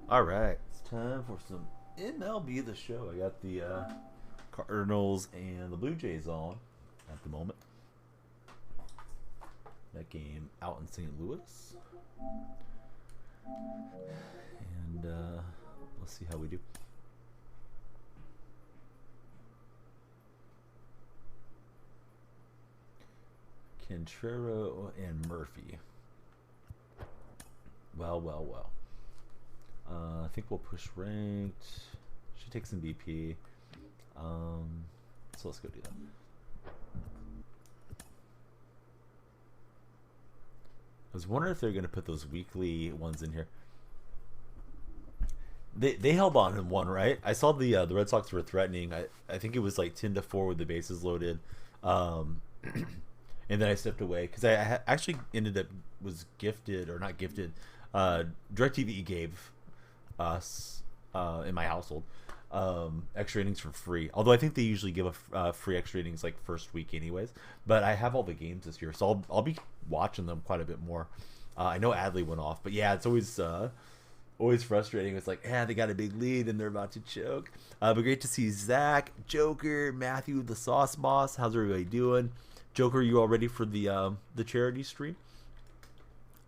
All right, it's time for some MLB The Show. I got the Cardinals and the Blue Jays on at the moment. That game out in St. Louis, and let's see how we do. Quintero and Murphy. Well, well, well. I think we'll push ranked. Should take some BP. So let's go do that. I was wondering if they're going to put those weekly ones in here. They held on and won, right? I saw the Red Sox were threatening. I think it was like 10-4 with the bases loaded, and then I stepped away because actually ended up was gifted or not gifted. DirecTV gave us in my household extra innings for free. Although I think they usually give a free extra innings like first week anyways. But I have all the games this year, so I'll be watching them quite a bit more. I know Adley went off, but yeah, it's always frustrating. It's like, they got a big lead and they're about to choke. But great to see Zach, Joker, Matthew, the Sauce Boss. How's everybody doing? Joker, you all ready for the charity stream?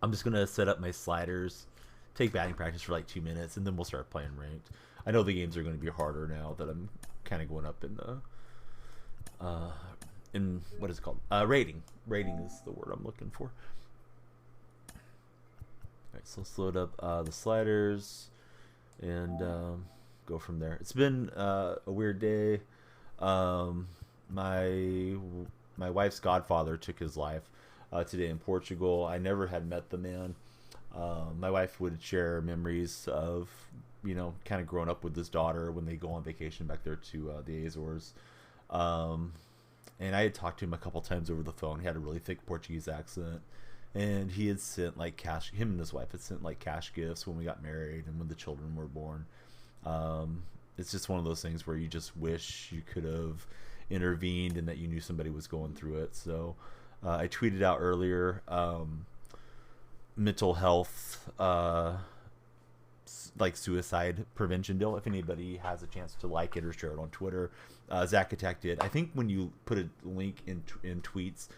I'm just gonna set up my sliders, take batting practice for like 2 minutes, and then we'll start playing ranked. I know the games are going to be harder now that I'm kind of going up in what is it called? Rating. Rating is the word I'm looking for. Alright, so let's load up the sliders and go from there. It's been a weird day. My wife's godfather took his life today in Portugal. I never had met the man. My wife would share memories of, kind of growing up with his daughter when they go on vacation back there to the Azores. And I had talked to him a couple times over the phone. He had a really thick Portuguese accent. And he had sent like cash. Him and his wife had sent like cash gifts when we got married and when the children were born. It's just one of those things where you just wish you could have intervened and that you knew somebody was going through it. So I tweeted out earlier, mental health, like suicide prevention bill. If anybody has a chance to like it or share it on Twitter, Zach Attack did. I think when you put a link in tweets,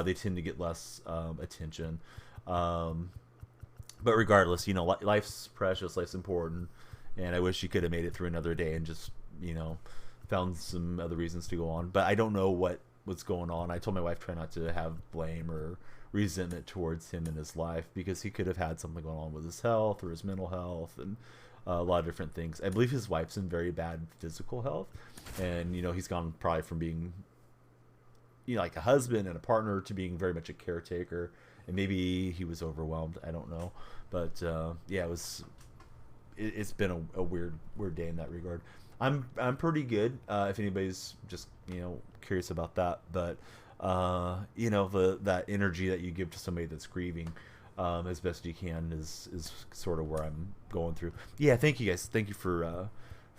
they tend to get less attention. But regardless, life's precious, life's important, and I wish you could have made it through another day and just, found some other reasons to go on. But I don't know what's going on. I told my wife try not to have blame or resentment towards him in his life because he could have had something going on with his health or his mental health and a lot of different things. I believe his wife's in very bad physical health, and he's gone probably from being like a husband and a partner to being very much a caretaker, and maybe he was overwhelmed. I don't know, but it's been a weird day in that regard. I'm pretty good. If anybody's just curious about that, but that energy that you give to somebody that's grieving, as best you can is sort of where I'm going through. Yeah, thank you guys. Thank you for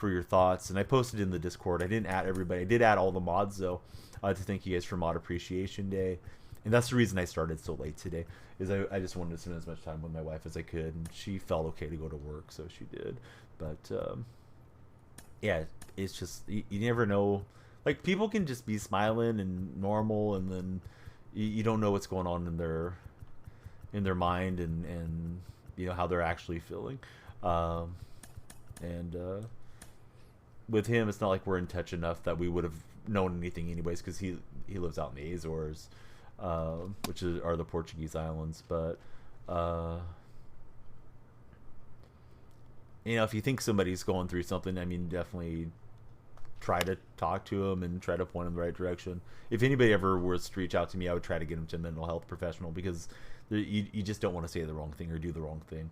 your thoughts. And I posted in the Discord. I didn't add everybody. I did add all the mods though, to thank you guys for Mod Appreciation Day. And that's the reason I started so late today. Is I just wanted to spend as much time with my wife as I could, and she felt okay to go to work, so she did. But yeah, it's just you never know. Like, people can just be smiling and normal, and then you don't know what's going on in their mind and how they're actually feeling. And with him, it's not like we're in touch enough that we would have known anything anyways, because he lives out in the Azores, which are the Portuguese islands. But if you think somebody's going through something, I mean, definitely try to talk to them and try to point them in the right direction. If anybody ever was to reach out to me, I would try to get them to a mental health professional, because you just don't want to say the wrong thing or do the wrong thing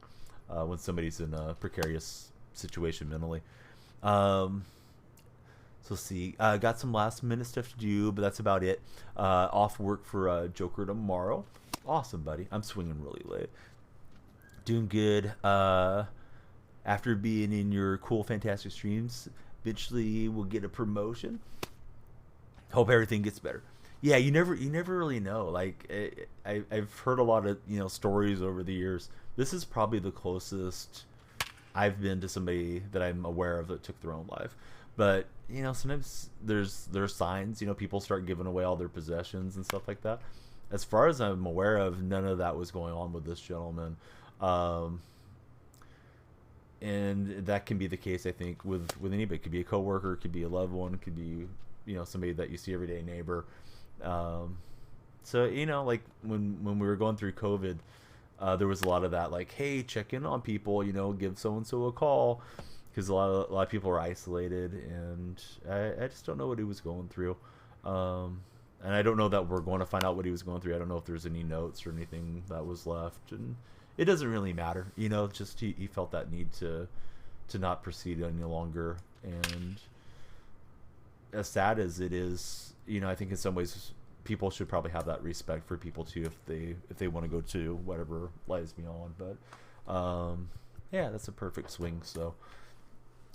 when somebody's in a precarious situation mentally. So let's see. Got some last minute stuff to do, but that's about it. Off work for Joker tomorrow. Awesome, buddy. I'm swinging really late. Doing good. After being in your cool, fantastic streams, eventually we'll get a promotion. Hope everything gets better. Yeah, you never really know. Like, I've heard a lot of stories over the years. This is probably the closest I've been to somebody that I'm aware of that took their own life. But sometimes there's signs. People start giving away all their possessions and stuff like that. As far as I'm aware of, none of that was going on with this gentleman. Um, and that can be the case, I think, with anybody. It could be a coworker, it could be a loved one, it could be somebody that you see every day, neighbor. So like when we were going through COVID, there was a lot of that, like, hey, check in on people, give so and so a call, because a lot of people are isolated, and I just don't know what he was going through. And I don't know that we're going to find out what he was going through. I don't know if there's any notes or anything that was left, and it doesn't really matter. Just he felt that need to not proceed any longer. And as sad as it is, I think in some ways people should probably have that respect for people too, if they want to go to whatever lies beyond. But yeah, that's a perfect swing. So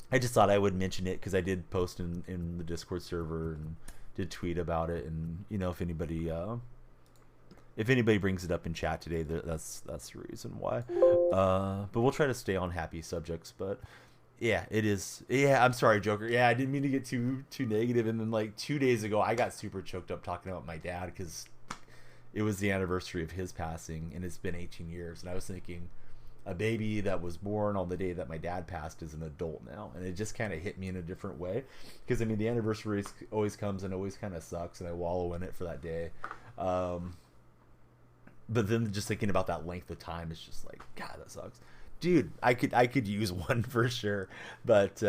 I just thought I would mention it because I did post in the Discord server and did tweet about it. And if anybody brings it up in chat today, that's the reason why. But we'll try to stay on happy subjects. But yeah, it is. Yeah, I'm sorry, Joker. Yeah, I didn't mean to get too negative. And then like 2 days ago, I got super choked up talking about my dad because it was the anniversary of his passing, and it's been 18 years. And I was thinking, a baby that was born on the day that my dad passed is an adult now, and it just kind of hit me in a different way. Because I mean, the anniversary always comes and always kind of sucks, and I wallow in it for that day. But then just thinking about that length of time is just like, God, that sucks, dude. I could use one for sure. But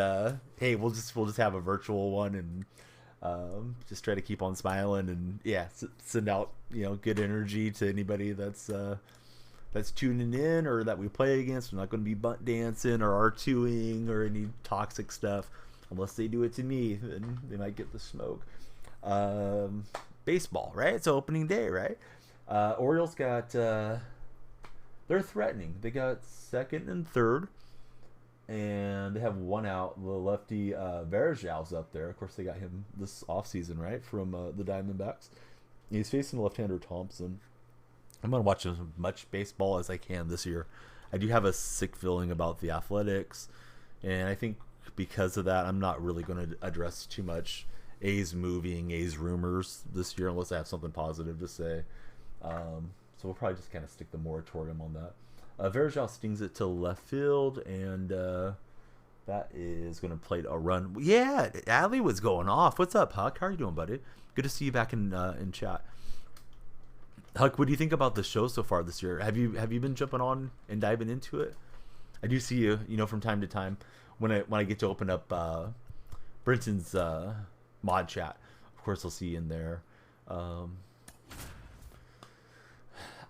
hey, we'll just have a virtual one, and just try to keep on smiling, and yeah, send out good energy to anybody that's tuning in or that we play against. We're not going to be butt dancing or R2ing or any toxic stuff, unless they do it to me. Then they might get the smoke. Baseball, right? It's opening day, right? Orioles got they're threatening. They got second and third, and they have one out. The lefty Verjal's up there. Of course, they got him this offseason, right, from the Diamondbacks. He's facing left-hander Thompson. I'm going to watch as much baseball as I can this year. I do have a sick feeling about the Athletics, and I think because of that, I'm not really going to address too much A's moving, A's rumors this year, unless I have something positive to say. So we'll probably just kind of stick the moratorium on that. Verjal stings it to left field, and that is going to play a run. Yeah, Adley was going off. What's up, Huck? How are you doing, buddy? Good to see you back in chat. Huck, what do you think about the show so far this year? Have you been jumping on and diving into it? I do see you, from time to time when I get to open up Brenton's mod chat. Of course, I'll see you in there.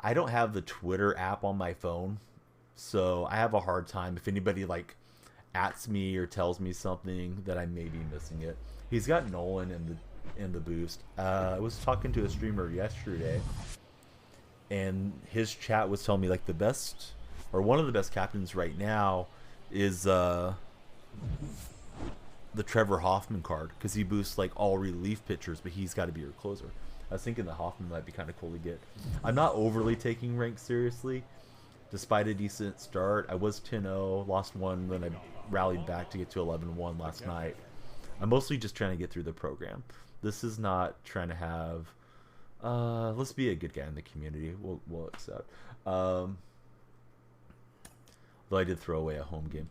I don't have the Twitter app on my phone, so I have a hard time if anybody like ats me or tells me something that I may be missing it. He's got Nolan in the boost. I was talking to a streamer yesterday, and his chat was telling me like the best or one of the best captains right now is the Trevor Hoffman card, because he boosts like all relief pitchers, but he's got to be your closer. I was thinking that Hoffman might be kind of cool to get. I'm not overly taking rank seriously, despite a decent start. I was 10-0, lost one, then I rallied back to get to 11-1 last night. I'm mostly just trying to get through the program. This is not trying to have let's be a good guy in the community. We'll accept. Though I did throw away a home game.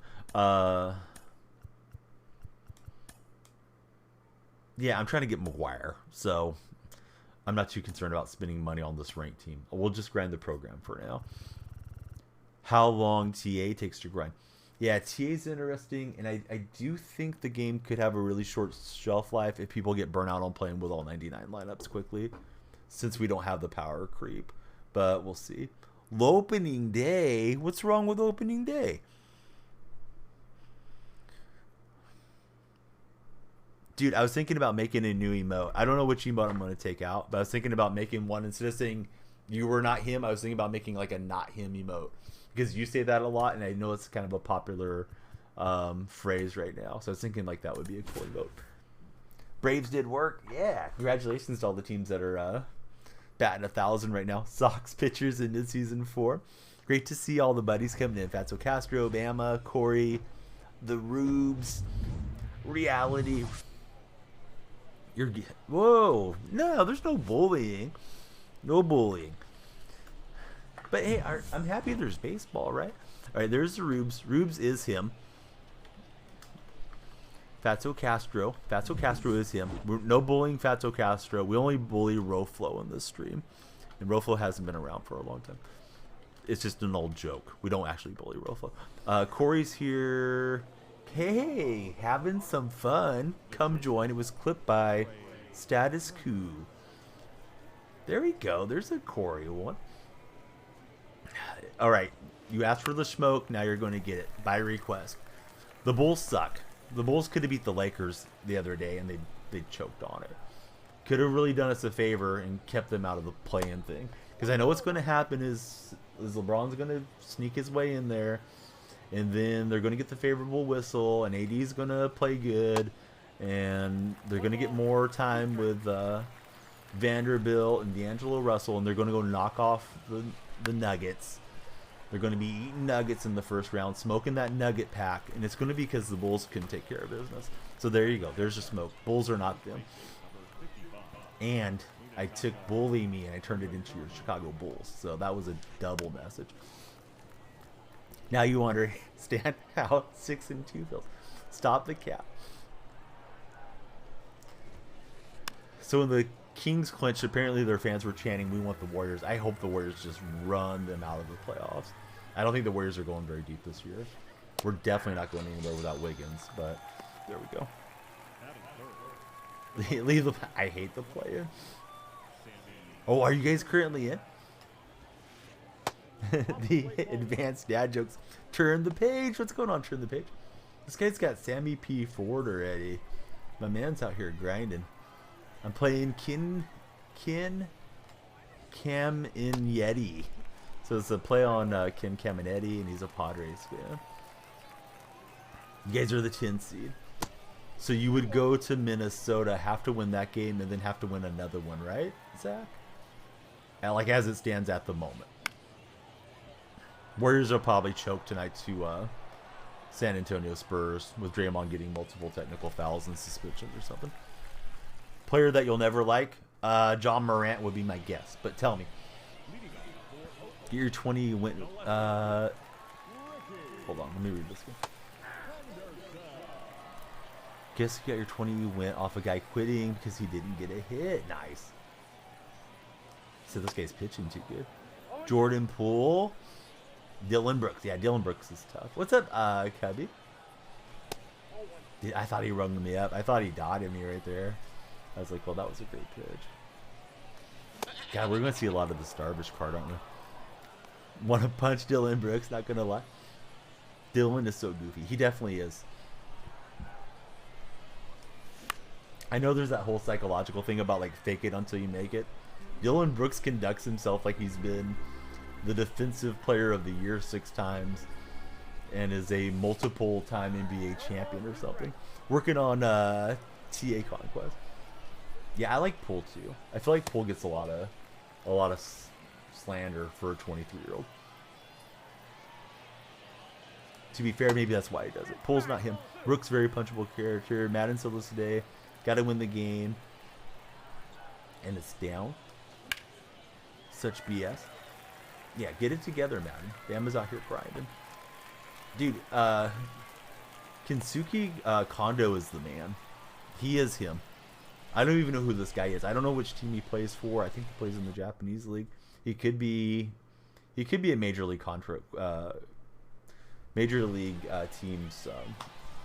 Yeah, I'm trying to get McGuire, so I'm not too concerned about spending money on this ranked team. We'll just grind the program for now. How long TA takes to grind? Yeah, TA's interesting, and I do think the game could have a really short shelf life if people get burnt out on playing with all 99 lineups quickly, since we don't have the power creep. But we'll see. Opening day? What's wrong with opening day? Dude, I was thinking about making a new emote. I don't know which emote I'm going to take out, but I was thinking about making one. Instead of saying you were not him, I was thinking about making like a not him emote, because you say that a lot, and I know it's kind of a popular phrase right now. So I was thinking like that would be a cool emote. Braves did work. Yeah. Congratulations to all the teams that are batting 1,000 right now. Sox pitchers in mid-season 4. Great to see all the buddies coming in. Fatso Castro, Bama, Corey, the Rubes, Reality. Whoa. No, there's no bullying. No bullying. But hey, I'm happy there's baseball, right? All right, there's the Rubes. Rubes is him. Fatso Castro. Fatso Castro is him. No bullying Fatso Castro. We only bully Roflo in this stream. And Roflo hasn't been around for a long time. It's just an old joke. We don't actually bully Roflo. Corey's here. Hey, having some fun. Come join. It was clipped by Status Quo. There we go. There's a Corey one. All right. You asked for the smoke. Now you're going to get it by request. The Bulls suck. The Bulls could have beat the Lakers the other day, and they choked on it. Could have really done us a favor and kept them out of the play-in thing. Because I know what's going to happen is LeBron's going to sneak his way in there, and then they're going to get the favorable whistle, and AD's going to play good, and they're going to get more time with Vanderbilt and D'Angelo Russell, and they're going to go knock off the Nuggets. They're going to be eating nuggets in the first round, smoking that nugget pack, and it's going to be because the Bulls couldn't take care of business. So there you go. There's your smoke. Bulls are not them. And I took Bully Me and I turned it into your Chicago Bulls. So that was a double message. Now you understand how 6-2 feels. Stop the cap. So when the Kings clinched, apparently their fans were chanting, "We want the Warriors." I hope the Warriors just run them out of the playoffs. I don't think the Warriors are going very deep this year. We're definitely not going anywhere without Wiggins, but there we go. Leave the. I hate the play-in. Oh, are you guys currently in? The advanced dad jokes. Turn the page. What's going on? Turn the page. This guy's got Sammy P. Ford already. My man's out here grinding. I'm playing Kin Caminetti. So it's a play on Kin Caminetti, and he's a Padres fan. You guys are the 10 seed. So you would go to Minnesota, have to win that game, and then have to win another one, right, Zach? And like as it stands at the moment. Warriors will probably choke tonight to San Antonio Spurs with Draymond getting multiple technical fouls and suspensions or something. Player that you'll never like, John Morant would be my guess. But tell me, get your 20 win. Hold on, let me read this one. Guess you got your 20 win off a guy quitting because he didn't get a hit. Nice. So this guy's pitching too good. Jordan Poole, Dylan Brooks. Yeah, Dylan Brooks is tough. What's up, Cubby? I thought he rung me up. I thought he dotted me right there. I was like, well, that was a great pitch. God, we're going to see a lot of the Starbucks card, aren't we? Want to punch Dylan Brooks, not going to lie. Dylan is so goofy. He definitely is. I know there's that whole psychological thing about, like, fake it until you make it. Dylan Brooks conducts himself like he's been the defensive player of the year 6 times and is a multiple-time NBA champion or something. Working on TA Conquest. Yeah, I like Poole too. I feel like Poole gets a lot of slander for a 23-year-old. To be fair, maybe that's why he does it. Poole's not him. Rook's very punchable character. Madden Silva today. Got to win the game. And it's down. Such BS. Yeah, get it together, Madden. Bama's out here grinding. Dude, Kensuke Kondo is the man. He is him. I don't even know who this guy is. I don't know which team he plays for. I think he plays in the Japanese league. He could be a major league team's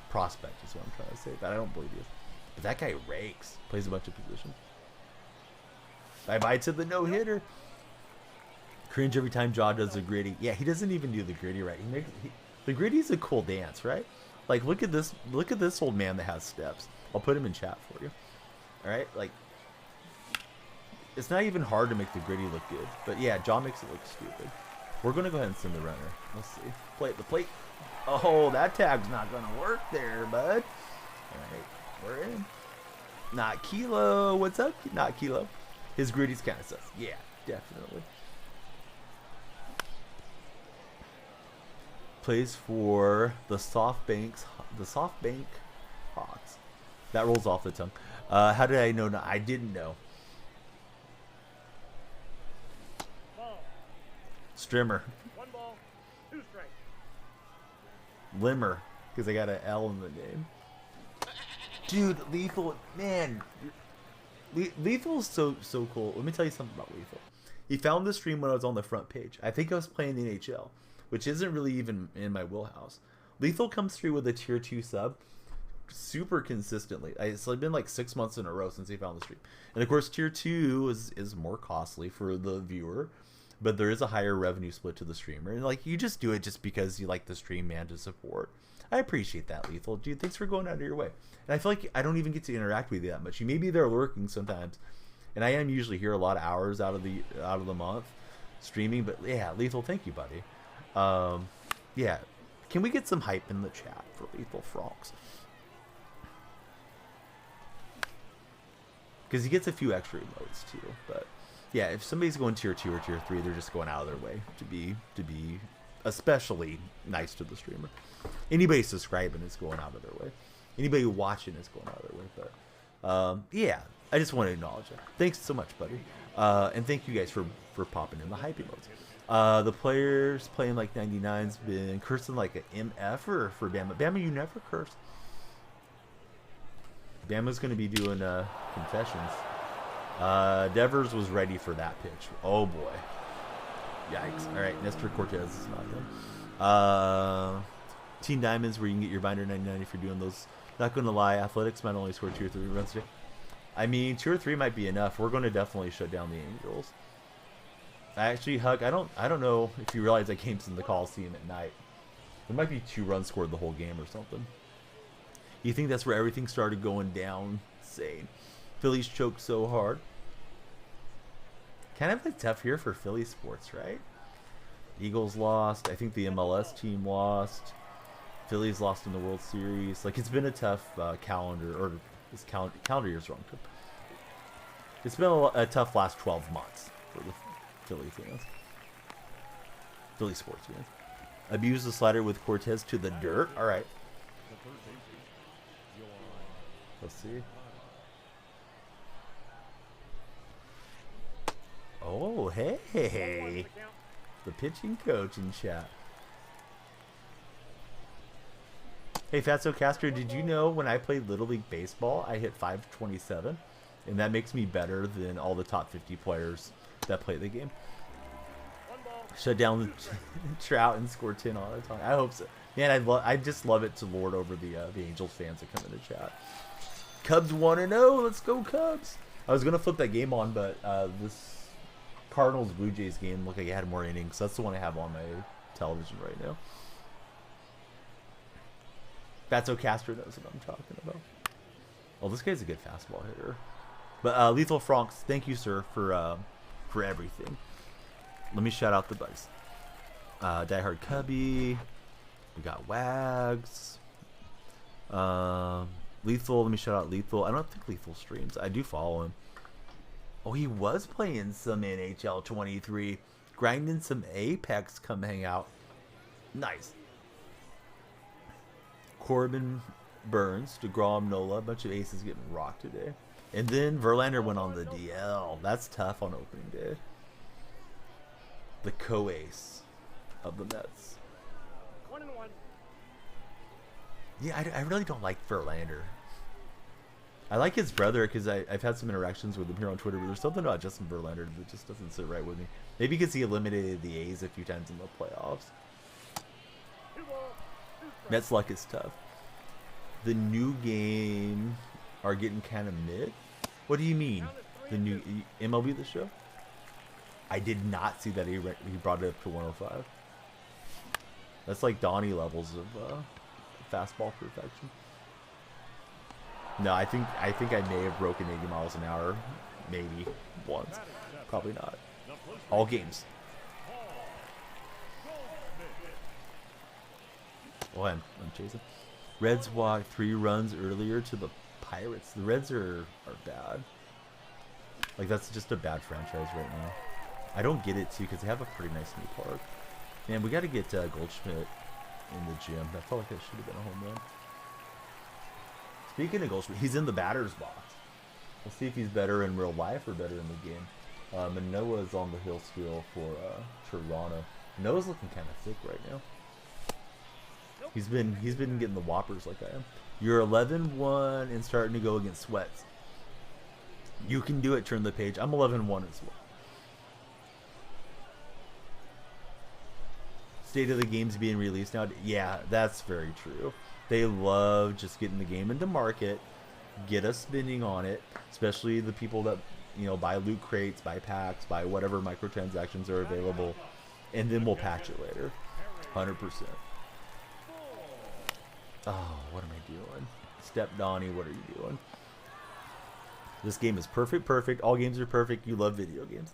prospect is what I'm trying to say. But I don't believe he is. But that guy rakes. Plays a bunch of positions. Bye-bye to the no-hitter. Cringe every time Jaw does the gritty. Yeah, he doesn't even do the gritty right. The gritty's a cool dance, right? Like, look at this old man that has steps. I'll put him in chat for you. All right? Like, it's not even hard to make the gritty look good. But, yeah, Jaw makes it look stupid. We're going to go ahead and send the runner. Let's see. Play at the plate. Oh, that tag's not going to work there, bud. All right. We're in. Not Kilo. What's up? Not Kilo. His gritty's kind of sus. Yeah, definitely. plays for the SoftBank Hawks. That rolls off the tongue. How did I know? No, I didn't know. Strimmer. 1 ball, 2 strikes. Limmer, because I got an L in the name. Dude, Lethal, man. Lethal is so cool. Let me tell you something about Lethal. He found the stream when I was on the front page. I think I was playing the NHL, which isn't really even in my wheelhouse. Lethal comes through with a tier 2 sub super consistently. It's been like 6 months in a row since he found the stream. And of course, tier 2 is more costly for the viewer, but there is a higher revenue split to the streamer. And like, you just do it just because you like the stream, man, to support. I appreciate that, Lethal. Dude, thanks for going out of your way. And I feel like I don't even get to interact with you that much. You maybe they're lurking sometimes. And I am usually here a lot of hours out of the month streaming, but yeah, Lethal, thank you, buddy. Yeah, can we get some hype in the chat for Lethal Frogs? Because he gets a few extra emotes too. But yeah, if somebody's going tier 2 or tier 3, they're just going out of their way to be especially nice to the streamer. Anybody subscribing is going out of their way. Anybody watching is going out of their way. But yeah, I just want to acknowledge that. Thanks so much, buddy. And thank you guys for popping in the hype emotes. The players playing like 99's been cursing like an MF for Bama. Bama, you never curse. Bama's going to be doing confessions. Devers was ready for that pitch. Oh boy. Yikes. All right, Nestor Cortez is not him. Team Diamonds, where you can get your binder 99 if you're doing those. Not going to lie, Athletics might only score 2 or 3 runs today. I mean, 2 or 3 might be enough. We're going to definitely shut down the Angels. Actually, Hug, I don't know if you realize that game's in the Coliseum at night. There might be 2 runs scored the whole game or something. You think that's where everything started going down? Insane. Phillies choked so hard. Kind of a tough year for Philly sports, right? Eagles lost. I think the MLS team lost. Phillies lost in the World Series. Like, it's been a tough calendar, or this calendar year's wrong. It's been a tough last 12 months for the Philly fans. Philly sports fans. Abuse the slider with Cortez to the dirt. All right. Let's see. Oh, hey. The pitching coach in chat. Hey, Fatso Castro, did you know when I played Little League Baseball, I hit 527? And that makes me better than all the top 50 players that play the game. Shut down the Trout and score 10 all the time. I hope so. Man, I just love it to lord over the Angels fans that come into chat. Cubs 1-0. Let's go, Cubs. I was going to flip that game on, but this Cardinals Blue Jays game looked like it had more innings. That's the one I have on my television right now. Fatso Castro knows what I'm talking about. Well, this guy's a good fastball hitter. But Lethal Franks, thank you, sir, for everything. Let me shout out the buddies. Diehard Cubby. We got Wags. Lethal. Let me shout out Lethal. I don't think Lethal streams. I do follow him. Oh, he was playing some NHL 23. Grinding some Apex. Come hang out. Nice. Corbin, Burns, DeGrom, Nola. A bunch of aces getting rocked today. And then Verlander went on the DL. That's tough on opening day. The co-ace of the Mets. 1-1. Yeah, I really don't like Verlander. I like his brother because I've had some interactions with him here on Twitter, but there's something about Justin Verlander that just doesn't sit right with me. Maybe because he eliminated the A's a few times in the playoffs. Mets luck is tough. The new game are getting kind of mid. What do you mean? The new MLB The Show? I did not see that he brought it up to 105. That's like Donnie levels of fastball perfection. No, I think I may have broken 80 miles an hour, maybe once, probably not. All games. Oh, I'm chasing. Reds walked 3 runs earlier to the Pirates. The Reds are bad. Like, that's just a bad franchise right now. I don't get it too because they have a pretty nice new park. Man, we got to get Goldschmidt in the gym. That felt like it should have been a home run. Speaking of Goldschmidt, he's in the batter's box. We'll see if he's better in real life or better in the game. And Noah's on the hill still for Toronto. Noah's looking kind of thick right now. He's been getting the whoppers like I am. You're 11-1 and starting to go against Sweats. You can do it. Turn the page. I'm 11-1 as well. State of the game's being released now. Yeah, that's very true. They love just getting the game into market, get us spending on it, especially the people that, you know, buy loot crates, buy packs, buy whatever microtransactions are available, and then we'll patch it later. 100%. Oh, what am I doing? Step Donnie, what are you doing? This game is perfect. All games are perfect. You love video games.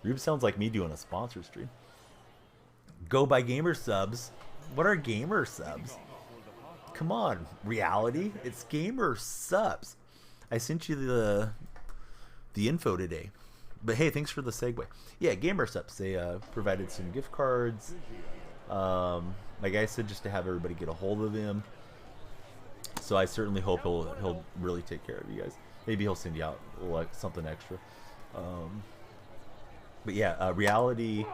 Rube sounds like me doing a sponsor stream. Go buy gamer subs. What are gamer subs? Come on, reality. It's gamer subs. I sent you the info today. But hey, thanks for the segue. Yeah, gamer subs. They provided some gift cards. Like I said, just to have everybody get a hold of him. So I certainly hope he'll really take care of you guys. Maybe he'll send you out like something extra. But yeah, reality,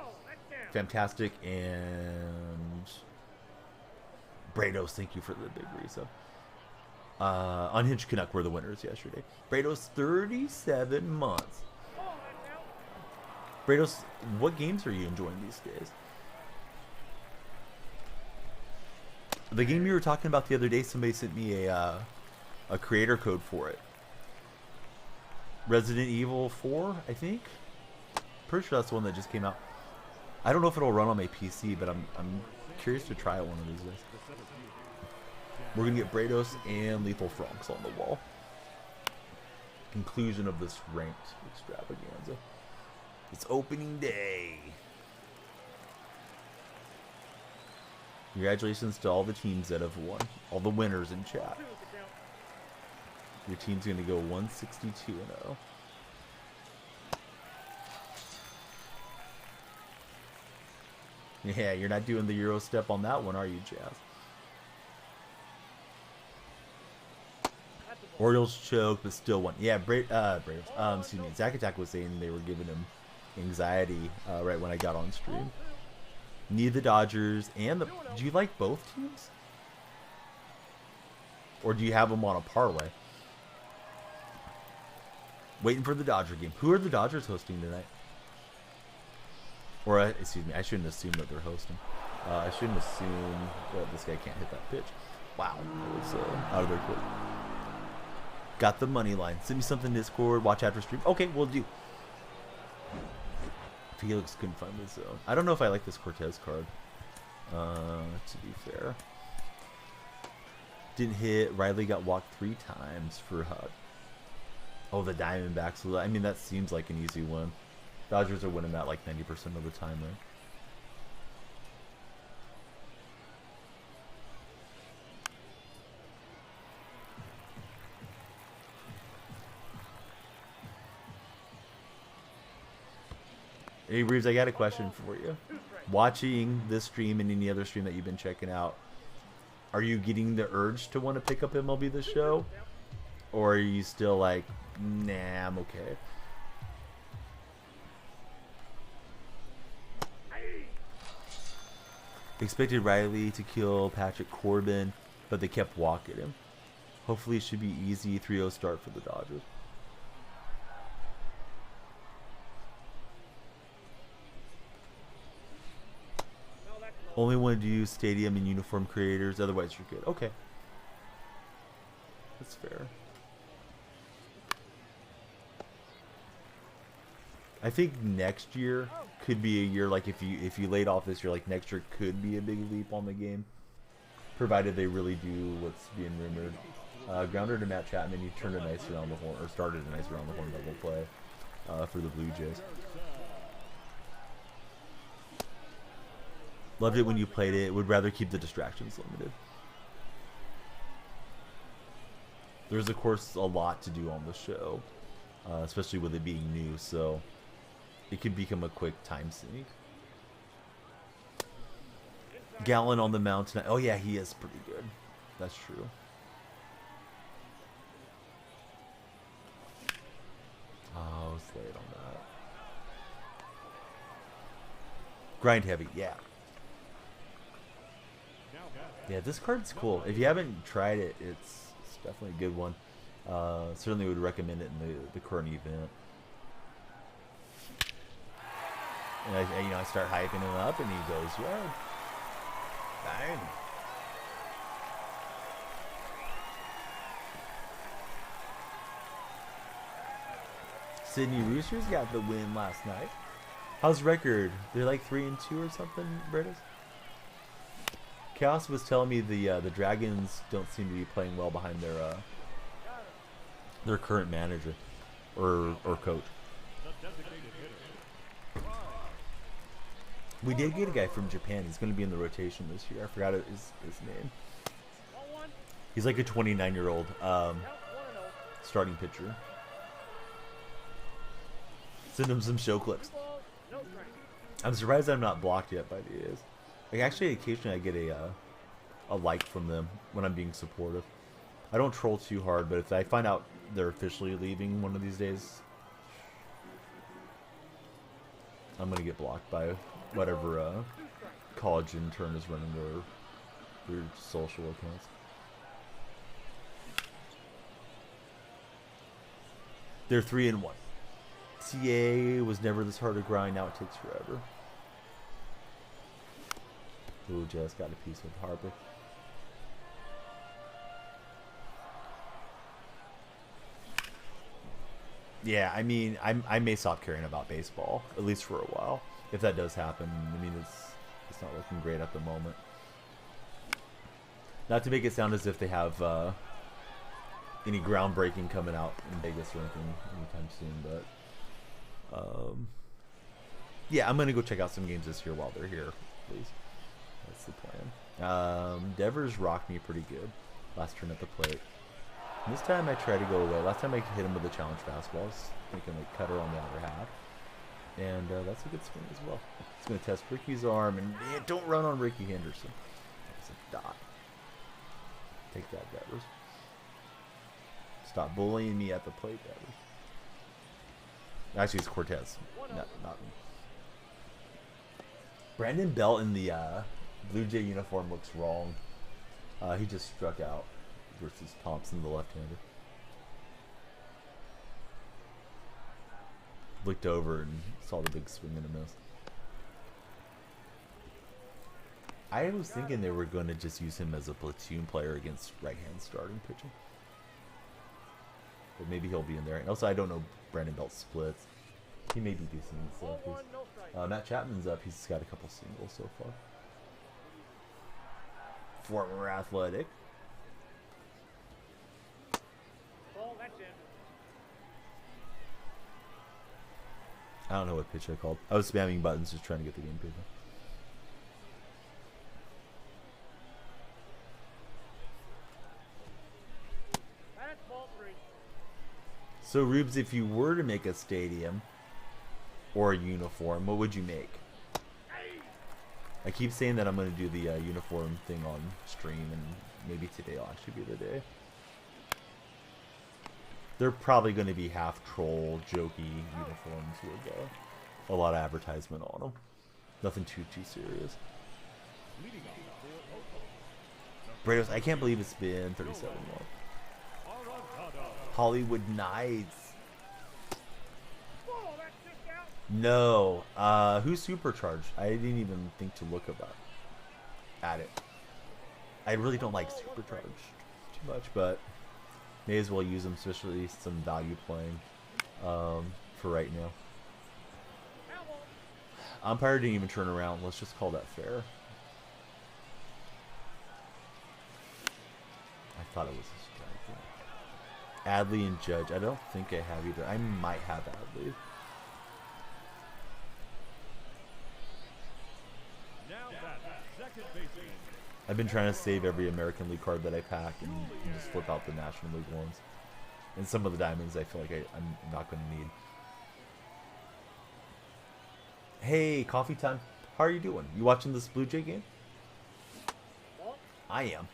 fantastic, and Brados, thank you for the big resub. Unhinged Canuck were the winners yesterday. Brados, 37 months. Brados, what games are you enjoying these days? The game you were talking about the other day, somebody sent me a creator code for it. Resident Evil 4, I think. Pretty sure that's the one that just came out. I don't know if it'll run on my PC, but I'm curious to try it one of these days. We're gonna get Brados and Lethal Franks on the wall. Conclusion of this ranked extravaganza. It's opening day. Congratulations to all the teams that have won. All the winners in chat. Your team's gonna go 162-0. Yeah, you're not doing the Euro step on that one, are you, Jazz? Orioles choke, but still won. Yeah, excuse me. Zack Attack was saying they were giving him anxiety right when I got on stream. Need the Dodgers and the. Do you like both teams? Or do you have them on a parlay? Waiting for the Dodger game. Who are the Dodgers hosting tonight? Or, excuse me, I shouldn't assume that they're hosting. I shouldn't assume that this guy can't hit that pitch. Wow, that was out of there quick. Got the money line. Send me something in Discord. Watch after stream. Okay, we'll do. Felix couldn't find the zone. I don't know if I like this Cortez card. To be fair. Didn't hit. Riley got walked 3 times for HUD. Oh, the Diamondbacks. I mean, that seems like an easy one. Dodgers are winning that like 90% of the time, right? Hey, Reeves, I got a question for you. Watching this stream and any other stream that you've been checking out, are you getting the urge to want to pick up MLB The Show? Or are you still like, nah, I'm okay? Expected Riley to kill Patrick Corbin, but they kept walking him. Hopefully it should be easy. 3-0 start for the Dodgers. Only want to do stadium and uniform creators, otherwise you're good. Okay. That's fair. I think next year could be a year, like if you laid off this year, like next year could be a big leap on the game, provided they really do what's being rumored. Grounder to Matt Chapman, you turned a nice around the horn, or started a nice around the horn double play for the Blue Jays. Loved it when you played it. Would rather keep the distractions limited. There's of course a lot to do on the show, especially with it being new, so it could become a quick time sink. Gallon on the mound tonight. Oh yeah, he is pretty good. That's true. Oh, I was late on that. Grind heavy, yeah. Yeah, this card's cool. If you haven't tried it, it's definitely a good one. Certainly would recommend it in the current event. And I start hyping him up, and he goes, "Yeah, bang." Sydney Roosters got the win last night. How's the record? They're like 3-2 or something, British. Chaos was telling me the Dragons don't seem to be playing well behind their current manager or coach. We did get a guy from Japan. He's going to be in the rotation this year. I forgot his name. He's like a 29-year-old starting pitcher. Send him some show clips. I'm surprised I'm not blocked yet by the A's. Like, actually, occasionally I get a like from them when I'm being supportive. I don't troll too hard, but if I find out they're officially leaving one of these days, I'm gonna get blocked by whatever college intern is running their social accounts. They're 3-1. TA was never this hard to grind. Now it takes forever. Ooh, just got a piece with Harper. Yeah, I mean, I may stop caring about baseball, at least for a while. If that does happen, I mean, it's not looking great at the moment. Not to make it sound as if they have any groundbreaking coming out in Vegas or anything anytime soon, but yeah, I'm gonna go check out some games this year while they're here, please. That's the plan. Devers rocked me pretty good last turn at the plate. And this time I tried to go away. Last time I hit him with a challenge fastball. I was thinking like cutter on the outer half. And that's a good swing as well. It's going to test Ricky's arm. And man, don't run on Ricky Henderson. That's a dot. Take that, Devers. Stop bullying me at the plate, Devers. Actually, it's Cortez. Not me. Brandon Belt in the Blue Jay uniform looks wrong. He just struck out versus Thompson, the left-hander. Looked over and saw the big swing and a miss. I was thinking they were going to just use him as a platoon player against right-hand starting pitching. But maybe he'll be in there. And also, I don't know Brandon Belt's splits. He may be decent in the lefties. Matt Chapman's up. He's got a couple singles so far. Former Athletic. I don't know what pitch I called. I was spamming buttons just trying to get the game paper. So, Rubes, if you were to make a stadium or a uniform, what would you make? I keep saying that I'm going to do the uniform thing on stream, and maybe today will actually be the day. They're probably going to be half troll, jokey uniforms with a lot of advertisement on them. Nothing too serious. Brados, I can't believe it's been 37 months. Hollywood Knights. No. Who's supercharged? I didn't even think to look at it. I really don't like supercharged too much, but may as well use them, especially some value playing for right now. Umpire didn't even turn around. Let's just call that fair. I thought it was a strike. Adley and Judge. I don't think I have either. I might have Adley. I've been trying to save every American League card that I pack and just flip out the National League ones. And some of the diamonds I feel like I'm not going to need. Hey, coffee time. How are you doing? You watching this Blue Jay game? I am.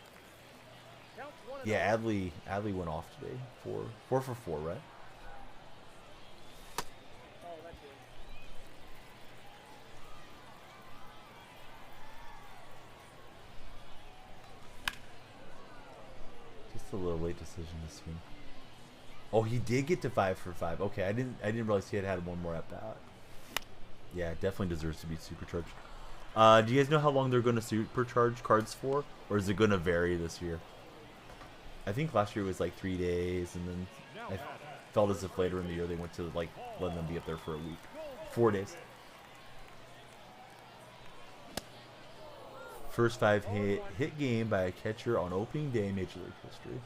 Counts 1-0. Yeah, Adley went off today. Four for 4, right? Oh, that's it. Just a little late decision this week. Oh, he did get to 5 for 5. Okay, I didn't realize he had one more at bat. Yeah, definitely deserves to be supercharged. Do you guys know how long they're going to supercharge cards for, or is it going to vary this year? I think last year it was like 3 days, and then I felt as if later in the year they went to like letting them be up there for a week, 4 days. First 5 hit game by a catcher on opening day in Major League history.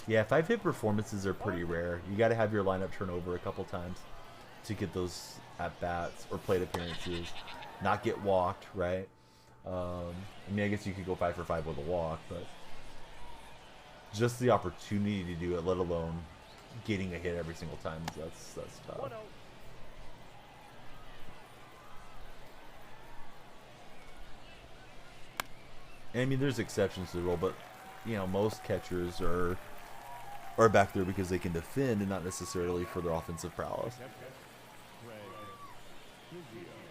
Yeah, 5 hit performances are pretty rare. You got to have your lineup turn over a couple times to get those at bats or plate appearances, not get walked, right? I mean, I guess you could go 5 for 5 with a walk, but just the opportunity to do it, let alone getting a hit every single time, that's tough. 1-0. And I mean, there's exceptions to the rule, but you know, most catchers are back there because they can defend and not necessarily for their offensive prowess.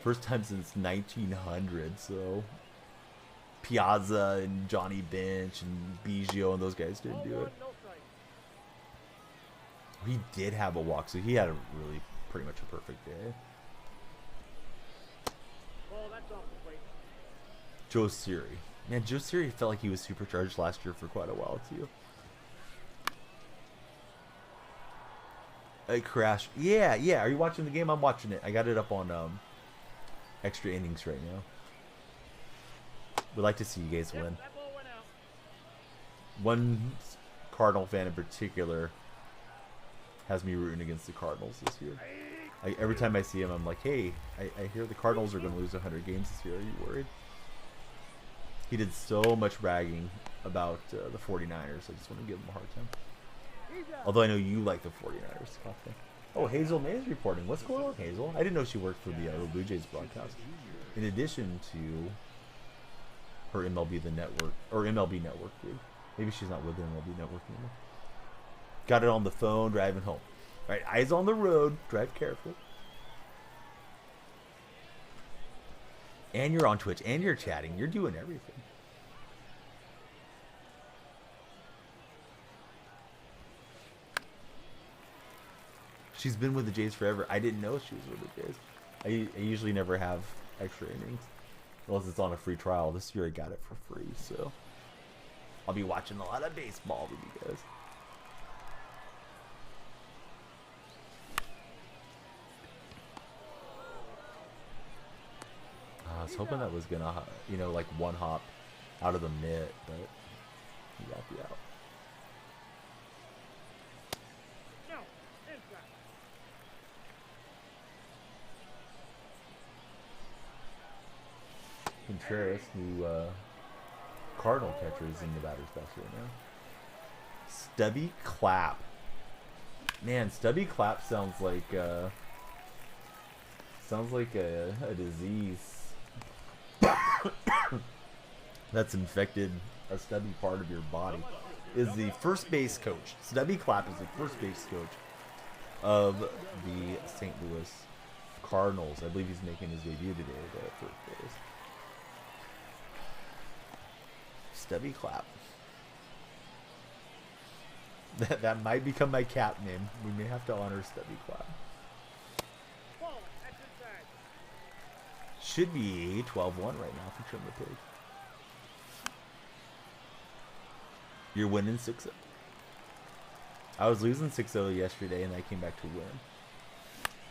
First time since 1900, so Piazza and Johnny Bench and Biggio and those guys didn't do 0-1, it. no strike. He did have a walk, so he had a really pretty much a perfect day. Ball, that's off the plate. Joe Siri. Man, Joe Siri felt like he was supercharged last year for quite a while, too. A crash. Yeah. Are you watching the game? I'm watching it. I got it up on extra innings right now. We'd like to see you guys win. That ball went out. One Cardinal fan in particular has me rooting against the Cardinals this year. Every time I see him, I'm like, hey, I hear the Cardinals are going to lose 100 games this year. Are you worried? He did so much bragging about the 49ers. I just want to give him a hard time. He's out. Although I know you like the 49ers. Coffee. Oh, Hazel May is reporting. What's going on, Hazel? I didn't know she worked for the Blue Jays broadcast. In addition to her MLB The Network, or MLB Network gig. Maybe she's not with the MLB Network anymore. Got it on the phone, driving home. All right, eyes on the road. Drive careful. And you're on Twitch, and you're chatting. You're doing everything. She's been with the Jays forever. I didn't know she was with the Jays. I usually never have extra innings. Unless it's on a free trial. This year I got it for free, so I'll be watching a lot of baseball with you guys. I was hoping that was gonna, you know, like one hop out of the mitt, but he got the out. No, inside. Contreras, new Cardinal catcher, is in the batter's box right now. Stubby Clap. Man, Stubby Clap sounds like a disease that's infected a stubby part of your body. Is the first base coach. Stubby Clap is the first base coach of the St. Louis Cardinals. I believe he's making his debut today at first base. Stubby Clap. That might become my cap name. We may have to honor Stubby Clap. Ball, that's inside. Should be 12-1 right now if you trim the page. You're winning 6-0. I was losing 6-0 yesterday and I came back to win.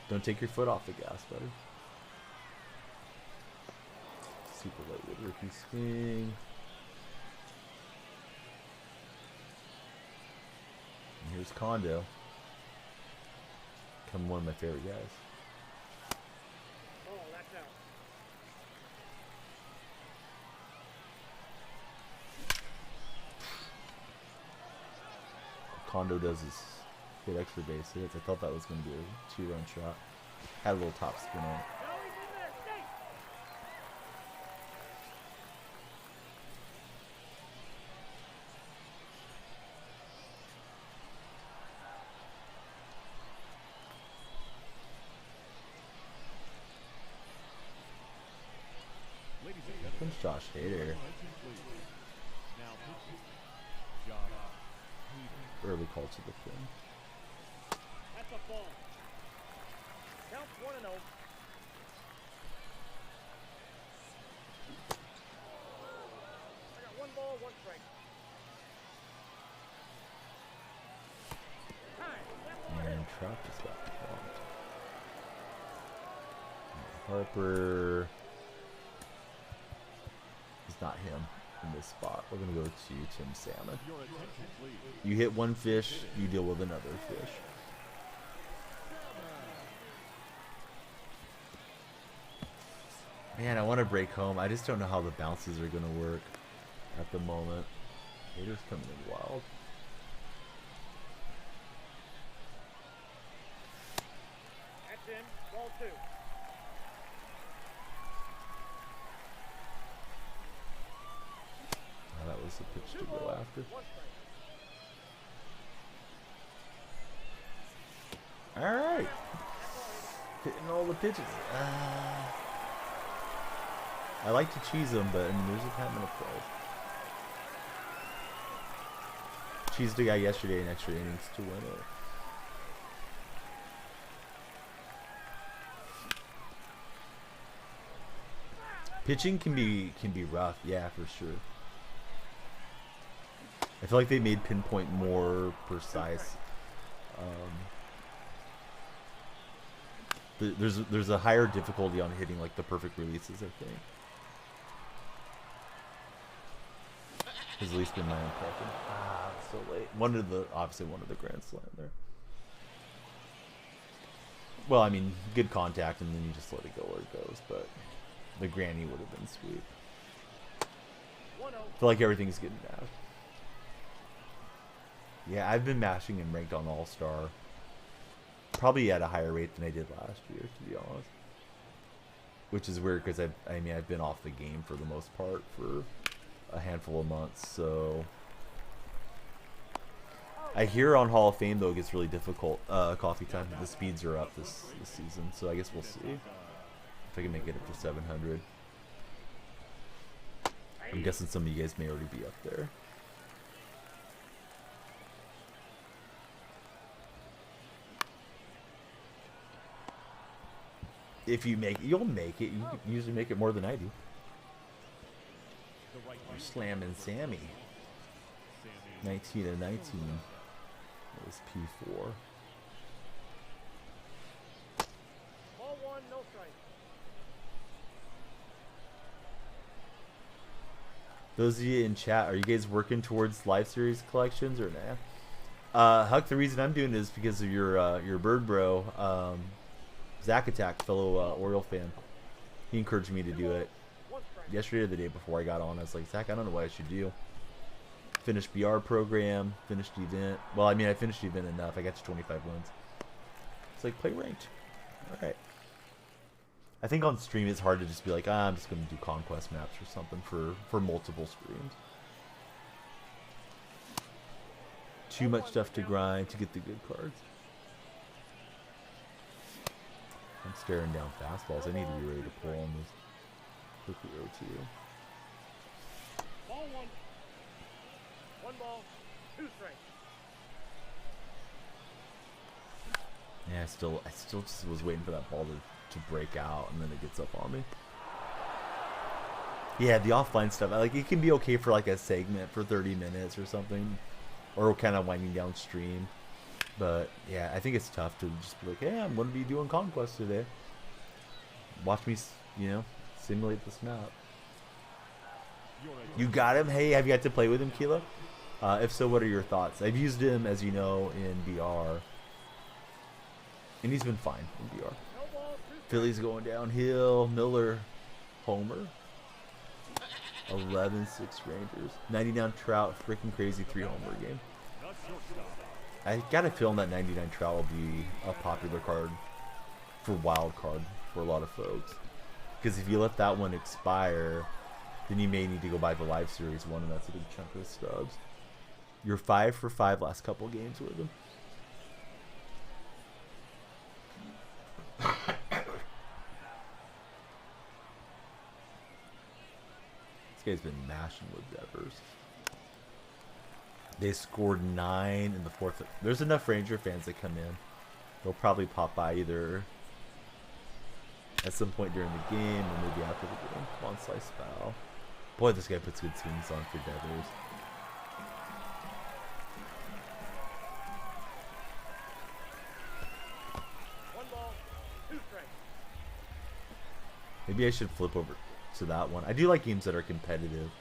Don't take your foot off the gas, buddy. Super lightweight rookie swing. And here's Kondo. Become one of my favorite guys. Ball, that's out. Kondo does his hit extra base hits. I thought that was going to be a 2-run shot. Had a little top spin on it. No, he's in there. Stay. Pinch Josh Hader. Early call to the thing. That's a ball. Count 1-0. I got 1 ball, 1 strike. Time. That ball hit. And Trout just got blocked. Harper is not him in this spot. We're gonna go to Tim Salmon. You hit one fish, you deal with another fish. Man, I want to break home. I just don't know how the bounces are gonna work at the moment. Hater's coming in wild. That's in. Ball 2. Oh, that was a pitch to go after. 1 strike. All right, hitting all the pitches. I like to cheese them, but I mean, there's a time and a place. Cheesed a guy yesterday in extra innings to win it. Pitching can be rough, yeah, for sure. I feel like they made pinpoint more precise. There's a higher difficulty on hitting like the perfect releases, I think. Has at least been my impression. So late. Obviously one of the grand slam there. Well, I mean, good contact, and then you just let it go where it goes. But the granny would have been sweet. I feel like everything's getting mashed. Yeah, I've been mashing and ranked on All-Star. Probably at a higher rate than I did last year, to be honest. Which is weird because I've been off the game for the most part for a handful of months, so I hear on Hall of Fame though it gets really difficult. Coffee time. The speeds are up this season, so I guess we'll see if I can make it up to 700. I'm guessing some of you guys may already be up there. If you make it, you'll make it. You usually make it more than I do. You're slamming Sammy. 19 and 19. That was P4. Ball 1, no strike. Those of you in chat, are you guys working towards live series collections or nah? Huck, the reason I'm doing it is because of your bird bro, Zach Attack, fellow Oriole fan. He encouraged me to do it yesterday or the day before I got on. I was like, Zach, I don't know what I should do. Finished BR program, finished event. Well, I mean, I finished event enough. I got to 25 wins. It's like, play ranked. All right. I think on stream it's hard to just be like, I'm just going to do conquest maps or something for multiple streams. Too much stuff to grind to get the good cards. I'm staring down fastballs. I need to be ready to pull on this. Quickly OTU. Ball 1. 1 ball, 2 strikes. Yeah, I still just was waiting for that ball to break out, and then it gets up on me. Yeah, the offline stuff, like it can be okay for like a segment for 30 minutes or something, or kind of winding down stream. But yeah, I think it's tough to just be like, hey, I'm going to be doing conquest today. Watch me, simulate this map. You got him? Hey, have you got to play with him, Keela? If so, what are your thoughts? I've used him, as you know, in BR. And he's been fine in BR. Philly's going downhill. Miller, homer. 11-6 Rangers. 99 Trout, freaking crazy 3-homer game. I got a feeling that 99 Trout will be a popular card for wild card for a lot of folks. Because if you let that one expire, then you may need to go buy the live series one, and that's a big chunk of stubs. You're 5 for 5 last couple games with him. This guy's been mashing with Devers. They scored 9 in the 4th. There's enough Ranger fans that come in. They'll probably pop by either at some point during the game or maybe after the game. Come on, slice foul. Boy, this guy puts good swings on for Devers. Maybe I should flip over to that one. I do like games that are competitive.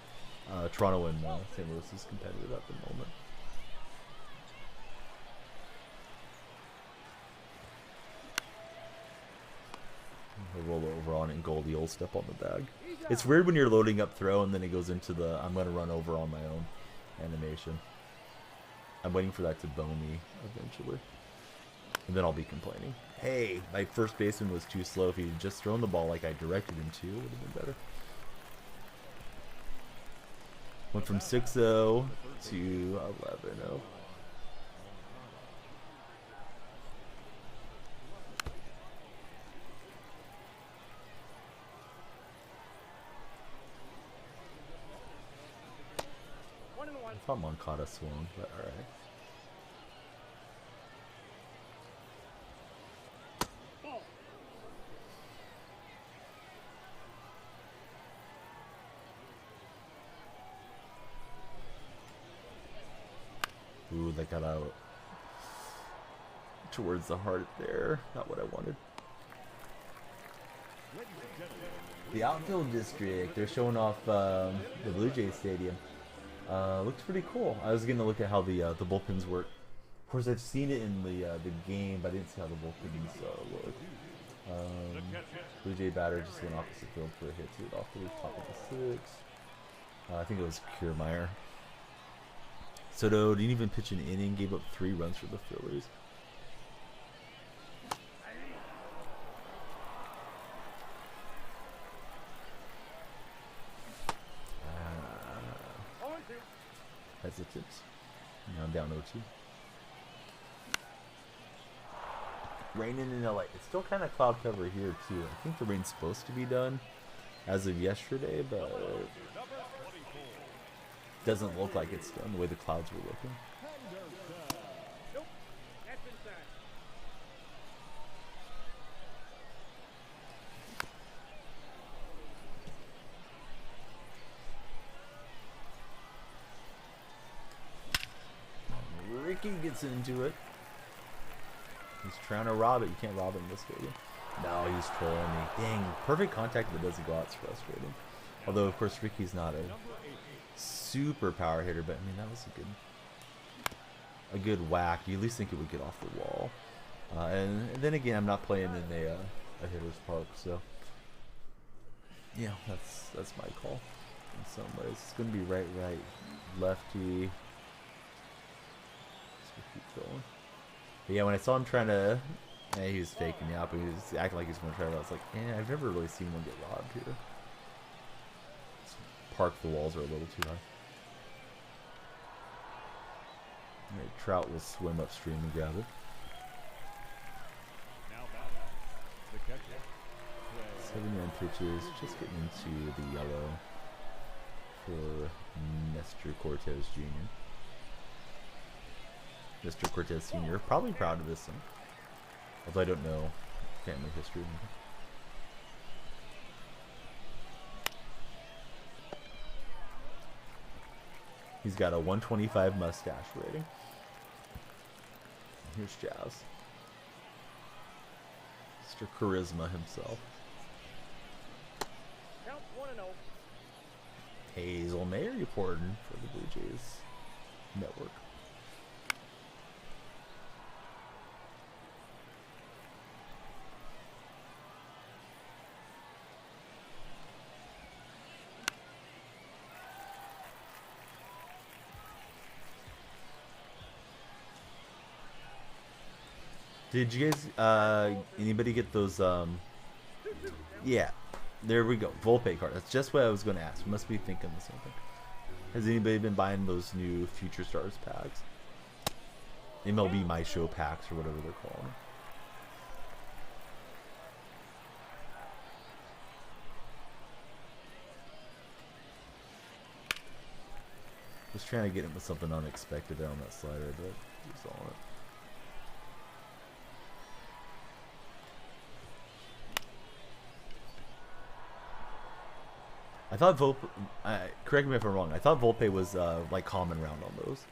Toronto and St. Louis is competitive at the moment. I'll roll over on it and goal the old step on the bag. It's weird when you're loading up throw and then it goes into the I'm going to run over on my own animation. I'm waiting for that to bone me eventually. And then I'll be complaining. Hey, my first baseman was too slow. If he'd just thrown the ball like I directed him to, it would have been better. Went from 6-0 to 11-0. I thought Moncada swung, but alright. Ooh, that got out towards the heart there. Not what I wanted. The outfield district, they're showing off the Blue Jays Stadium. Looks pretty cool. I was gonna look at how the bullpens work. Of course, I've seen it in the game, but I didn't see how the bullpens look. Blue Jay batter just went opposite field for a hit to it off the top of the 6. I think it was Kiermaier. Soto didn't even pitch an inning, gave up 3 runs for the Phillies. Hesitant. Now I'm down 0-2. Raining in LA. It's still kind of cloud cover here too. I think the rain's supposed to be done as of yesterday, but doesn't look like it's done the way the clouds were looking. Nope, that's inside. Ricky gets into it. He's trying to rob it. You can't rob it in this stadium. No, he's trolling me. Dang, perfect contact that doesn't go out. It's frustrating. Although, of course, Ricky's not a super power hitter, but I mean, that was a good whack. You at least think it would get off the wall. And then again, I'm not playing in a hitter's park, so yeah, that's my call in some ways. It's going to be right, lefty. Keep going. But yeah, when I saw him trying to, he was faking me out, but he was acting like he was going to try it. I was like, I've never really seen one get robbed here. Park the walls are a little too high. Right, Trout will swim upstream and grab it. 79 pitches, just getting into the yellow for Nestor Cortez Jr. Mr. Cortez Sr. Probably proud of this one. Although I don't know family history. He's got a 125 mustache rating. Here's Jazz. Mr. Charisma himself. Count 1-0. Hazel May reporting for the Blue Jays Network. Did you guys, anybody get those, yeah, there we go, Volpe card. That's just what I was going to ask. We must be thinking the same thing. Has anybody been buying those new Future Stars packs? MLB My Show packs or whatever they're calling. Was trying to get him with something unexpected there on that slider, but he was on it. I thought Volpe, correct me if I'm wrong, I thought Volpe was like common round on those.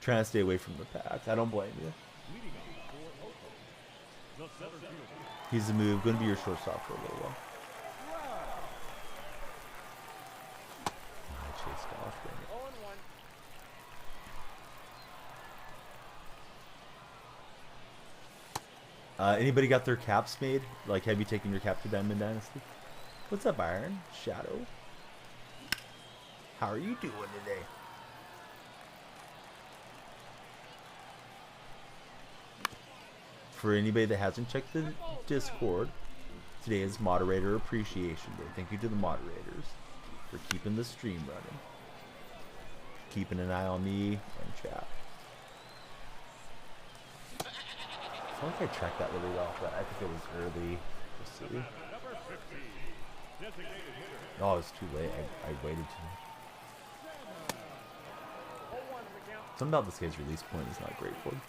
Trying to stay away from the packs. I don't blame you. He's the move. Going to be your shortstop for a little while. I chased off. Anybody got their caps made? Like, have you taken your cap to Diamond Dynasty? What's up, Iron? Shadow? How are you doing today? For anybody that hasn't checked the Discord, today is Moderator Appreciation Day. Thank you to the moderators for keeping the stream running. Keeping an eye on me and chat. I feel like I tracked that really well, but I think it was early. Let's see. Oh, it's too late. I waited too much. Something about this guy's release point is not great for him.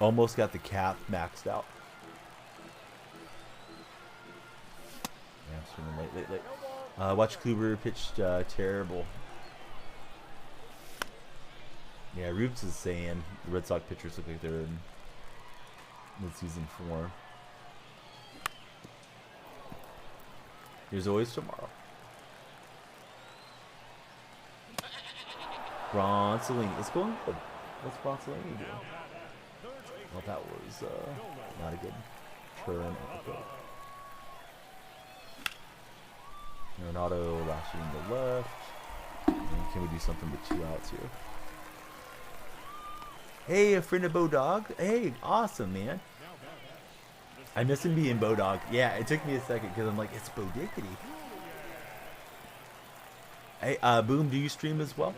Almost got the cap maxed out. Yeah, I'm swinging late. Watch Kluber pitched terrible. Yeah, Rubes is saying the Red Sox pitchers look like they're in mid-season form. There's always tomorrow. Bronsolini. It's going good. What's Bronsolini doing? Well, that was not a good turn. Arenado lashing in the left. And can we do something with 2 outs here? Hey, a friend of Bodog. Hey, awesome, man. I miss him being Bodog. Yeah, it took me a second because I'm like, it's Bodickety. Hey, Boom, do you stream as well?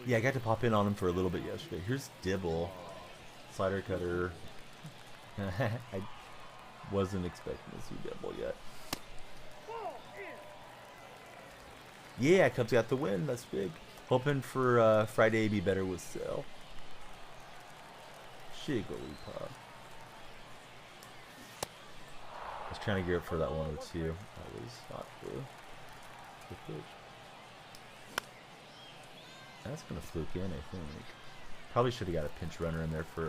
Yeah, I got to pop in on him for a little bit yesterday. Here's Dibble. Slider cutter. I wasn't expecting to see Dibble yet. Yeah, Cubs got the win. That's big. Hoping for Friday be better with Sale. Jigglypuff. I was trying to gear up for that 102. That was not the pitch. That's going to fluke in, I think. Probably should have got a pinch runner in there for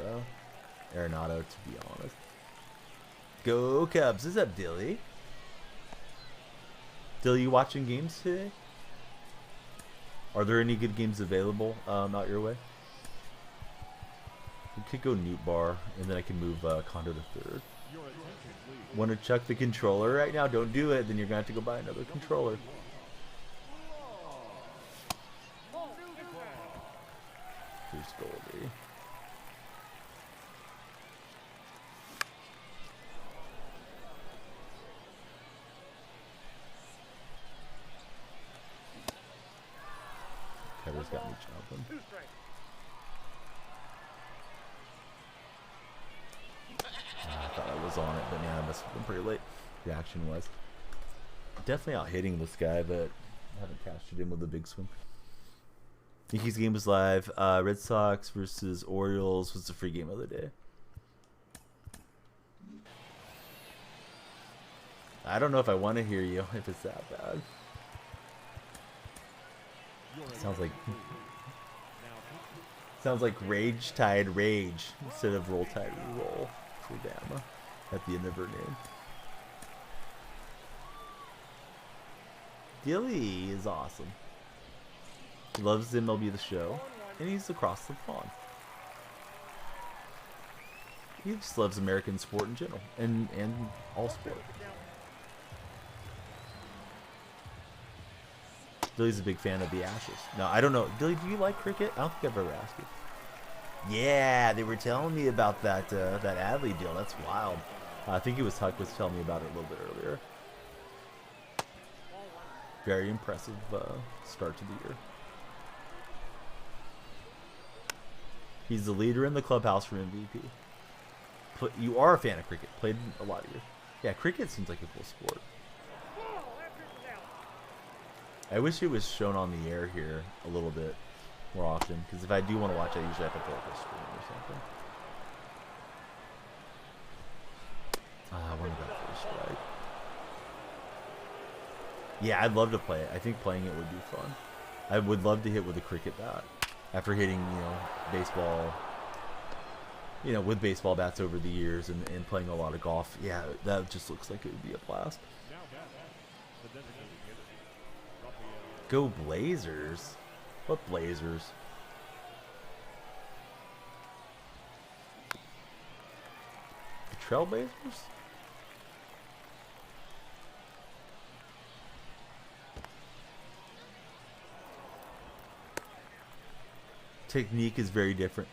Arenado, to be honest. Go Cubs. What's up, Dilly? Dilly, you watching games today? Are there any good games available out your way? We could go Newt Bar, and then I can move Condo to third. Want to chuck the controller right now? Don't do it. Then you're going to have to go buy another controller. Here's Goldie. Kevin's got me chopping. I thought I was on it, but man, I must have been pretty late. Reaction was definitely out hitting this guy, but I haven't cashed it in with a big swing. Yankees game was live. Red Sox versus Orioles was the free game of the day. I don't know if I want to hear you if it's that bad. Sounds like Rage Tide Rage instead of Roll Tide Roll for Bama at the end of her name. Gilly is awesome. He loves MLB The Show, and he's across the pond. He just loves American sport in general, and all sport. Dilly's a big fan of the Ashes. No, I don't know. Dilly, do you like cricket? I don't think I've ever asked you. Yeah, they were telling me about that that Adley deal. That's wild. I think it was Huck was telling me about it a little bit earlier. Very impressive start to the year. He's the leader in the clubhouse for MVP. You are a fan of cricket. Played a lot of years. Yeah, cricket seems like a cool sport. I wish it was shown on the air here a little bit more often, because if I do want to watch it, I usually have to pull up a stream or something. I want to go for a strike. Yeah, I'd love to play it. I think playing it would be fun. I would love to hit with a cricket bat. After hitting, baseball, with baseball bats over the years and playing a lot of golf, yeah, that just looks like it would be a blast. Go Blazers? What Blazers? The Trailblazers? Technique is very different.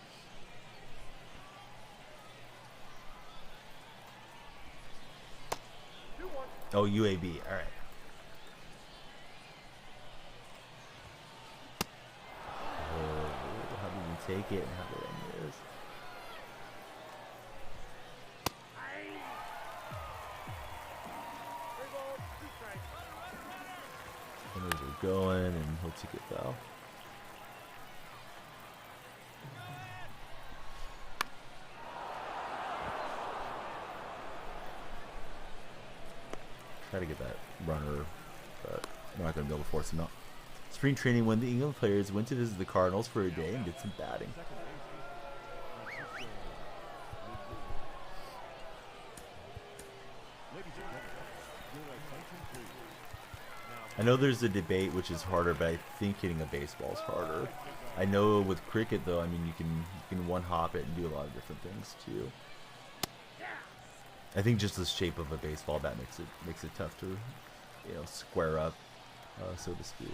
Oh, UAB. All right. Oh, how did you take it and how did I miss? Runners are going, and he'll take it foul. Try to get that runner, but we're not going to be able to force him out. Spring training, when the England players went to visit the Cardinals for a day and did some batting. I know there's a debate which is harder, but I think hitting a baseball is harder. I know with cricket, though, I mean, you can one-hop it and do a lot of different things, too. I think just the shape of a baseball bat makes it tough to, square up, so to speak.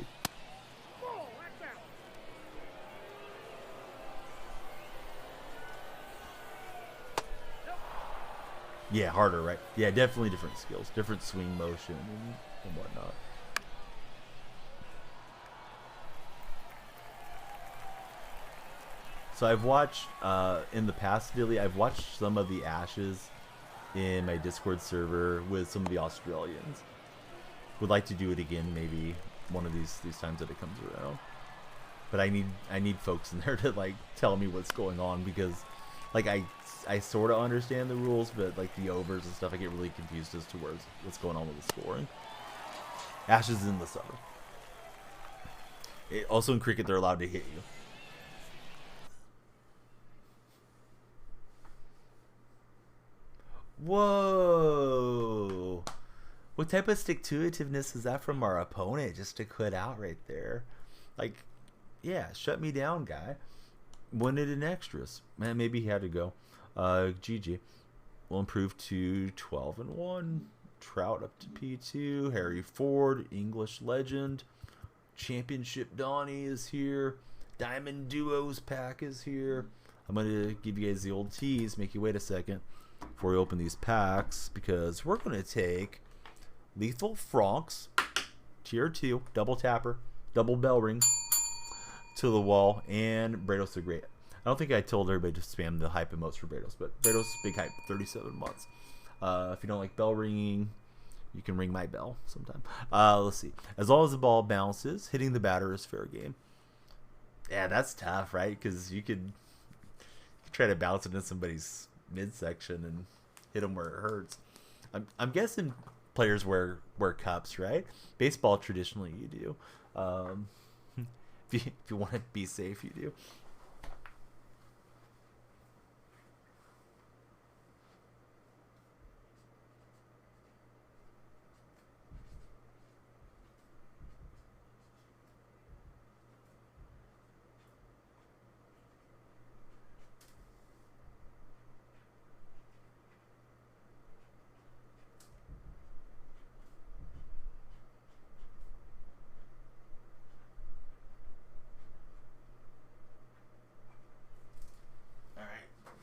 Yeah, harder, right? Yeah, definitely different skills, different swing motion and whatnot. So I've watched in the past, Billy. I've watched some of the Ashes in my Discord server with some of the Australians. Would like to do it again, maybe one of these times that it comes around. But I need folks in there to like tell me what's going on, because like I sort of understand the rules, but like the overs and stuff, I get really confused as to what's going on with the scoring. Ashes in the summer. Also in cricket, they're allowed to hit you. Whoa. What type of stick-to-itiveness is that from our opponent just to quit out right there? Like, yeah, shut me down, guy. Wanted an extras. Man, maybe he had to go. GG. Will improve to 12-1. Trout up to P2. Harry Ford, English legend. Championship Donnie is here. Diamond Duos pack is here. I'm going to give you guys the old tease. Make you wait a second before we open these packs, because we're going to take Lethal Franks, tier 2, double tapper, double bell ring to the wall, and Brados the Great. I don't think I told everybody to spam the hype emotes for Brados, but Brados big hype, 37 months. If you don't like bell ringing, you can ring my bell sometime. Let's see. As long as the ball bounces, hitting the batter is fair game. Yeah, that's tough, right? Because you could try to bounce it in somebody's midsection and hit them where it hurts. I'm guessing players wear cups, right? Baseball traditionally you do. If you want to be safe, you do.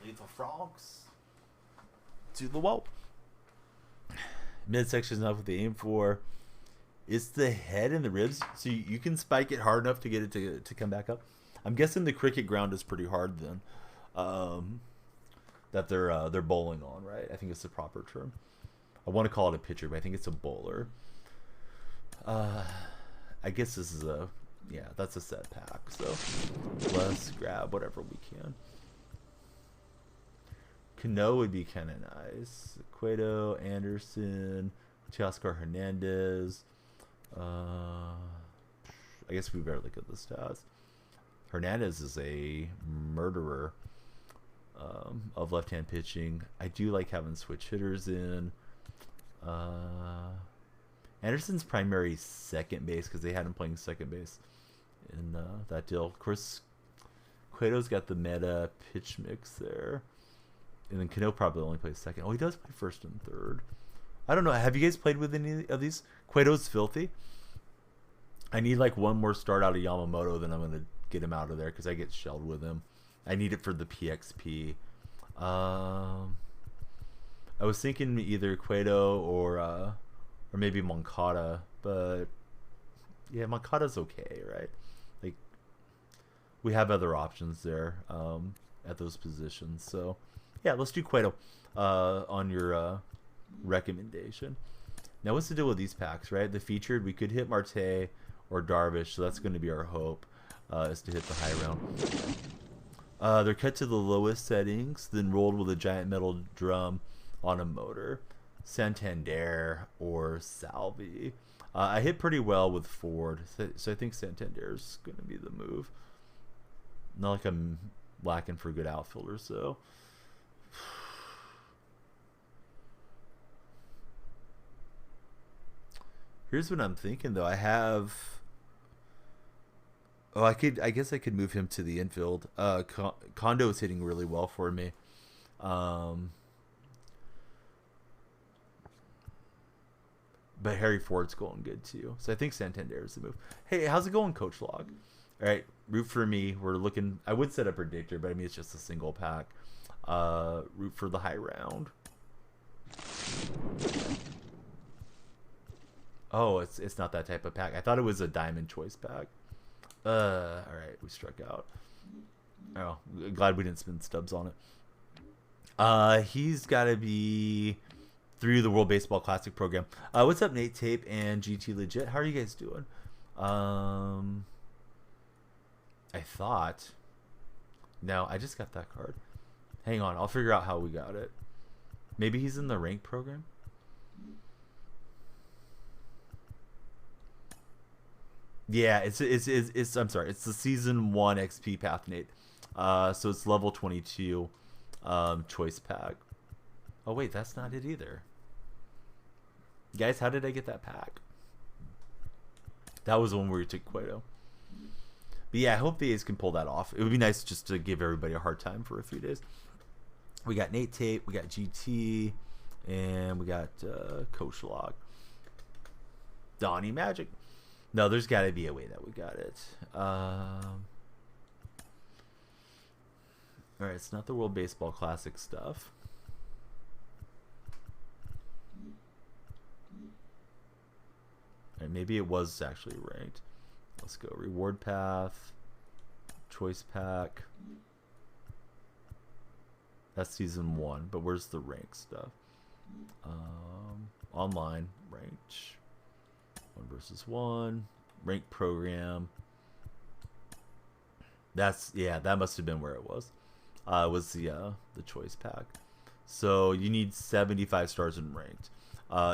Lethal Frogs to the wall. Midsection is not what they aim for. It's the head and the ribs, so you can spike it hard enough to get it to come back up. I'm guessing the cricket ground is pretty hard then. That they're bowling on, right? I think it's the proper term. I want to call it a pitcher, but I think it's a bowler. I guess this is a, yeah, that's a set pack. So let's grab whatever we can. Cano would be kind of nice. Cueto, Anderson, Teoscar Hernandez. I guess we better look at the stats. Hernandez is a murderer of left-hand pitching. I do like having switch hitters in. Anderson's primary second base because they had him playing second base in that deal. Of course, Cueto's got the meta pitch mix there. And then Cano probably only plays second. Oh, he does play first and third. I don't know. Have you guys played with any of these? Cueto's filthy. I need like one more start out of Yamamoto, then I'm going to get him out of there because I get shelled with him. I need it for the PXP. I was thinking either Cueto or maybe Moncada, but yeah, Moncada's okay, right? Like we have other options there at those positions. So yeah, let's do Cueto on your recommendation. Now, what's the deal with these packs, right? The featured, we could hit Marte or Darvish, so that's going to be our hope, is to hit the high round. They're cut to the lowest settings, then rolled with a giant metal drum on a motor. Santander or Salvi. I hit pretty well with Ford, so I think Santander's going to be the move. Not like I'm lacking for good outfielders, so. Here's what I'm thinking, though. I have. Oh, I guess I could move him to the infield. Kondo is hitting really well for me. But Harry Ford's going good too. So I think Santander is the move. Hey, how's it going, Coach Log? All right, root for me. We're looking. I would set a predictor, but I mean it's just a single pack. Root for the high round. Oh, it's not that type of pack. I thought it was a diamond choice pack. All right, we struck out. Oh, glad we didn't spin stubs on it. He's got to be through the World Baseball Classic program. What's up, Nate Tape and GT Legit? How are you guys doing? I thought. No, I just got that card. Hang on, I'll figure out how we got it. Maybe he's in the rank program. Yeah, it's I'm sorry, it's the season 1 XP path, Nate. So it's level 22 choice pack. Oh wait, that's not it either. Guys, how did I get that pack? That was the one where we took Cueto. But yeah, I hope the A's can pull that off. It would be nice just to give everybody a hard time for a few days. We got Nate Tape, we got GT, and we got Coach Log. Donnie Magic. No, there's got to be a way that we got it. All right, it's not the World Baseball Classic stuff. All right, maybe it was actually ranked. Let's go. Reward path. Choice pack. That's season 1, but where's the rank stuff? Online, ranked. 1 versus 1. Rank program. That's, yeah, that must have been where it was. It was the choice pack. So you need 75 stars in ranked.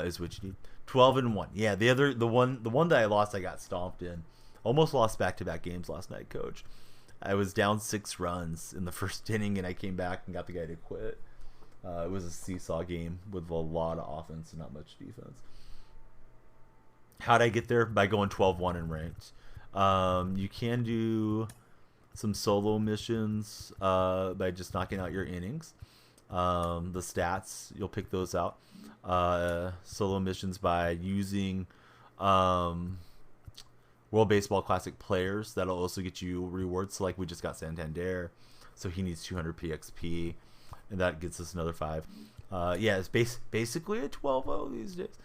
Is what you need. 12 and 1. Yeah, the one that I lost, I got stomped in. Almost lost back-to-back games last night, Coach. I was down 6 runs in the first inning, and I came back and got the guy to quit. It was a seesaw game with a lot of offense and not much defense. How'd I get there? By going 12-1 in ranked. You can do some solo missions by just knocking out your innings. The stats, you'll pick those out. Solo missions by using World Baseball Classic players. That'll also get you rewards. So like we just got Santander, so he needs 200 PXP, and that gets us another 5. Yeah, it's basically a 12-0 these days.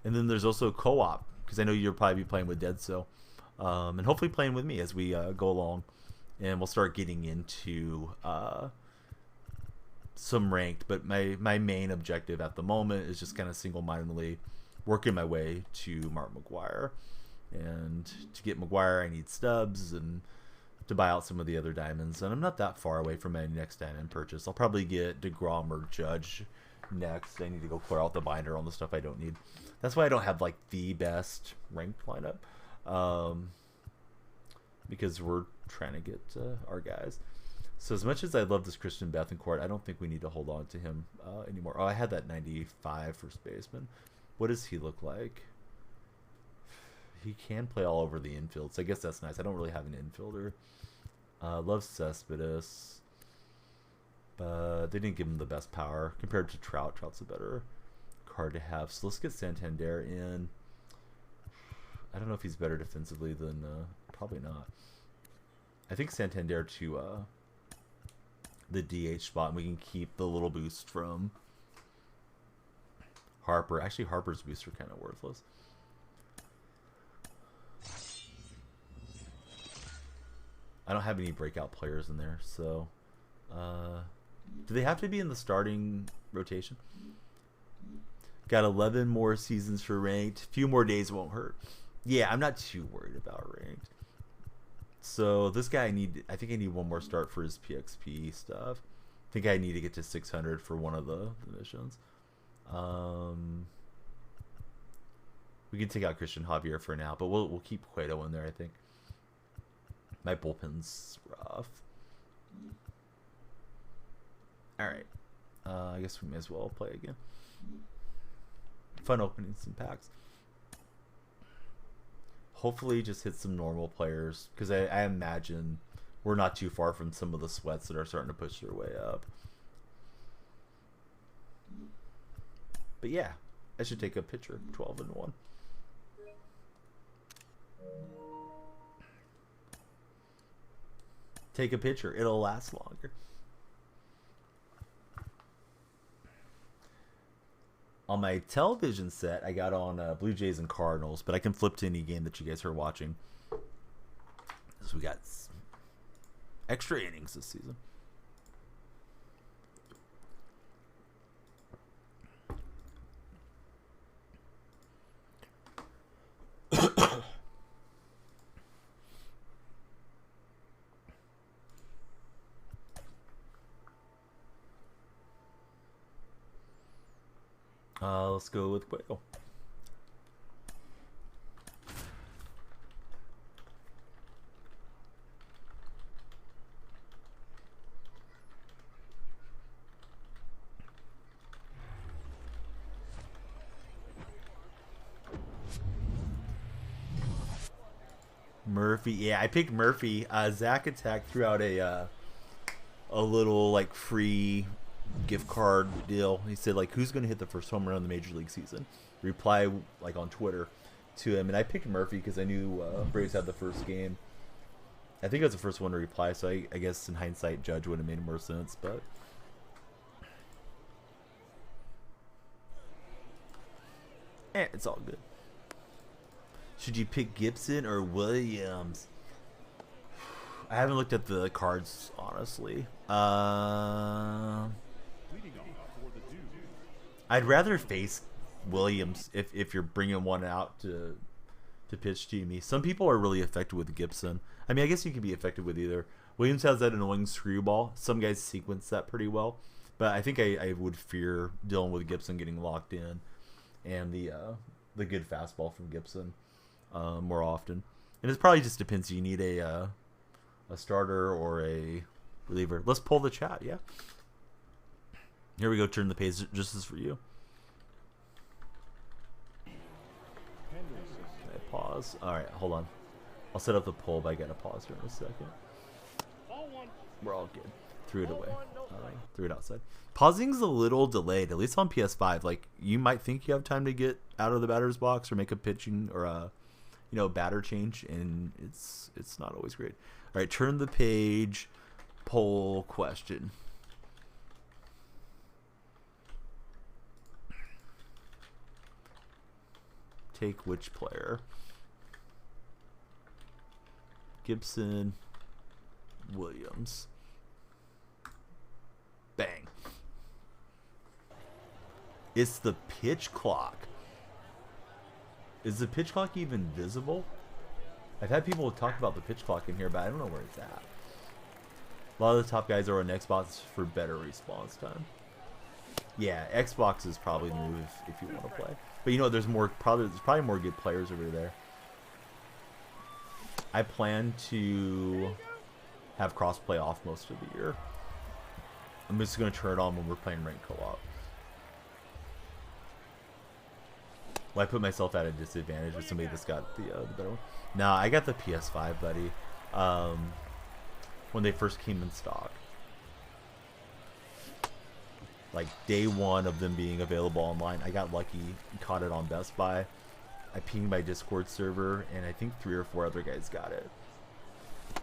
And then there's also co-op, because I know you'll probably be playing with Dead So, and hopefully playing with me as we go along, and we'll start getting into some ranked. But my main objective at the moment is just kind of single-mindedly working my way to Mark McGuire. And to get McGuire, I need Stubbs and to buy out some of the other diamonds. And I'm not that far away from my next diamond purchase. I'll probably get DeGrom or Judge next. I need to go clear out the binder on the stuff I don't need. That's why I don't have like the best ranked lineup, because we're trying to get our guys. So as much as I love this Christian Bethencourt, I don't think we need to hold on to him anymore. Oh, I had that 95 first baseman. What does he look like? He can play all over the infield, so I guess that's nice. I don't really have an infielder. Love Cespedes, but they didn't give him the best power compared to Trout. Trout's a better card to have. So let's get Santander in. I don't know if he's better defensively than probably not. I think Santander to the DH spot, and we can keep the little boost from Harper. Actually, Harper's boosts are kind of worthless. I don't have any breakout players in there, so do they have to be in the starting rotation? Got 11 more seasons for ranked. Few more days won't hurt. Yeah, I'm not too worried about ranked. So this guy I think I need one more start for his PXP stuff. I think I need to get to 600 for one of the missions. We can take out Christian Javier for now, but we'll keep Cueto in there, I think. My bullpen's rough. Alright. I guess we may as well play again. Fun opening some packs. Hopefully just hit some normal players, because I imagine we're not too far from some of the sweats that are starting to push their way up. But yeah, I should take a picture. 12-1. Take a picture. It'll last longer. On my television set, I got on Blue Jays and Cardinals, but I can flip to any game that you guys are watching. So we got extra innings this season. Let's go with Quail. Murphy, yeah, I picked Murphy. Zach Attack threw out a little like free gift card deal. He said like, who's going to hit the first home run in the major league season? Reply like on Twitter to him, and I picked Murphy because I knew Braves had the first game. I think I was the first one to reply, so I guess in hindsight, Judge would have made more sense, but it's all good. Should you pick Gibson or Williams? I haven't looked at the cards, honestly. I'd rather face Williams if you're bringing one out to pitch to me. Some people are really effective with Gibson. I mean, I guess you could be effective with either. Williams has that annoying screwball. Some guys sequence that pretty well. But I think I would fear dealing with Gibson getting locked in and the good fastball from Gibson more often. And it probably just depends. You need a starter or a reliever. Let's pull the chat, yeah? Here we go. Turn the page. Just as for you. Okay, pause. All right, hold on. I'll set up the poll, but I got to pause here in a second. We're all good. Threw it away. Threw it outside. Pausing's a little delayed, at least on PS5. Like, you might think you have time to get out of the batter's box or make a pitching or a batter change, and it's not always great. All right, turn the page. Poll question. Take which player? Gibson, Williams. Bang. It's the pitch clock. Is the pitch clock even visible? I've had people talk about the pitch clock in here, but I don't know where it's at. A lot of the top guys are on Xbox for better response time. Yeah, Xbox is probably the move if you want to play. But you know, there's probably more good players over there. I plan to have crossplay off most of the year. I'm just going to turn it on when we're playing ranked co-op. Well, I put myself at a disadvantage with somebody that's got the better one. No, I got the PS5, buddy. When they first came in stock. Like day one of them being available online, I got lucky and caught it on Best Buy. I pinged my Discord server, and I think 3 or 4 other guys got it.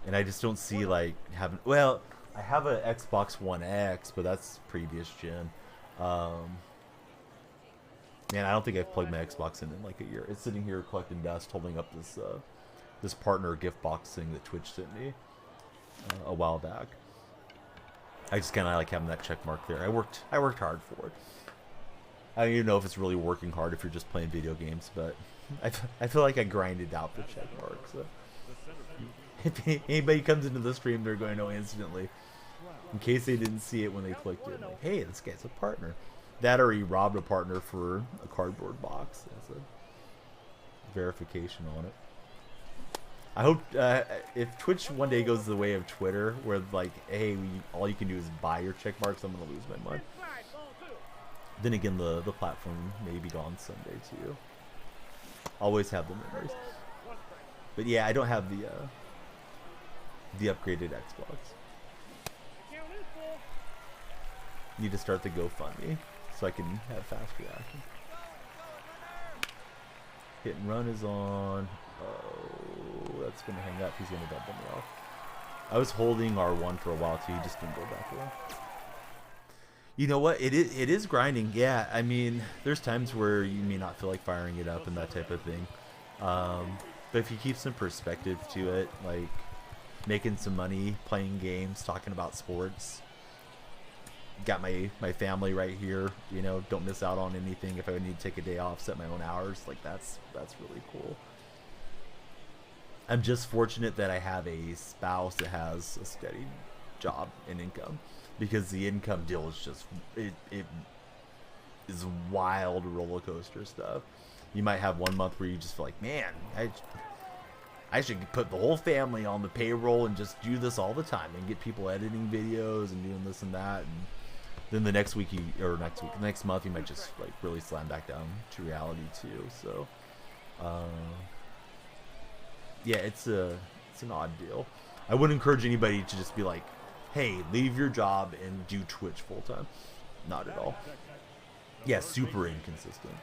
And I just don't see like having. Well, I have an Xbox One X, but that's previous gen. Man, I don't think I've plugged my Xbox in like a year. It's sitting here collecting dust, holding up this this partner gift box thing that Twitch sent me a while back. I just kind of like having that check mark there. I worked hard for it. I don't even know if it's really working hard if you're just playing video games, but I feel like I grinded out the check mark. So if anybody comes into the stream, they're going to know instantly, in case they didn't see it when they clicked it. Like, hey, this guy's a partner. That or he robbed a partner for a cardboard box. That's a verification on it. I hope if Twitch one day goes the way of Twitter, where like, hey, all you can do is buy your check marks, I'm gonna lose my mind. Then again, the platform may be gone someday too. Always have the memories. But yeah, I don't have the upgraded Xbox. Need to start the GoFundMe so I can have fast reaction. Hit and run is on. Oh, that's gonna hang up. He's gonna dump me off. I was holding R1 for a while too. He just didn't go back away. You know what? It is grinding. Yeah, I mean, there's times where you may not feel like firing it up and that type of thing. But if you keep some perspective to it, like making some money, playing games, talking about sports, got my family right here, you know, don't miss out on anything. If I need to take a day off, set my own hours, like that's really cool. I'm just fortunate that I have a spouse that has a steady job and income, because the income deal is just it is wild roller coaster stuff. You might have one month where you just feel like, man, I should put the whole family on the payroll and just do this all the time and get people editing videos and doing this and that, and then the next next month you might just like really slam back down to reality too. So yeah, it's an odd deal. I wouldn't encourage anybody to just be like, hey, leave your job and do Twitch full time. Not at all. Yeah, super inconsistent.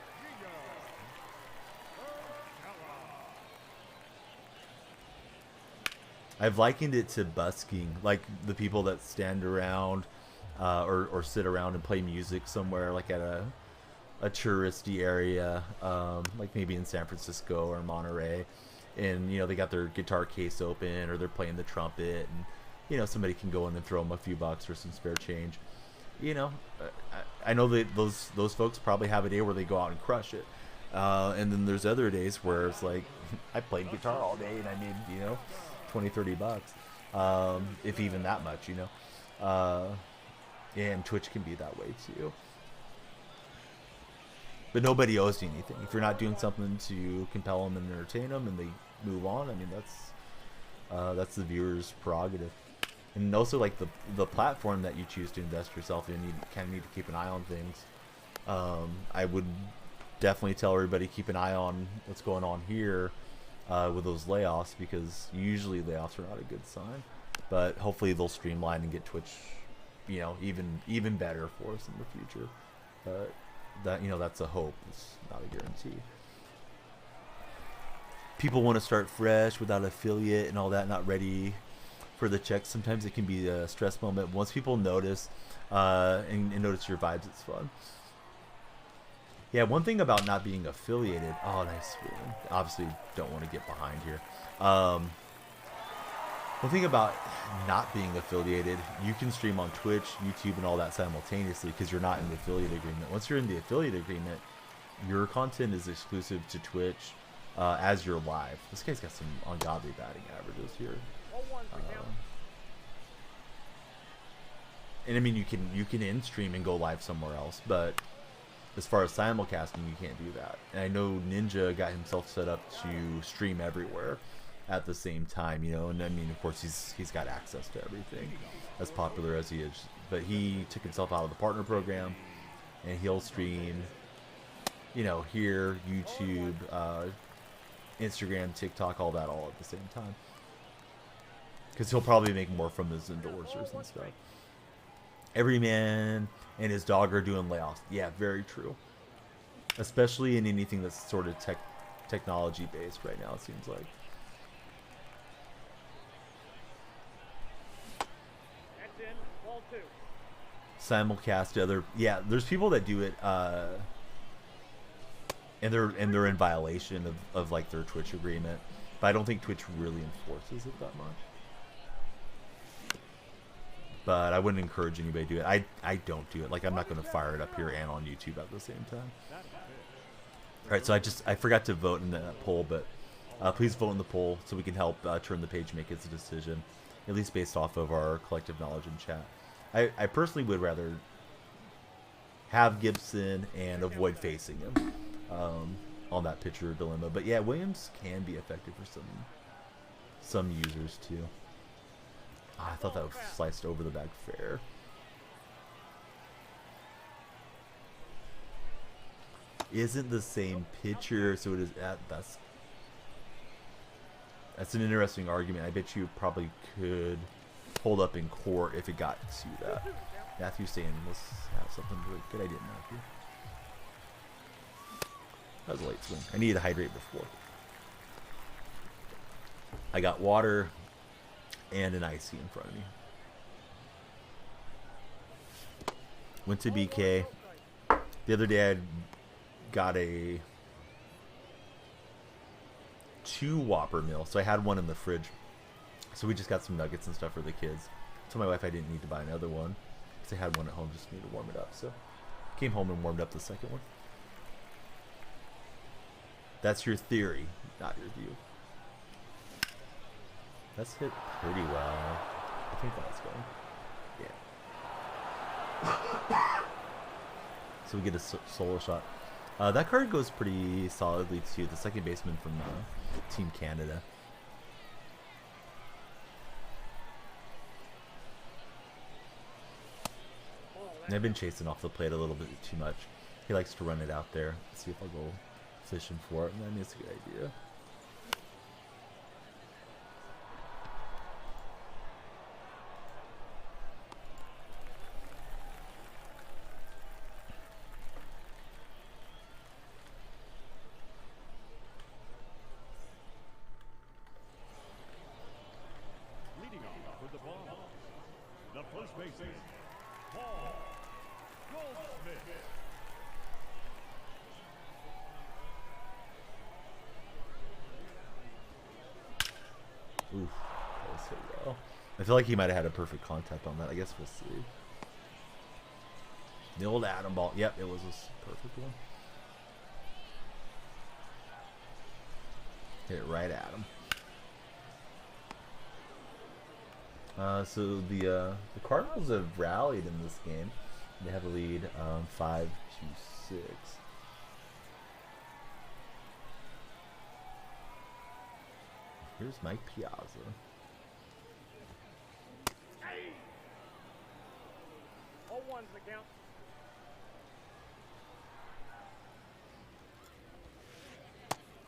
I've likened it to busking, like the people that stand around or sit around and play music somewhere, like at a touristy area, like maybe in San Francisco or Monterey, and you know they got their guitar case open or they're playing the trumpet, and you know somebody can go in and throw them a few bucks for some spare change. You know, I know that those folks probably have a day where they go out and crush it, and then there's other days where it's like, I played guitar all day and I made, you know, 20-30 bucks, if even that much, you know. And Twitch can be that way too. But nobody owes you anything. If you're not doing something to compel them and entertain them and they move on, I mean, that's the viewer's prerogative. And also, like, the platform that you choose to invest yourself in, you kind of need to keep an eye on things. I would definitely tell everybody, keep an eye on what's going on here with those layoffs, because usually layoffs are not a good sign. But hopefully they'll streamline and get Twitch, you know, even better for us in the future. But that, you know, that's a hope. It's not a guarantee. People want to start fresh without affiliate and all that, not ready for the checks. Sometimes it can be a stress moment. Once people notice and notice your vibes, it's fun. Yeah, one thing about not being affiliated. Oh, nice. Obviously, don't want to get behind here. One thing about not being affiliated, you can stream on Twitch, YouTube, and all that simultaneously because you're not in the affiliate agreement. Once you're in the affiliate agreement, your content is exclusive to Twitch as you're live. This guy's got some ungodly batting averages here. 0-1's the count. And I mean, you can in stream and go live somewhere else, but as far as simulcasting, you can't do that. And I know Ninja got himself set up to stream everywhere at the same time, you know. And I mean, of course, he's got access to everything, as popular as he is. But he took himself out of the partner program, and he'll stream, you know, here, YouTube, Instagram, TikTok, all that, all at the same time. Because he'll probably make more from his endorsers and stuff. Every man and his dog are doing layoffs. Yeah, very true. Especially in anything that's sort of technology based right now, it seems like. That's in. Ball 2. Simulcast other, yeah, there's people that do it and they're in violation of like their Twitch agreement, but I don't think Twitch really enforces it that much. But I wouldn't encourage anybody to do it. I don't do it. Like, I'm not going to fire it up here and on YouTube at the same time. All right, so I forgot to vote in that poll, but please vote in the poll so we can help turn the page make its decision, at least based off of our collective knowledge in chat. I personally would rather have Gibson and avoid facing him on that pitcher dilemma. But yeah, Williams can be effective for some users too. I thought that was sliced over the bag fair. Isn't the same pitcher, so it is at best. That's an interesting argument. I bet you probably could hold up in court if it got to that. Matthew's saying let's have something to it. Good idea, Matthew. That was a late swing. I needed to hydrate before. I got water and an icy in front of me. Went to BK. The other day I got a 2 Whopper meal. So I had one in the fridge. So we just got some nuggets and stuff for the kids. I told my wife I didn't need to buy another one because I had one at home, just need to warm it up. So came home and warmed up the second one. That's your theory, not your view. That's hit pretty well. I think that's going. Yeah. So we get a solo shot. That card goes pretty solidly to the second baseman from Team Canada. And I've been chasing off the plate a little bit too much. He likes to run it out there. Let's see if I'll go fishing for it. And I mean, it's a good idea. Leading off with the ball. The first baseman, Paul Goldschmidt. Oof, that was so well. I feel like he might have had a perfect contact on that. I guess we'll see. The old Adam ball. Yep, it was a perfect one. Hit it right at him. So the Cardinals have rallied in this game. They have a lead 5-6. Here's Mike Piazza. 0-1's the count.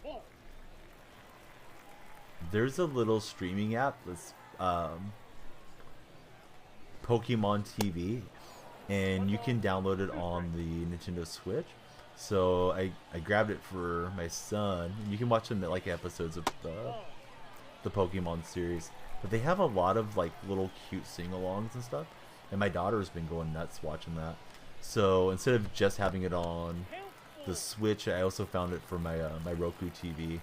Ball. There's a little streaming app that's Pokemon TV, and you can download it on the Nintendo Switch. So I grabbed it for my son. You can watch them like episodes of the Pokemon series, but they have a lot of like little cute sing-alongs and stuff, and my daughter's been going nuts watching that. So instead of just having it on the Switch, I also found it for my my Roku TV. Which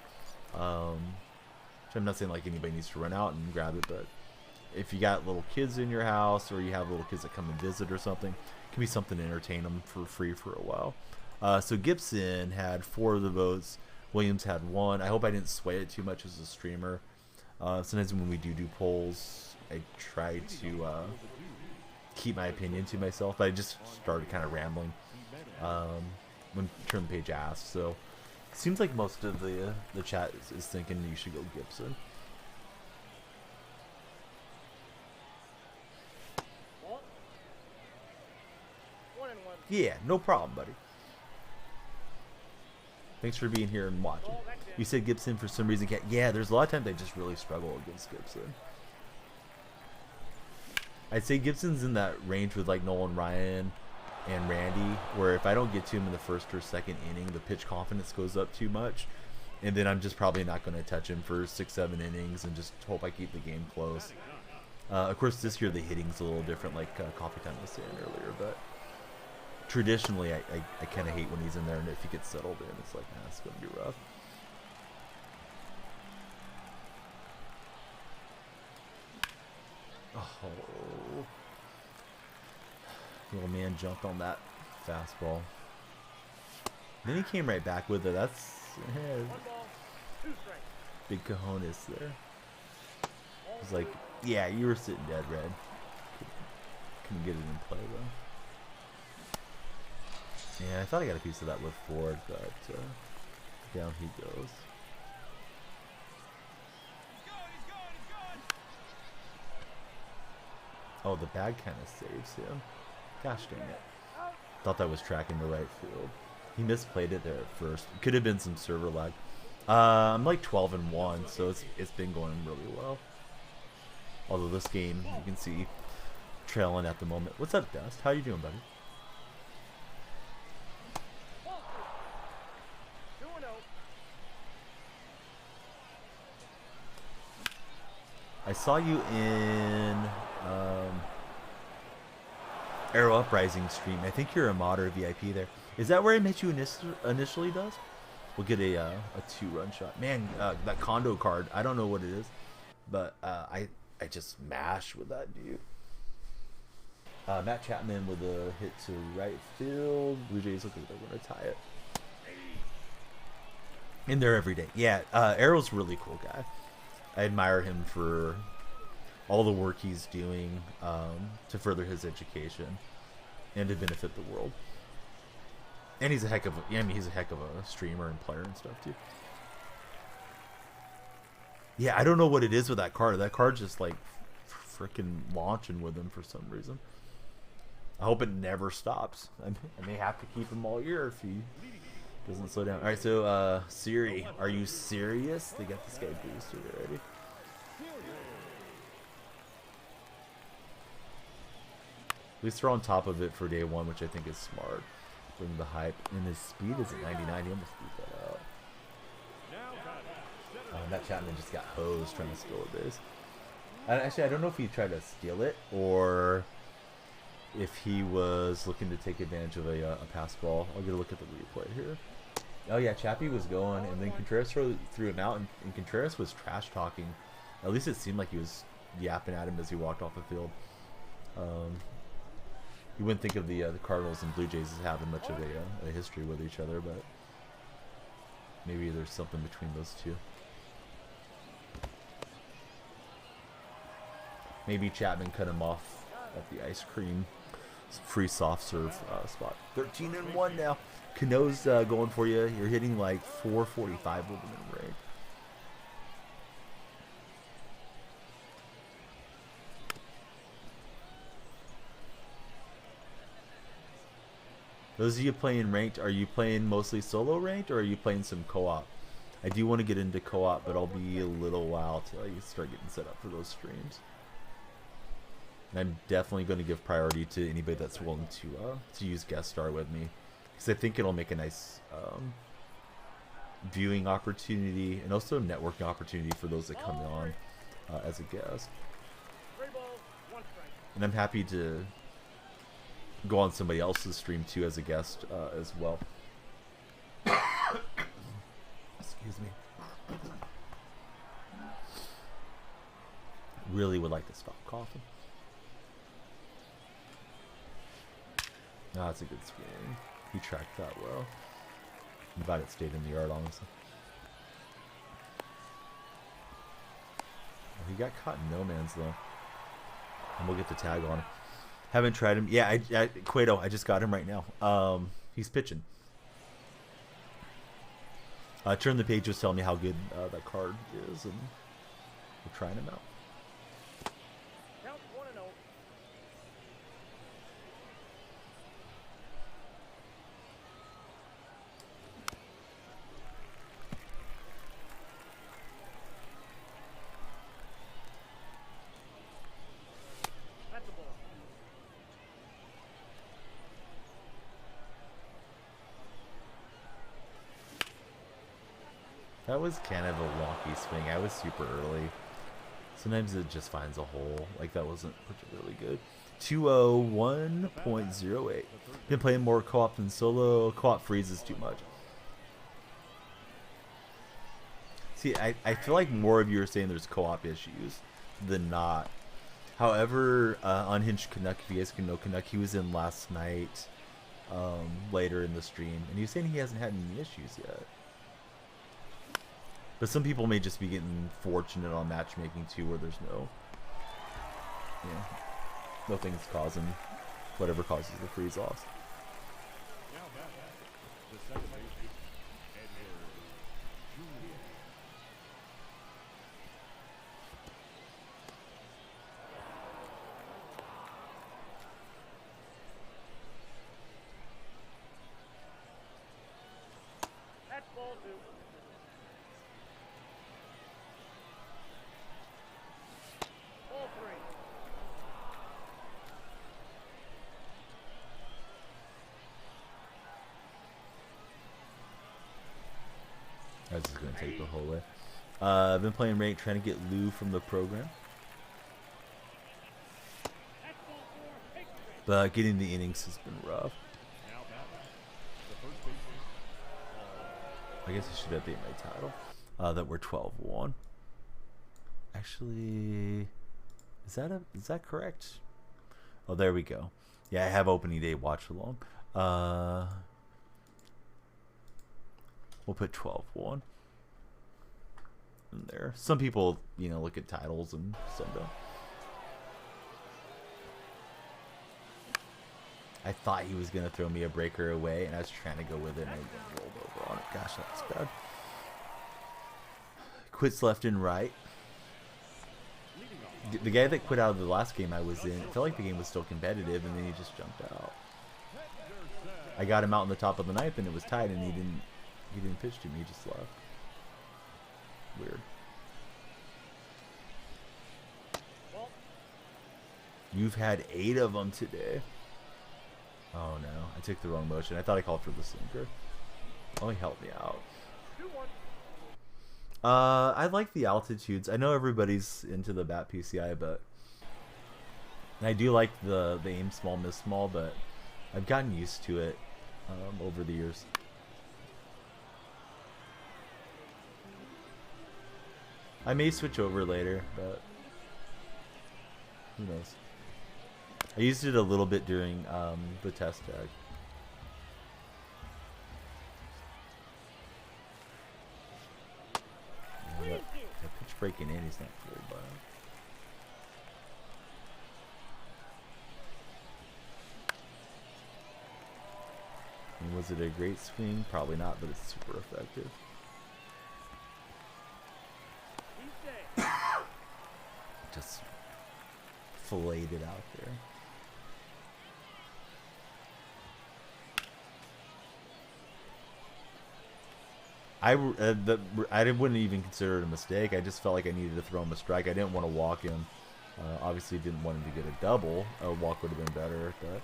I'm not saying like anybody needs to run out and grab it, but if you got little kids in your house or you have little kids that come and visit or something, it can be something to entertain them for free for a while. So Gibson had 4 of the votes, Williams had one. I hope I didn't sway it too much as a streamer. Sometimes when we do polls, I try to keep my opinion to myself. But I just started kind of rambling when Turn the Page asked. So it seems like most of the chat is thinking you should go Gibson. Ball. 1-1. Yeah, no problem, buddy. Thanks for being here and watching. You said Gibson for some reason can't. Yeah, there's a lot of times I just really struggle against Gibson. I'd say Gibson's in that range with like Nolan Ryan and Randy, where if I don't get to him in the first or second inning, the pitch confidence goes up too much, and then I'm just probably not going to touch him for 6-7 innings and just hope I keep the game close. Of course, this year the hitting's a little different, like Coffee Time was saying earlier, but traditionally I kind of hate when he's in there, and if he gets settled in, it's like, nah, it's going to be rough. Oh, the old man jumped on that fastball. Then he came right back with it. That's 1 ball, 2 strikes. big cojones there. It was like, yeah, you were sitting dead, Red. Couldn't get it in play though. Yeah, I thought I got a piece of that with Ford, but down he goes. Oh, the bag kind of saves him. Gosh dang it. Thought that was tracking the right field. He misplayed it there at first. Could have been some server lag. I'm like 12-1, so it's been going really well. Although this game, you can see, trailing at the moment. What's up, Dust? How you doing, buddy? Ball 2. 2-0. I saw you in Arrow Uprising stream. I think you're a mod or a VIP there. Is that where I met you initially, Does? We'll get a 2-run shot. Man, that condo card, I don't know what it is, but I just mash with that dude. Matt Chapman with a hit to right field. Blue Jays look like they're going to tie it. In there every day. Yeah, Arrow's a really cool guy. I admire him for all the work he's doing to further his education and to benefit the world. And he's a heck of a streamer and player and stuff too. Yeah, I don't know what it is with that card. That card's just like freaking launching with him for some reason. I hope it never stops. I may have to keep him all year if he doesn't slow down. All right, so Siri, are you serious? They got this guy boosted already. At least they're on top of it for day one, which I think is smart. Bring the hype. And his speed is at 99. He almost beat that out. That Chapman just got hosed trying to steal a base. Actually, I don't know if he tried to steal it or if he was looking to take advantage of a pass ball. I'll get a look at the replay here. Oh yeah, Chappie was going, and then Contreras threw him out, and Contreras was trash talking. At least it seemed like he was yapping at him as he walked off the field. You wouldn't think of the Cardinals and Blue Jays as having much of a history with each other, but maybe there's something between those two. Maybe Chapman cut him off at the ice cream free soft serve spot. 13-1 now. Cano's going for you. You're hitting like 445 with him in range. Those of you playing ranked, are you playing mostly solo ranked or are you playing some co-op? I do want to get into co-op, but I'll be a little while till I start getting set up for those streams. And I'm definitely going to give priority to anybody that's willing to use guest star with me, because I think it'll make a nice viewing opportunity and also networking opportunity for those that come on as a guest. 3 balls, 1 strike. And I'm happy to go on somebody else's stream too as a guest as well. Excuse me. Really would like to stop coughing. Oh, that's a good swing. He tracked that well. I'm glad it stayed in the yard, honestly. He got caught in no man's though. And we'll get the tag on him. Haven't tried him. Yeah, Cueto, I just got him right now. He's pitching. Turn the Page was telling me how good that card is, and we're trying him out. Count 1-0. That's the ball. That was kind of a wonky swing. I was super early. Sometimes it just finds a hole. Like, that wasn't particularly good. 201.08. Been playing more co-op than solo. Co-op freezes too much. See, I feel like more of you are saying there's co-op issues than not. However, Unhinged Canuck, if you guys can know Canuck, he was in last night, later in the stream, and he was saying he hasn't had any issues yet. But some people may just be getting fortunate on matchmaking too, where there's no, nothing's causing whatever causes the freeze offs. Now back. The second baseman, Edward Jr. That's ball 2. Ball 3. That's just going to take the whole way. I've been playing rank, trying to get Lou from the program. That's ball 4. Take the base. But getting the innings has been rough. Now back. The first baseman, I guess I should update my title. That we're 12-1. Actually, is that correct? Oh, there we go. Yeah, I have opening day watch along. We'll put 12-1 in there. Some people, look at titles and some don't. I thought he was gonna throw me a breaker away, and I was trying to go with it, and I rolled over on it. Gosh, that's bad. Quits left and right. leading off. The guy that quit out of the last game I was in, it felt like the game was still competitive, and then he just jumped out. I got him out in the top of the ninth, and it was tied, and he didn't pitch to me. He just left. Weird. Ball. You've had 8 of them today. Oh no, I took the wrong motion. I thought I called for the sinker. Oh, he helped me out. 2-1. I like the altitudes. I know everybody's into the bat PCI, but I do like the aim small, miss small, but I've gotten used to it over the years. I may switch over later, but who knows? I used it a little bit during the test tag. That pitch breaking in, he's not fooled by it. And was it a great swing? Probably not, but it's super effective. He's safe. Just filleted it out there. I wouldn't even consider it a mistake. I just felt like I needed to throw him a strike. I didn't want to walk him. Obviously, didn't want him to get a double. A walk would have been better. But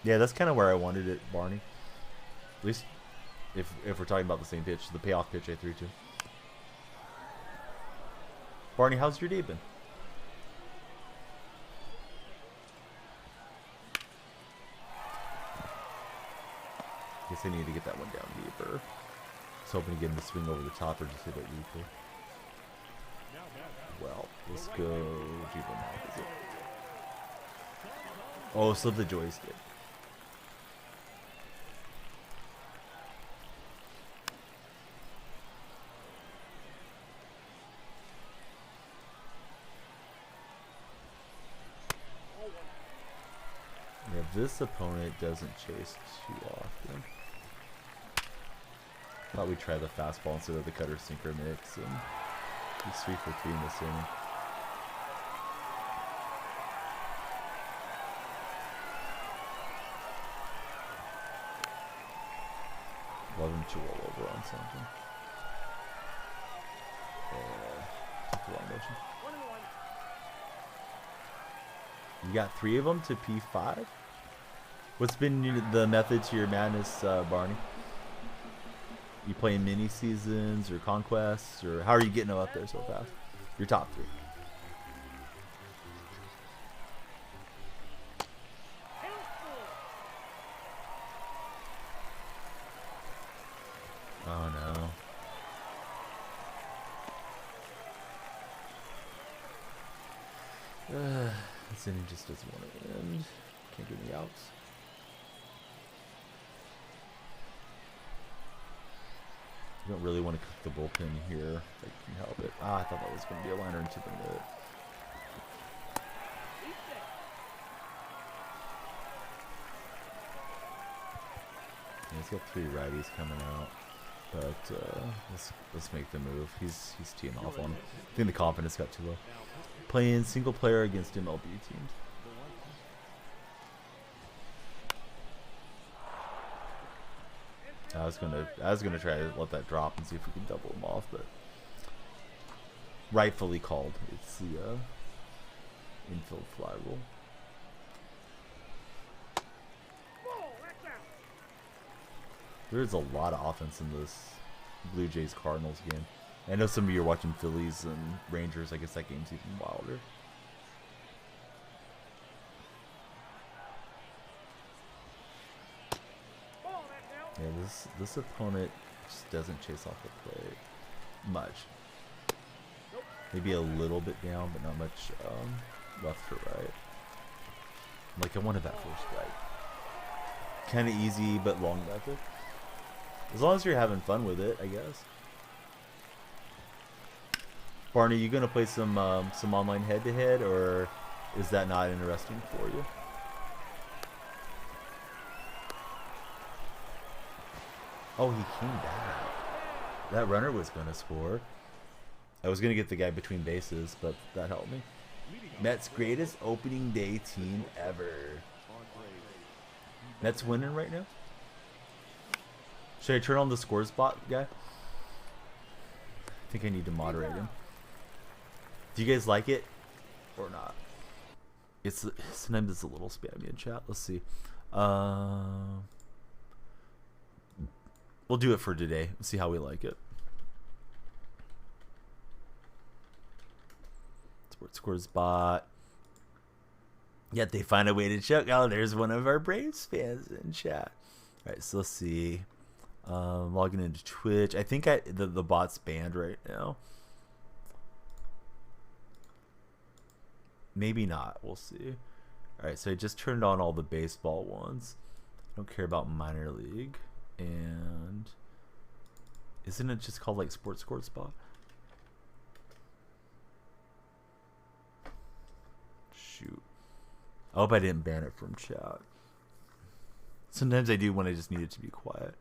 yeah, that's kind of where I wanted it, Barney. At least if we're talking about the same pitch, the payoff pitch I threw to. Barney, how's your day been? Guess I need to get that one down deeper. I was hoping to get him to swing over the top or just hit it weaker. Well, let's go. Deeper mouth, is it? Oh, slip the joystick. This opponent doesn't chase too often. Thought we'd try the fastball instead of the cutter sinker mix, and he's 3 for 3 in this inning. Love him to roll over on something. Took the wrong motion. You got 3 of them to P5? What's been the method to your madness, Barney? You playing mini seasons or conquests, or how are you getting them up there so fast? Your top 3. Oh no. This inning just doesn't want to end. Can't get any outs. You don't really want to cook the bullpen here if I can help it. Ah, I thought that was going to be a liner into the net. Yeah, he's got 3 righties coming out, but let's make the move. He's teeing off on him. I think the confidence got too low. Playing single player against MLB teams. I was gonna try to let that drop and see if we can double him off, but rightfully called. It's the infield fly rule. There's a lot of offense in this Blue Jays Cardinals game. I know some of you are watching Phillies and Rangers. I guess that game's even wilder. Yeah, this opponent just doesn't chase off the plate much. Maybe a little bit down, but not much left or right. Like I wanted that first strike. Kind of easy, but long method. As long as you're having fun with it, I guess. Barney, you gonna play some online head-to-head, or is that not interesting for you? Oh, he came back. That runner was gonna score. I was gonna get the guy between bases, but that helped me. Mets' greatest opening day team ever. Mets winning right now? Should I turn on the scores bot guy? I think I need to moderate him. Do you guys like it or not? It's sometimes it's a little spammy in chat. Let's see. We'll do it for today. Let's see how we like it. Sports scores bot. Yet they find a way to check. Oh, there's one of our Braves fans in chat. All right, so let's see. Logging into Twitch. I think the bot's banned right now. Maybe not. We'll see. All right, so I just turned on all the baseball ones. I don't care about minor league. And isn't it just called like Sports Score Spot? Shoot. I hope I didn't ban it from chat. Sometimes I do when I just need it to be quiet.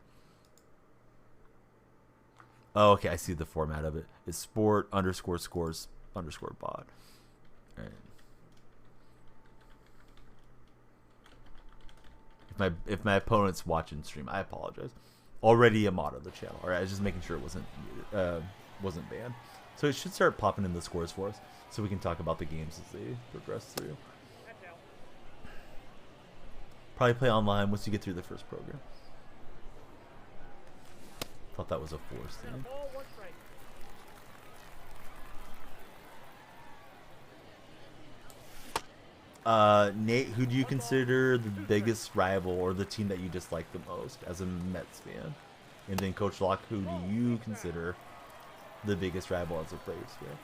Oh, okay. I see the format of it. It's sport _ scores _ bot. All right. If my opponent's watching stream, I apologize. Already a mod of the channel. All right, I was just making sure it wasn't banned. So it should start popping in the scores for us, so we can talk about the games as they progress through. Probably play online once you get through the first program. Thought that was a force thing. Nate, who do you consider the biggest rival or the team that you dislike the most as a Mets fan? And then Coach Locke, who do you consider the biggest rival as a Braves fan?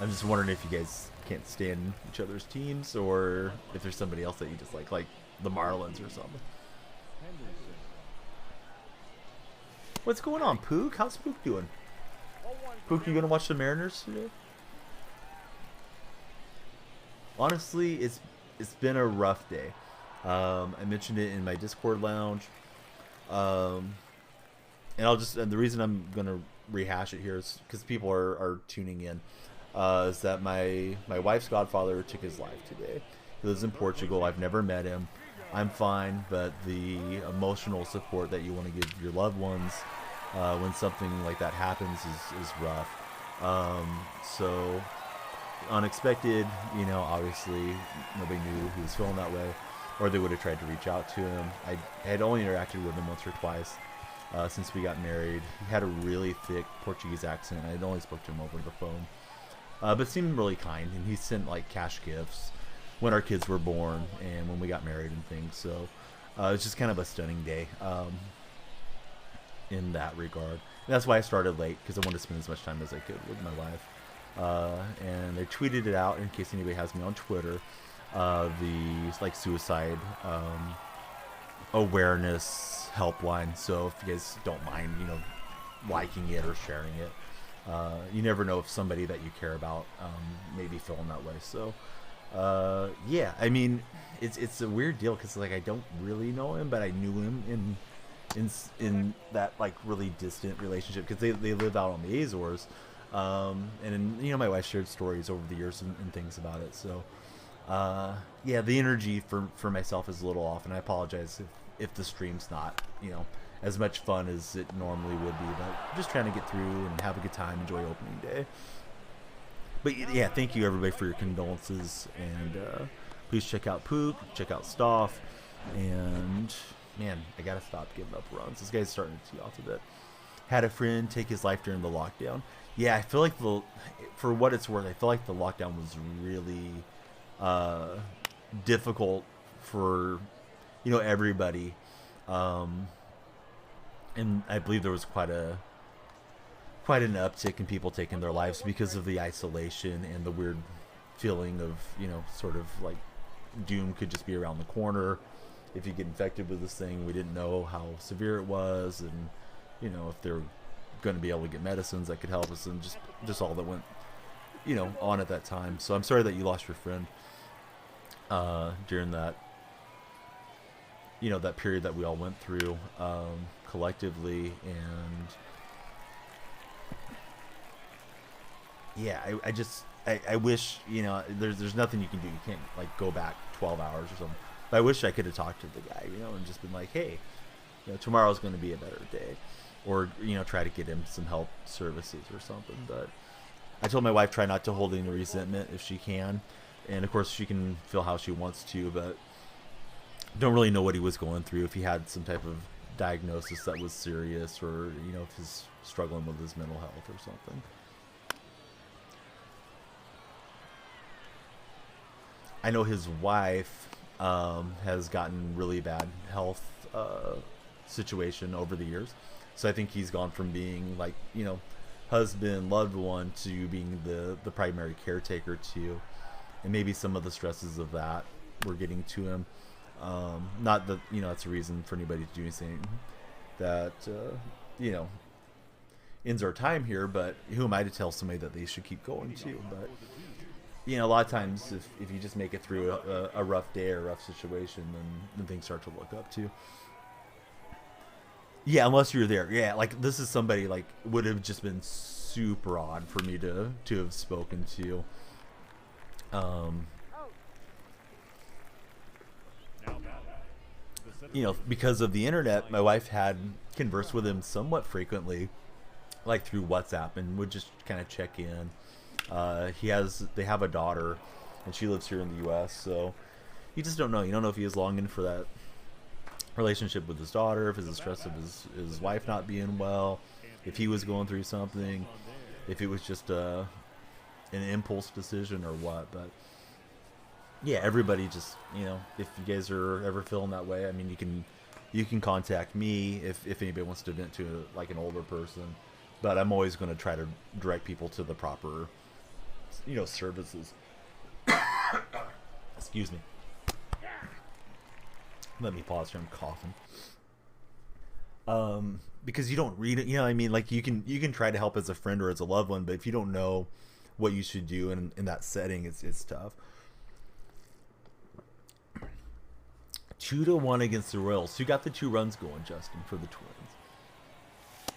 I'm just wondering if you guys can't stand each other's teams, or if there's somebody else that you dislike, like the Marlins or something. What's going on, Pook? How's Pook doing? Pook, you gonna watch the Mariners today? honestly, it's been a rough day. I mentioned it in my Discord lounge, um, and the reason I'm gonna rehash it here is because people are tuning in. Is that my wife's godfather took his life today? He lives in Portugal. I've never met him. I'm fine, but the emotional support that you want to give your loved ones when something like that happens is rough. So unexpected, obviously nobody knew he was feeling that way, or they would have tried to reach out to him. I had only interacted with him once or twice since we got married. He had a really thick Portuguese accent. I had only spoke to him over the phone, but seemed really kind, and he sent like cash gifts when our kids were born and when we got married and things. So it's just kind of a stunning day in that regard. And that's why I started late, because I wanted to spend as much time as I could with my wife. And I tweeted it out in case anybody has me on Twitter. The like suicide awareness helpline. So if you guys don't mind, liking it or sharing it, you never know if somebody that you care about may be feeling that way. So yeah, I mean, it's a weird deal because like I don't really know him, but I knew him in that like really distant relationship because they live out on the Azores. And my wife shared stories over the years and things about it. So, yeah, the energy for myself is a little off, and I apologize if the stream's not, as much fun as it normally would be, but I'm just trying to get through and have a good time, enjoy opening day. But yeah, thank you everybody for your condolences, and please check out Pook, check out Stoff, and man, I gotta stop giving up runs. This guy's starting to tee off a bit. Had a friend take his life during the lockdown. Yeah, I feel like for what it's worth, I feel like the lockdown was really difficult for everybody, and I believe there was quite an uptick in people taking their lives because of the isolation and the weird feeling of sort of like doom could just be around the corner if you get infected with this thing. We didn't know how severe it was, and if they're going to be able to get medicines that could help us, and just all that went on at that time. So I'm sorry that you lost your friend during that that period that we all went through collectively. And yeah, I wish there's nothing you can do. You can't like go back 12 hours or something, but I wish I could have talked to the guy and just been like, hey, tomorrow's going to be a better day, or try to get him some help services or something. But I told my wife try not to hold any resentment if she can, and of course she can feel how she wants to, but don't really know what he was going through, if he had some type of diagnosis that was serious, or if he's struggling with his mental health or something. I know his wife has gotten really bad health situation over the years. So I think he's gone from being like, husband, loved one, to being the primary caretaker too. And maybe some of the stresses of that were getting to him. Not that, that's a reason for anybody to do anything that, ends our time here, but who am I to tell somebody that they should keep going too? But, a lot of times if you just make it through a rough day or a rough situation, then things start to look up too. Yeah, unless you're there. Yeah, like this is somebody like would have just been super odd for me to have spoken to. Because of the internet, my wife had conversed with him somewhat frequently, like through WhatsApp, and would just kind of check in. They have a daughter, and she lives here in the U.S., so you just don't know. You don't know if he is longing for that relationship with his daughter, if it's the stress of his wife not being well, if he was going through something, if it was just an impulse decision or what. But yeah, everybody just, if you guys are ever feeling that way, I mean, you can contact me if anybody wants to vent to like an older person, but I'm always going to try to direct people to the proper services. Excuse me. Let me pause here. I'm coughing. Because you don't read it, I mean, like you can try to help as a friend or as a loved one, but if you don't know what you should do in that setting, it's tough. 2-1 against the Royals. Who got the 2 runs going, Justin, for the Twins?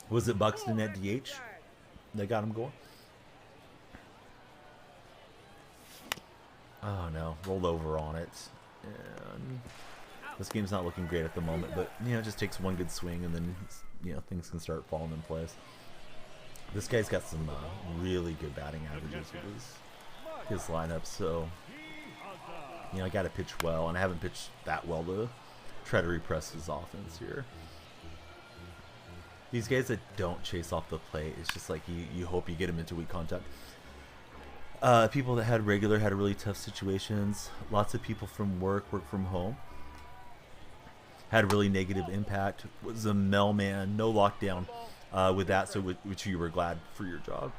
Was it Buxton at DH? They got him going. Oh no, rolled over on it. And this game's not looking great at the moment, but you know, it just takes one good swing and then you know things can start falling in place. This guy's got some really good batting averages with his lineup, so you know I got to pitch well, and I haven't pitched that well to try to repress his offense here. These guys that don't chase off the plate, it's just like you hope you get them into weak contact. People that had regular had really tough situations. Lots of people from work from home. Had a really negative impact. Was a mailman, no lockdown with that, so which you were glad for your job.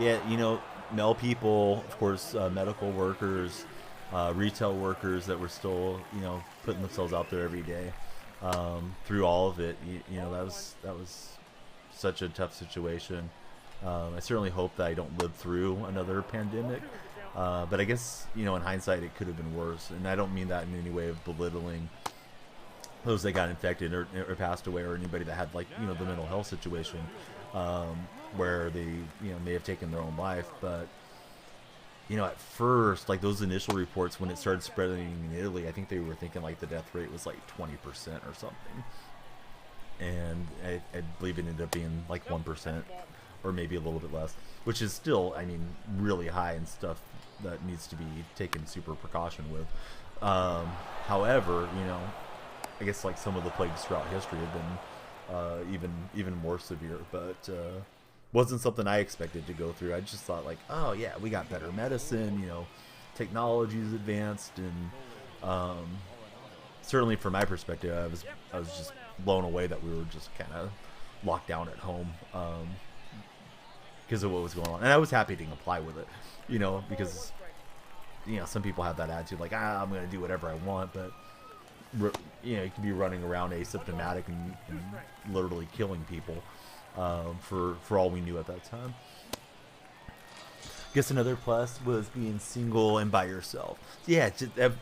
Yeah, you know, mail people, of course, medical workers, retail workers that were still, you know, putting themselves out there every day. Through all of it, you know, that was such a tough situation. I certainly hope that I don't live through another pandemic, but I guess, you know, in hindsight it could have been worse, and I don't mean that in any way of belittling those that got infected or passed away, or anybody that had, like, you know, the mental health situation where they, you know, may have taken their own life. But you know, at first, like those initial reports when it started spreading in Italy, I think they were thinking like the death rate was like 20% or something, and I believe it ended up being like 1% or maybe a little bit less, which is still, I mean, really high and stuff that needs to be taken super precaution with. However, you know, I guess like some of the plagues throughout history have been even more severe, but wasn't something I expected to go through. I just thought like, oh yeah, we got better medicine, you know, technology's advanced, and certainly from my perspective, I was just blown away that we were just kind of locked down at home because of what was going on, and I was happy to comply with it, you know, because you know some people have that attitude like, I'm gonna do whatever I want, but you know, you can be running around asymptomatic and literally killing people. For all we knew at that time. Guess another plus was being single and by yourself. Yeah,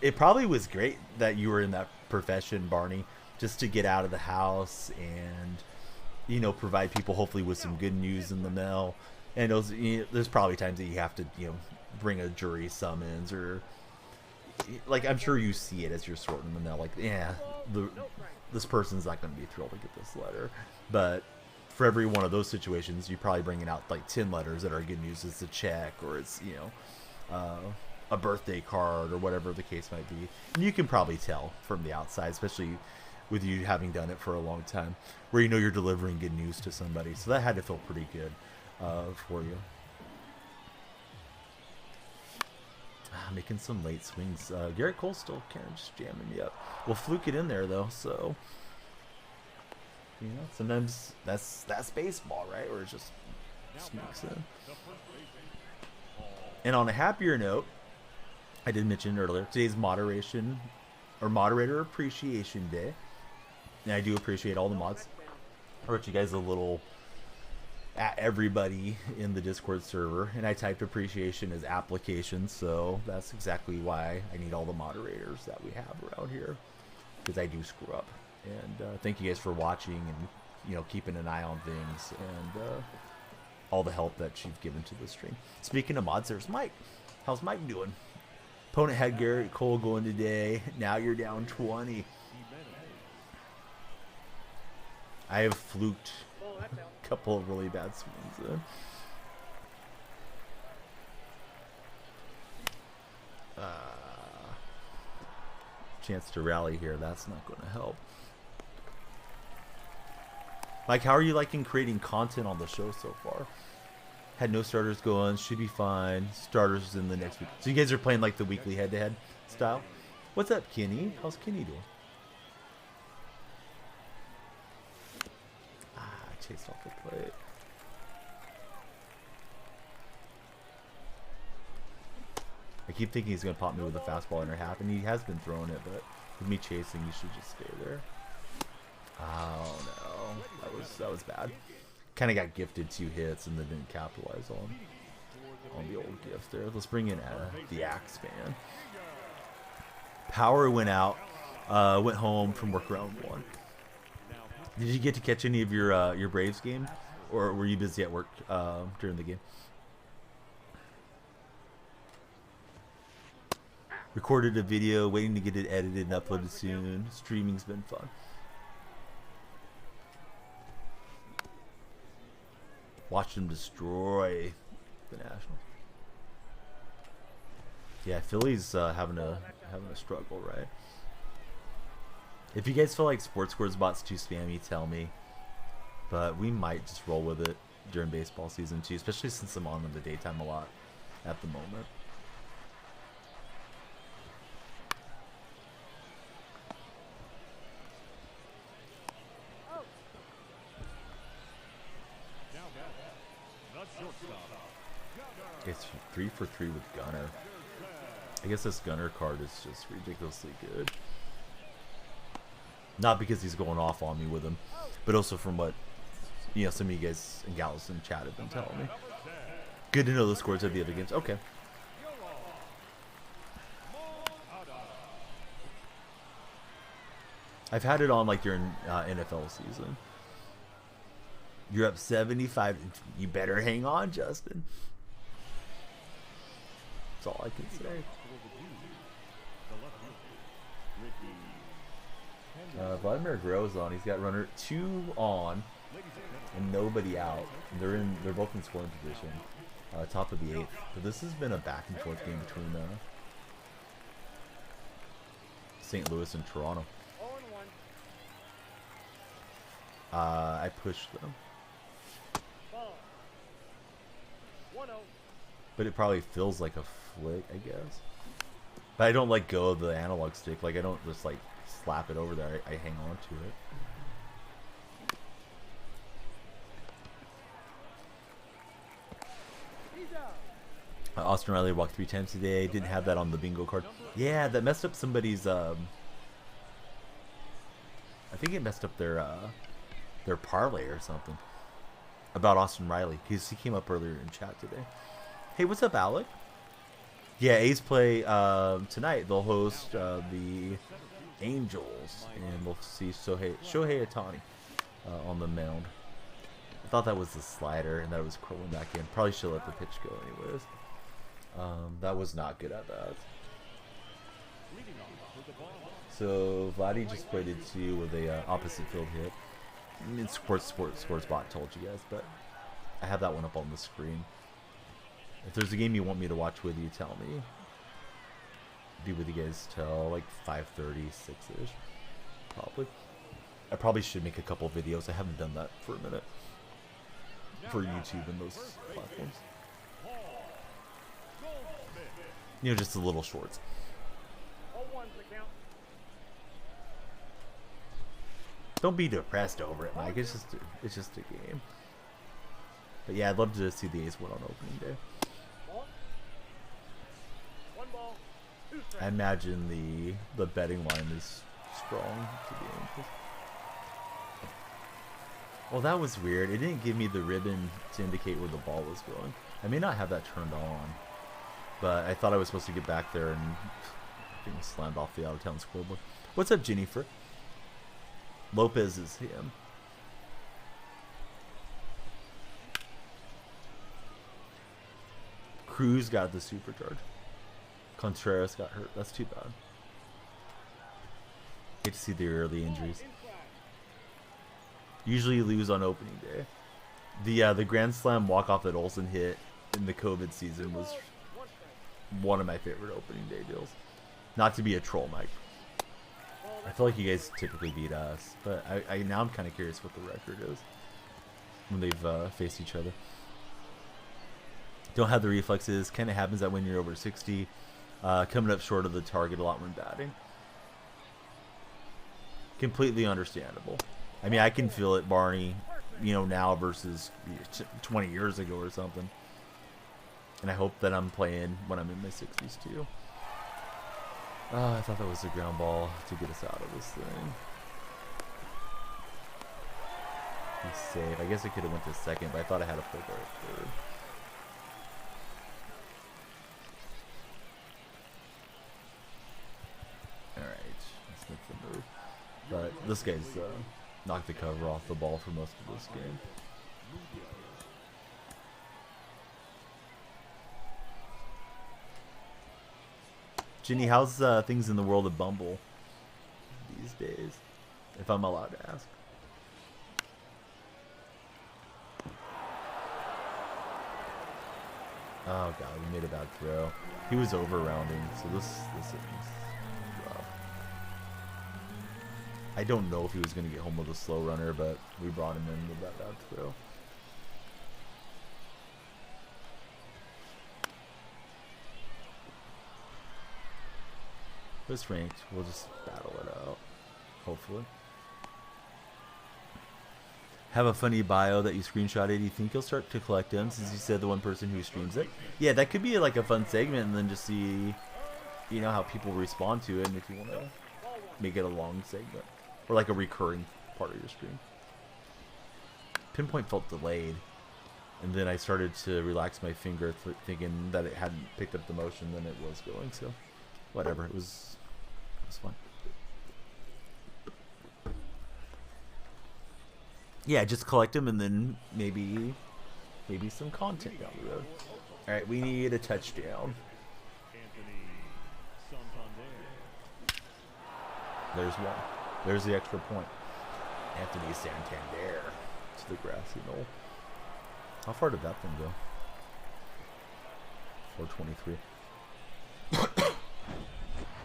it probably was great that you were in that profession, Barney, just to get out of the house and, you know, provide people hopefully with some good news in the mail. And those, you know, there's probably times that you have to, you know, bring a jury summons, or like I'm sure you see it as you're sorting the mail. Like, yeah, this person's not going to be thrilled to get this letter, but for every one of those situations, you're probably bringing out like 10 letters that are good news. It's a check, or it's, you know, a birthday card, or whatever the case might be. And you can probably tell from the outside, especially with you having done it for a long time, where you know you're delivering good news to somebody. So that had to feel pretty good for you. Making some late swings. Garrett Cole's still kind of just jamming me up. We'll fluke it in there though, so. You know, sometimes that's baseball, right? Where it just sneaks in. And on a happier note, I did mention earlier, today's Moderator Appreciation Day. And I do appreciate all the mods. I wrote you guys a little at everybody in the Discord server, and I typed appreciation as application, so that's exactly why I need all the moderators that we have around here, because I do screw up. And thank you guys for watching and, you know, keeping an eye on things, and all the help that you've given to the stream. Speaking of mods, there's Mike. How's Mike doing? Opponent had Garrett Cole going today. Now you're down 20. I have fluked a couple of really bad swings. Chance to rally here. That's not going to help. Like, how are you liking creating content on the show so far? Had no starters going, should be fine. Starters in the next week. So you guys are playing like the weekly head-to-head style? What's up, Kenny? How's Kenny doing? I chased off the plate. I keep thinking he's going to pop me with a fastball in or half, and he has been throwing it, but with me chasing, you should just stay there. Oh no, that was bad. Kind of got gifted 2 hits and then didn't capitalize on. on the old gift there. Let's bring in the Axe Man. Power went out. Went home from work around 1. Did you get to catch any of your Braves game, or were you busy at work during the game? Recorded a video, waiting to get it edited and uploaded soon. Streaming's been fun. Watch them destroy the Nationals. Yeah, Philly's having a struggle, right? If you guys feel like Sports Scores bot's too spammy, tell me. But we might just roll with it during baseball season too, especially since I'm on in the daytime a lot at the moment. It's 3 for 3 with Gunner. I guess this Gunner card is just ridiculously good. Not because he's going off on me with him, but also from what some of you guys and gals in chat have been telling me. Good to know the scores of the other games. Okay. I've had it on like during NFL season. You're up 75. You better hang on, Justin. That's all I can say. Vladimir Guerrero's on. He's got runner 2 on and nobody out. They're both in scoring position. Top of the 8th. But this has been a back and forth game between St. Louis and Toronto. I pushed them. But it probably feels like a flick, I guess. But I don't let go of the analog stick. Like I don't just like slap it over there. I hang on to it. Austin Riley walked 3 times today. Didn't have that on the bingo card. Yeah, that messed up somebody's. I think it messed up their parlay or something. About Austin Riley, because he came up earlier in chat today. Hey, what's up, Alec? Yeah, A's play tonight. They'll host the Angels, and we'll see Shohei Ohtani on the mound. I thought that was the slider, and that it was curling back in. Probably should let the pitch go anyways. That was not good at that. So Vladdy just played it to you with a opposite field hit. I mean, Sports Bot told you guys, but I have that one up on the screen. If there's a game you want me to watch with you, tell me. Be with you guys till like 5:30, 6-ish. Probably. I probably should make a couple videos. I haven't done that for a minute. For YouTube and those platforms. Just the little shorts. Don't be depressed over it, Mike. It's just a game. But yeah, I'd love to see the A's win on opening day. I imagine the betting line is strong to the Angels. Well, that was weird. It didn't give me the ribbon to indicate where the ball was going. I may not have that turned on, but I thought I was supposed to get back there and getting slammed off the out-of-town scoreboard. What's up, Jennifer? Lopez is him. Cruz got the supercharge. Contreras got hurt. That's too bad. Hate to see the early injuries. Usually you lose on opening day. The Grand Slam walk-off that Olsen hit in the COVID season was one of my favorite opening day deals. Not to be a troll, Mike. I feel like you guys typically beat us, but now I'm kind of curious what the record is when they've faced each other. Don't have the reflexes. Kind of happens that when you're over 60, coming up short of the target a lot when batting. Completely understandable. I mean, I can feel it, Barney, now versus 20 years ago or something. And I hope that I'm playing when I'm in my 60s too. I thought that was a ground ball to get us out of this thing. He's safe. I guess I could have went to second, but I thought I had a play there at third. But this guy's knocked the cover off the ball for most of this game. Ginny, how's things in the world of Bumble these days? If I'm allowed to ask. Oh god, we made a bad throw. He was over rounding, so this is rough. I don't know if he was going to get home with a slow runner, but we brought him in with that bad throw. It's ranked. We'll just battle it out, hopefully. Have a funny bio that you screenshotted. Do you think you'll start to collect them since you said the one person who streams it? Yeah, that could be like a fun segment, and then just see, you know, how people respond to it, and if you want to make it a long segment or like a recurring part of your stream. Pinpoint felt delayed, and then I started to relax my finger, thinking that it hadn't picked up the motion, then it was going. So, whatever. It was fun. Yeah, just collect them and then maybe some content down the road. All right, we need a touchdown. There's one. There's the extra point. Anthony Santander to the grassy knoll. How far did that thing go? 423.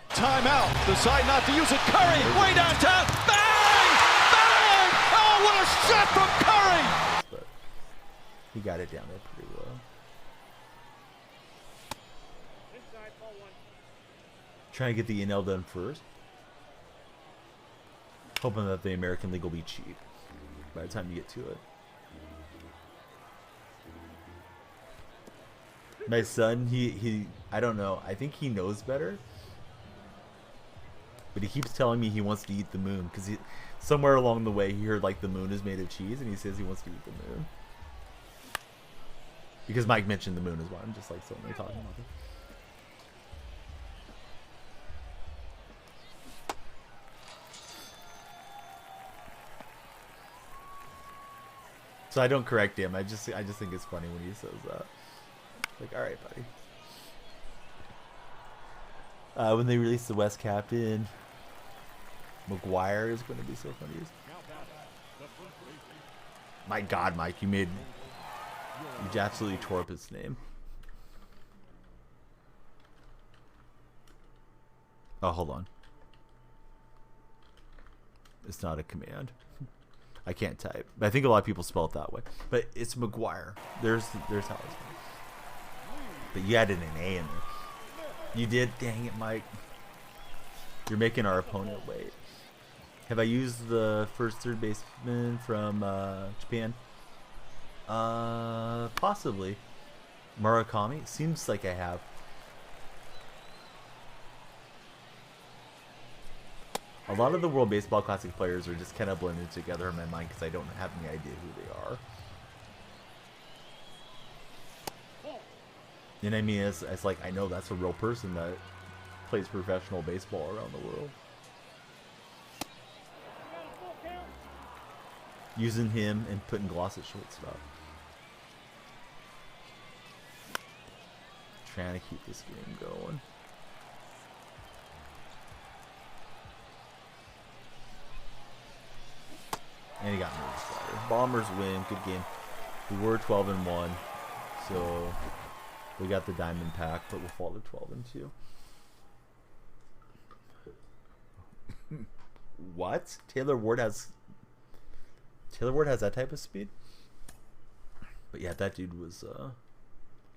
Timeout. Decide not to use it. Curry way downtown. Bang! Bang! Oh, what a shot from Curry! But he got it down there pretty well. Inside, ball one. Trying to get the NL done first. Hoping that the American League will be cheap by the time you get to it. My son, he I don't know. I think he knows better. But he keeps telling me he wants to eat the moon because somewhere along the way he heard like the moon is made of cheese, and he says he wants to eat the moon. Because Mike mentioned the moon as well. I'm just like suddenly talking about it. So I don't correct him. I just think it's funny when he says that. Like, all right, buddy. When they release the West Captain, McGuire is going to be so funny. My God, Mike, you absolutely tore up his name. Oh, hold on. It's not a command. I can't type. I think a lot of people spell it that way. But it's McGuire. There's how it's spelled. But you added an A in there. You did? Dang it, Mike. You're making our opponent wait. Have I used the first third baseman from Japan? Possibly. Murakami? Seems like I have. A lot of the World Baseball Classic players are just kind of blended together in my mind because I don't have any idea who they are. And I mean, it's like, I know that's a real person that plays professional baseball around the world. Using him and putting Gloss at shortstop. Trying to keep this game going. And he got moved slider. Bombers win. Good game. We were 12-1, so we got the diamond pack, but we'll fall to 12-2. What? Taylor Ward has that type of speed? But yeah, that dude was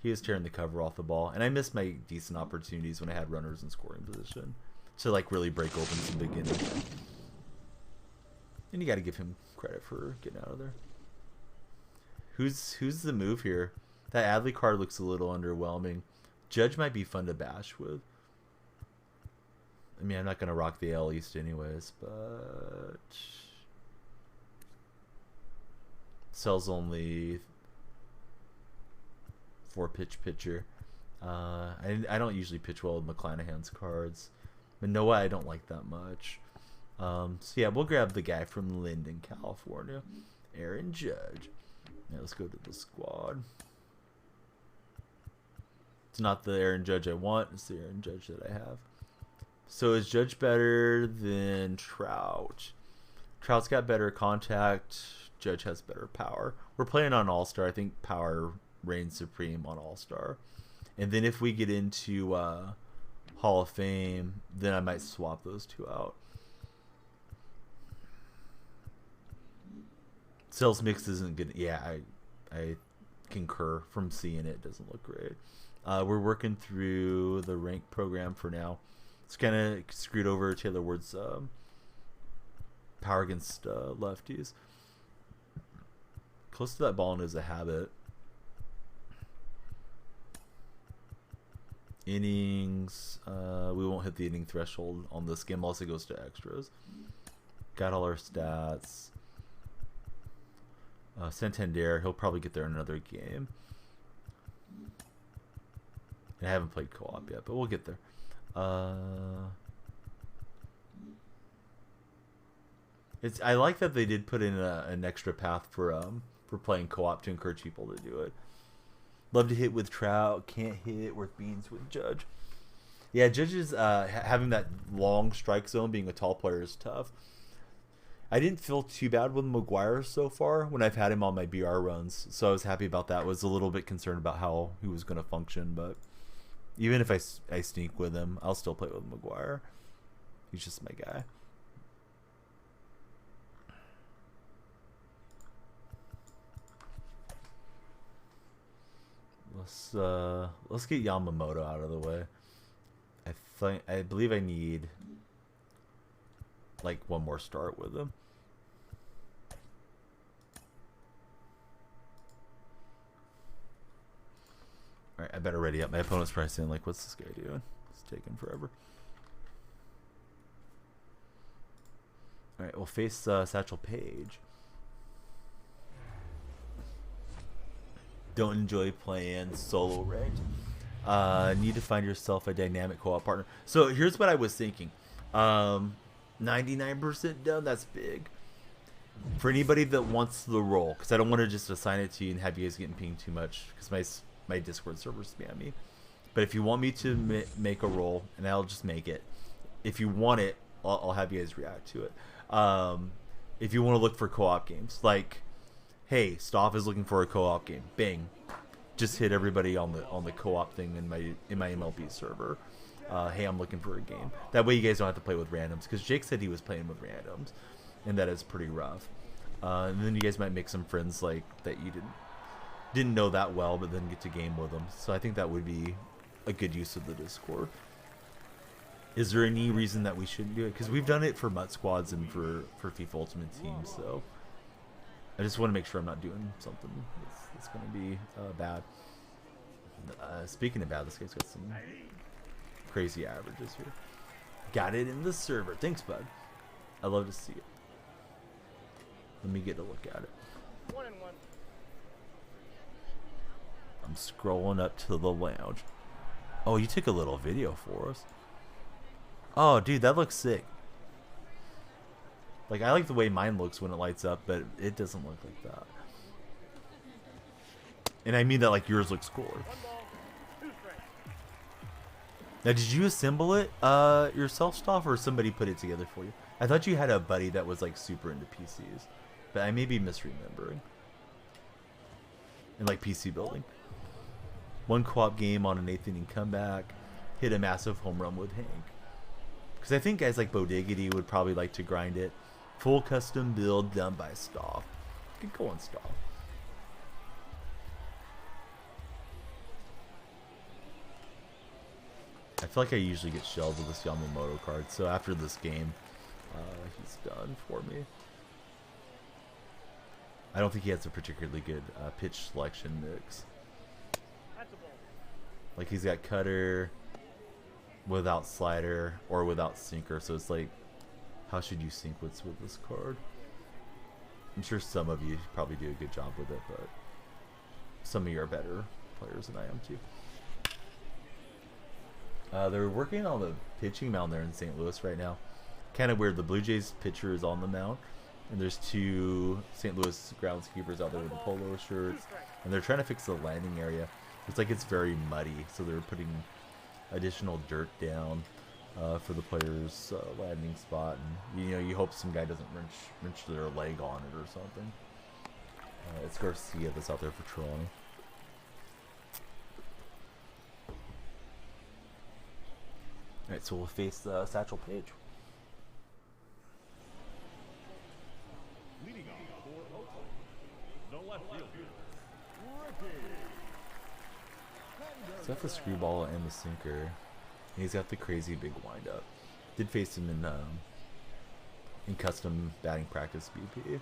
he was tearing the cover off the ball, and I missed my decent opportunities when I had runners in scoring position to like really break open some big innings. And you got to give him credit for getting out of there. Who's the move here? That Adley card looks a little underwhelming. Judge might be fun to bash with. I mean, I'm not going to rock the AL East anyways, but sells only 4-pitch pitcher. I don't usually pitch well with McClanahan's cards. Manoa I don't like that much. So yeah, we'll grab the guy from Linden, California, Aaron Judge. Now let's go to the squad. It's not the Aaron Judge I want, it's the Aaron Judge that I have. So is Judge better than Trout? Trout's got better contact, Judge has better power. We're playing on All-Star. I think power reigns supreme on All-Star. And then if we get into Hall of Fame, then I might swap those two out. Sales mix isn't good. Yeah, I concur. From seeing it, doesn't look great. We're working through the rank program for now. It's kind of screwed over Taylor Ward's power against lefties. Close to that ball and is a habit. Innings. We won't hit the inning threshold on this game unless it goes to extras. Got all our stats. Santander, he'll probably get there in another game. And I haven't played co-op yet, but we'll get there. I like that they did put in an extra path for playing co-op to encourage people to do it. Love to hit with Trout, can't hit worth beans with Judge. Yeah, Judge is having that long strike zone, being a tall player is tough. I didn't feel too bad with McGuire so far when I've had him on my BR runs, so I was happy about that. Was a little bit concerned about how he was going to function, but even if I sneak with him, I'll still play with McGuire. He's just my guy. Let's get Yamamoto out of the way. I believe I need like one more start with him. Alright, I better ready up. My opponent's probably saying, like, what's this guy doing? It's taking forever. Alright, we'll face Satchel Paige. Don't enjoy playing solo ranked. Need to find yourself a dynamic co-op partner. So here's what I was thinking. 99% done, that's big. For anybody that wants the role, because I don't want to just assign it to you and have you guys getting pinged too much, because my Discord server spam me. But if you want me to make a role, and I'll just make it. If you want it, I'll have you guys react to it. If you want to look for co-op games, like, hey, Stoff is looking for a co-op game. Bang, just hit everybody on the co-op thing in my MLB server. Hey, I'm looking for a game. That way you guys don't have to play with randoms, because Jake said he was playing with randoms, and that is pretty rough. And then you guys might make some friends like that you didn't know that well, but then get to game with them. So I think that would be a good use of the Discord. Is there any reason that we shouldn't do it? Because we've done it for MUT squads and for FIFA Ultimate Team, so I just want to make sure I'm not doing something that's going to be bad. Speaking of bad, this guy's got some crazy averages here. Got it in the server. Thanks, bud. I love to see it. Let me get a look at it. 1-1. I'm scrolling up to the lounge. Oh, you took a little video for us. Oh, dude, that looks sick. Like, I like the way mine looks when it lights up, but it doesn't look like that. And I mean that like yours looks cooler. 1 ball, 2 strikes. Now, did you assemble it yourself, Stoff, or somebody put it together for you? I thought you had a buddy that was like super into PCs, but I may be misremembering. And like PC building. One co-op game on an 8th inning comeback. Hit a massive home run with Hank. Because I think guys like Bodiggity would probably like to grind it. Full custom build done by Stoff. Good going, Stoff. I feel like I usually get shelled with this Yamamoto card, so after this game, he's done for me. I don't think he has a particularly good pitch selection mix. That's a ball. Like, he's got cutter without slider or without sinker, so it's like, how should you sequence with this card? I'm sure some of you probably do a good job with it, but some of you are better players than I am too. They're working on the pitching mound there in St. Louis right now. Kind of weird. The Blue Jays pitcher is on the mound, and there's two St. Louis groundskeepers out there with the polo shirts, and they're trying to fix the landing area. It's like it's very muddy, so they're putting additional dirt down for the players' landing spot, and you hope some guy doesn't wrench their leg on it or something. It's Garcia that's out there patrolling. All right, so we'll face Satchel Paige. Leading off for Oakland, the left fielder, Ricky. He's got the screwball and the sinker. And he's got the crazy big windup. Did face him in custom batting practice BP.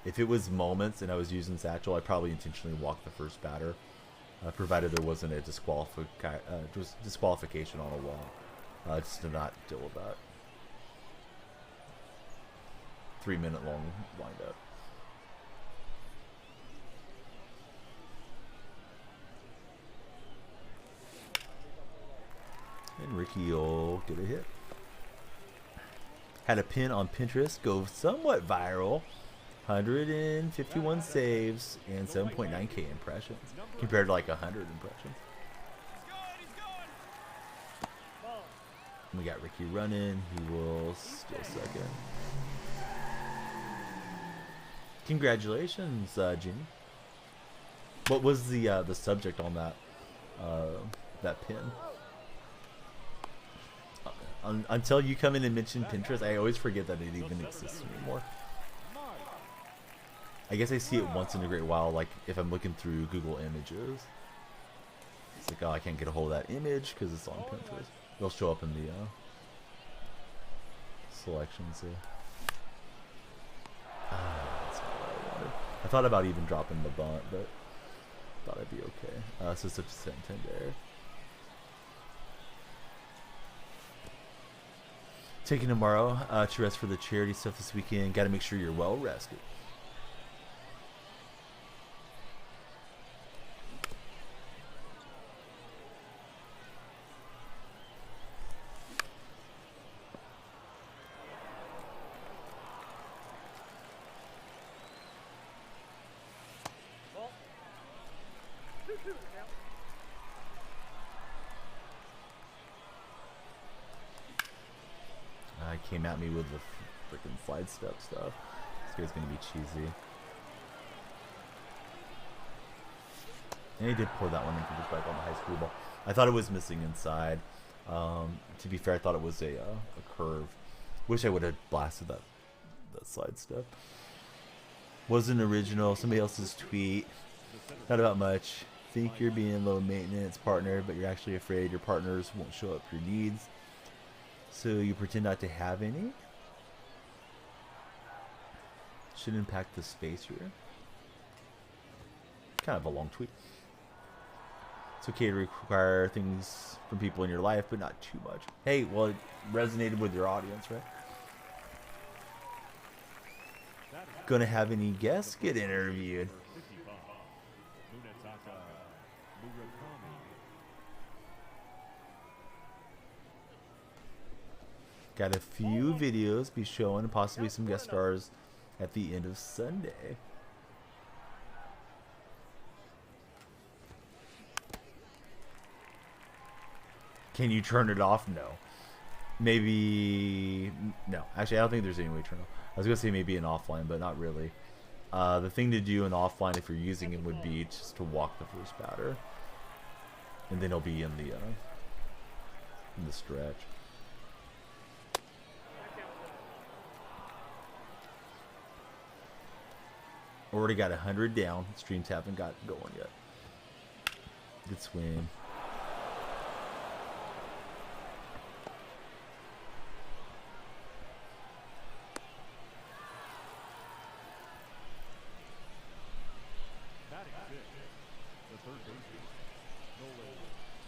If it was moments and I was using Satchel, I'd probably intentionally walk the first batter, provided there wasn't a disqualification on a wall, just to not deal with that 3-minute long windup. And Ricky will get a hit. Had a pin on Pinterest go somewhat viral. 151 saves and 7.9K impressions compared to like 100 impressions. And we got Ricky running. He will steal second. Congratulations, Jimmy. What was the subject on that pin? Until you come in and mention Pinterest, I always forget that it even exists anymore. I guess I see it once in a great while, like if I'm looking through Google Images. It's like, oh, I can't get a hold of that image because it's on Pinterest. It'll show up in the selections here. That's not what I wanted. I thought about even dropping the bunt, but thought I'd be okay. So it's up to Santander. Taking tomorrow to rest for the charity stuff this weekend. Got to make sure you're well rested. Came at me with the freaking slide step stuff. This guy's gonna be cheesy. And he did pour that one in for just back on the high school ball. I thought it was missing inside. To be fair, I thought it was a curve. Wish I would have blasted that slide step. Wasn't original. Somebody else's tweet. Not about much. Think you're being low maintenance partner, but you're actually afraid your partners won't show up your needs. So you pretend not to have any. Should impact the space here. Kind of a long tweet. It's okay to require things from people in your life, but not too much. Hey, well, it resonated with your audience, right? Gonna have any guests get interviewed? Got a few videos be showing, and possibly some guest stars at the end of Sunday. Can you turn it off? No. Maybe no. Actually, I don't think there's any way to turn it off. I was gonna say maybe an offline, but not really. The thing to do in offline if you're using it would be just to walk the first batter, and then he'll be in the stretch. Already got 100 down. Streams haven't got going yet. Good swing.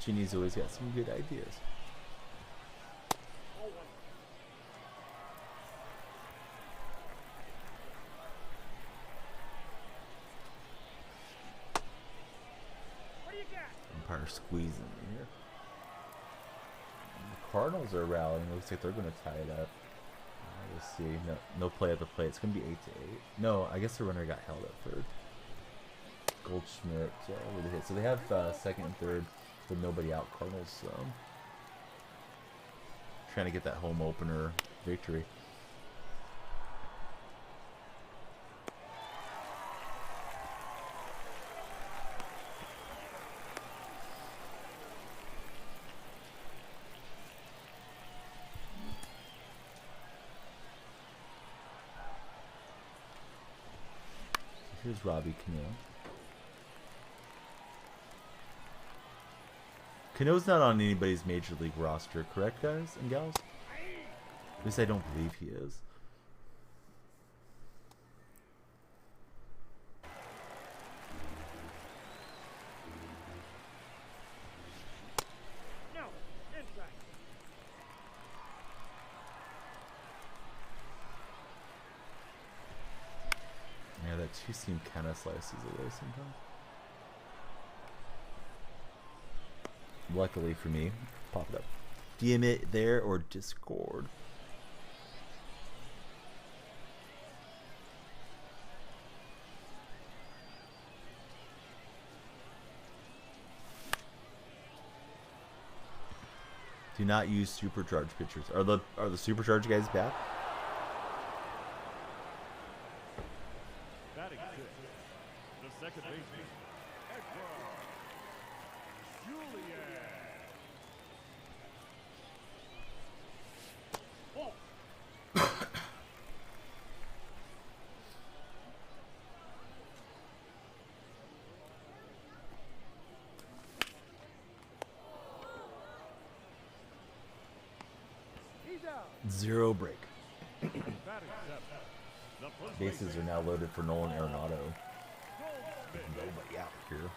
Ginny's always got some good ideas. Umpire squeezing here. Cardinals are rallying. Looks like they're going to tie it up. We'll see. No play at the plate. It's going to be 8-8. No, I guess the runner got held at third. Goldschmidt with a hit. So they have second and third with nobody out. Cardinals trying to get that home opener victory. Here's Robbie Cano. Cano's not on anybody's major league roster, correct, guys and gals? At least I don't believe he is. Yeah, that two-seam kind of slices away sometimes. Luckily for me, pop it up. DM it there or Discord. Do not use supercharged pitchers. Are the supercharged guys back? Batting six, the second baseman, Edward Julian. Ball. He's out. Zero break. Batting seven, the first Bases are now loaded for Nolan Arenado. baseman, Nobody out here.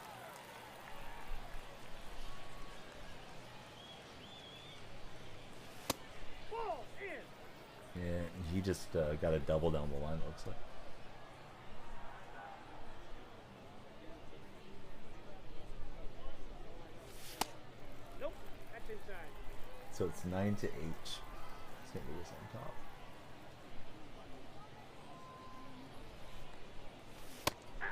ball in. Yeah, he just got a double down the line, looks like. Nope, that's inside. So it's 9-8. St. Louis on top. I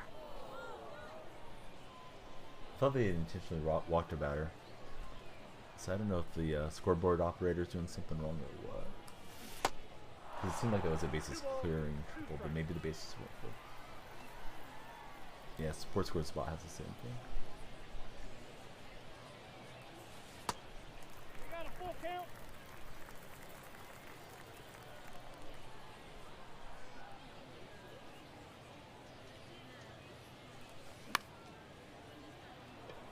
thought they had intentionally walked a batter. So I don't know if the scoreboard operator is doing something wrong or what. 'Cause it seemed like it was a bases clearing triple, but maybe the bases weren't full. Yeah, Sports Score Spot has the same thing. We got a full count.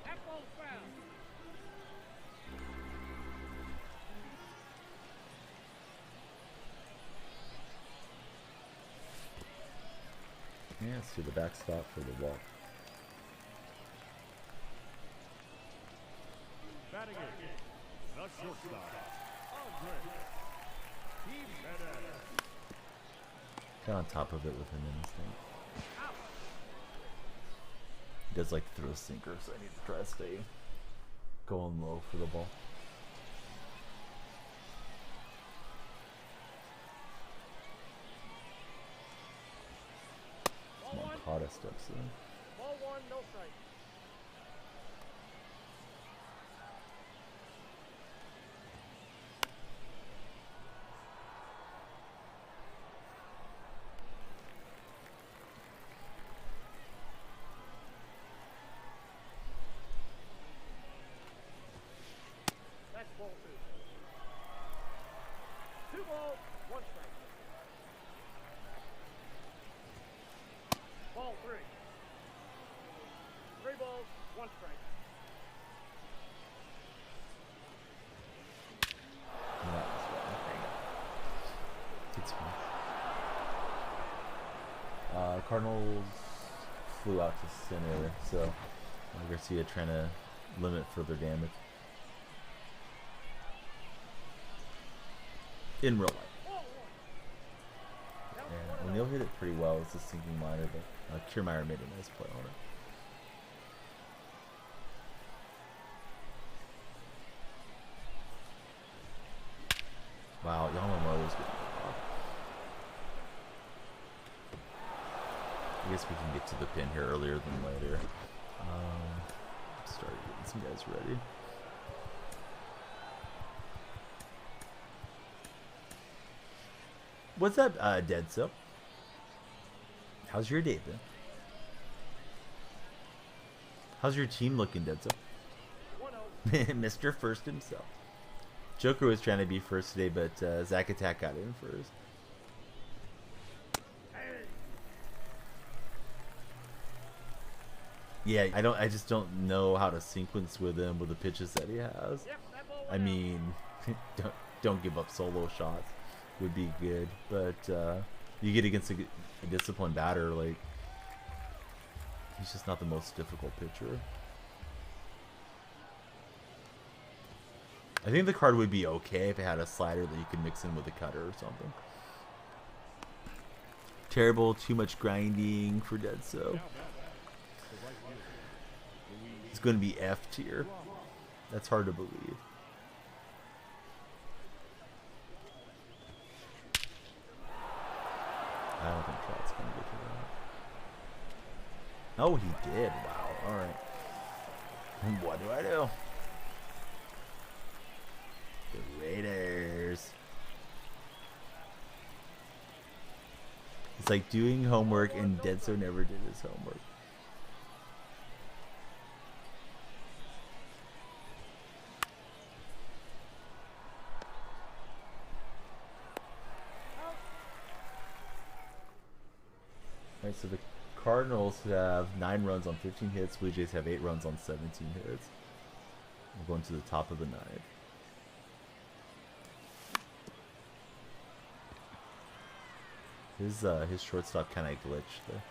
That ball's foul. Yeah, let's do the backstop for the walk. Batting eight, the shortstop, Andre Jimenez. Got on top of it with an instinct. He does like to throw a sinker, so I need to try to stay going low for the ball. Moncada steps in. Ball one, no strike. That's ball two. 2 balls, 1 strike. Ball 3. 3 balls, 1 strike. Yeah, that was wrong. Hang on. It's fine. Cardinals flew out to center, so Garcia trying to limit further damage. In real life. Ball 1. And O'Neill hit it pretty well. It's a sinking liner, but Kiermaier made a nice play on it. Wow, Yamamoto's getting off. I guess we can get to the pin here earlier than later. Start getting some guys ready. What's up, Dead So? How's your day been? How's your team looking, Dead So? Mr. First himself. Joker was trying to be first today, but Zack Attack got in first. Yeah, I just don't know how to sequence with him with the pitches that he has. I mean, don't give up solo shots would be good, but you get against a disciplined batter, like he's just not the most difficult pitcher. I think the card would be okay if it had a slider that you could mix in with a cutter or something. Terrible, too much grinding for Dead So. It's going to be F tier. That's hard to believe. I don't think Trout's going to get to that. Oh, he did. Wow. All right. What do I do? The Raiders. It's like doing homework, and Dead So never did his homework. All right, so the Cardinals have 9 runs on 15 hits. Blue Jays have 8 runs on 17 hits. We're going to the top of the 9th. His shortstop kind of glitched there.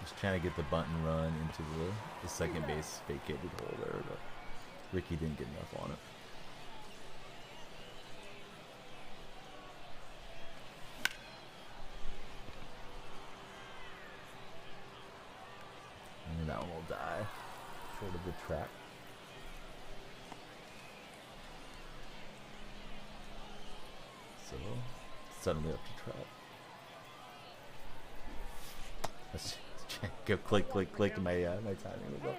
Just trying to get the bunt and run into the second base vacated hole there, but Ricky didn't get enough on it. And that one will die short of the track. So suddenly up to Trout. Let's go click, click, click. My timing was up.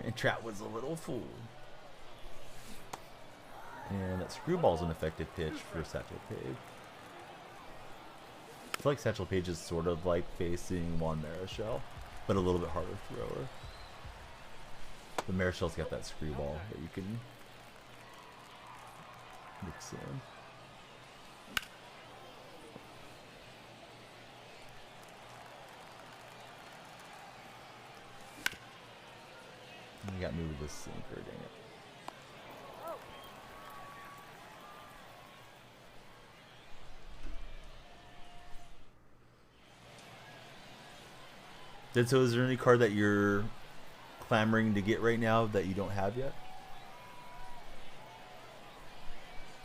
And Trout was a little fool. And that screwball's an effective pitch for Satchel Paige. I feel like Satchel Paige is sort of like facing Juan Marichal, but a little bit harder thrower. The Marichal's got that screwball that you can mix in. You got me with this sinker, dang it. So is there any card that you're clamoring to get right now that you don't have yet?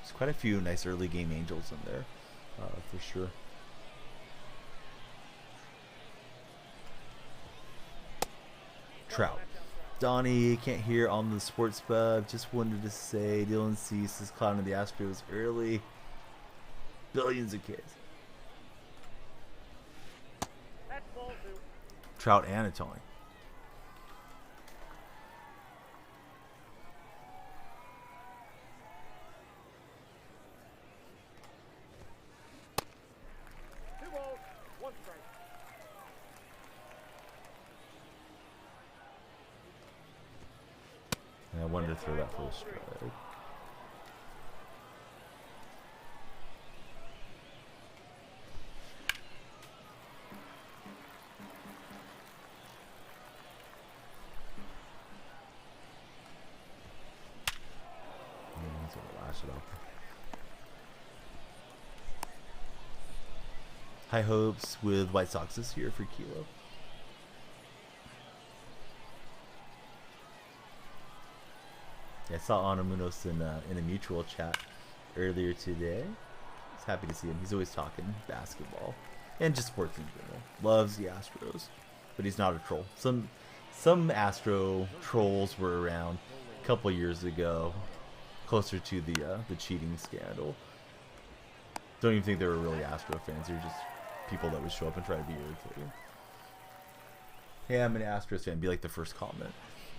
There's quite a few nice early game angels in there, for sure. Trout. Donnie, can't hear on the sports pub. Just wanted to say Dylan Cease is clouding the Astros early. Billions of kids. Trout and a Tony. And I wanted to throw that for a strike. High hopes with White Sox this year for Kilo. Yeah, I saw Anamunos in a mutual chat earlier today. I was happy to see him. He's always talking basketball and just sports in general. Loves the Astros, but he's not a troll. Some Astro trolls were around a couple years ago, closer to the cheating scandal. Don't even think they were really Astro fans. They were just people that would show up and try to be irritating. Hey, I'm an Astros fan. Be like the first comment.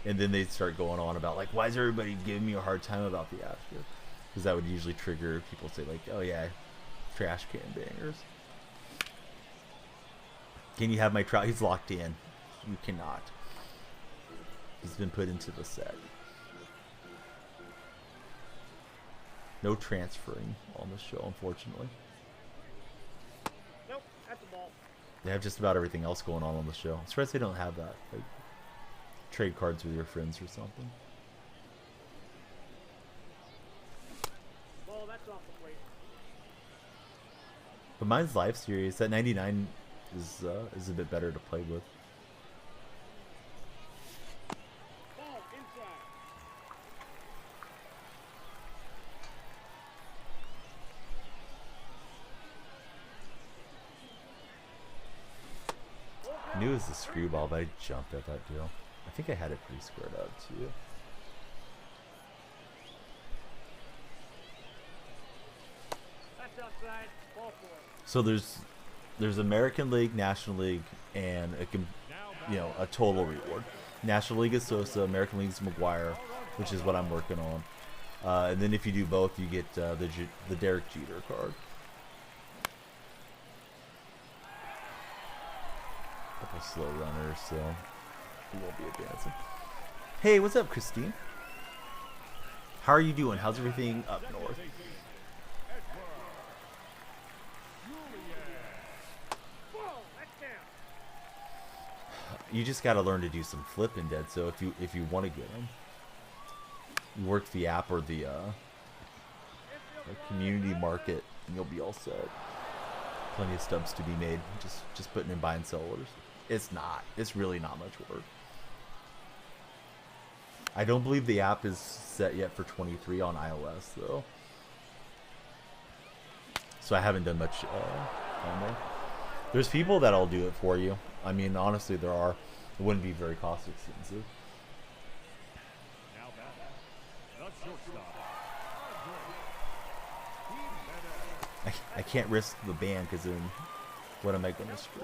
And then they'd start going on about, like, why is everybody giving me a hard time about the Astros? Because that would usually trigger people to say, like, oh, yeah, trash can bangers. Can you have my trout? He's locked in. You cannot. He's been put into the set. No transferring on the show, unfortunately. Nope, that's a ball. They have just about everything else going on the show. I'm surprised they don't have that. Like, trade cards with your friends or something. Ball, that's off the plate. But mine's live series. That 99 is a bit better to play with. Ball, inside. I knew it was a screwball, but I jumped at that deal. I think I had it pretty squared up too. That's outside. Ball four. So there's American League, National League, and a total reward. National League is Sosa, American League is McGuire, which is what I'm working on. And then if you do both, you get the Derek Jeter card. Couple slow runners, so we won't be advancing. Hey, what's up, Christine? How are you doing? How's everything up north? Ball, that's down. You just got to learn to do some flipping, Dead. So if you want to get them, you work the app or the community market, and you'll be all set. Plenty of stubs to be made. Just putting in buy and sell orders. It's really not much work. I don't believe the app is set yet for 23 on iOS though, so I haven't done much on there. There's people that'll do it for you. I mean, honestly, there are. It wouldn't be very cost expensive. Now back. The shortstop. I can't risk the ban because then what am I going to screw?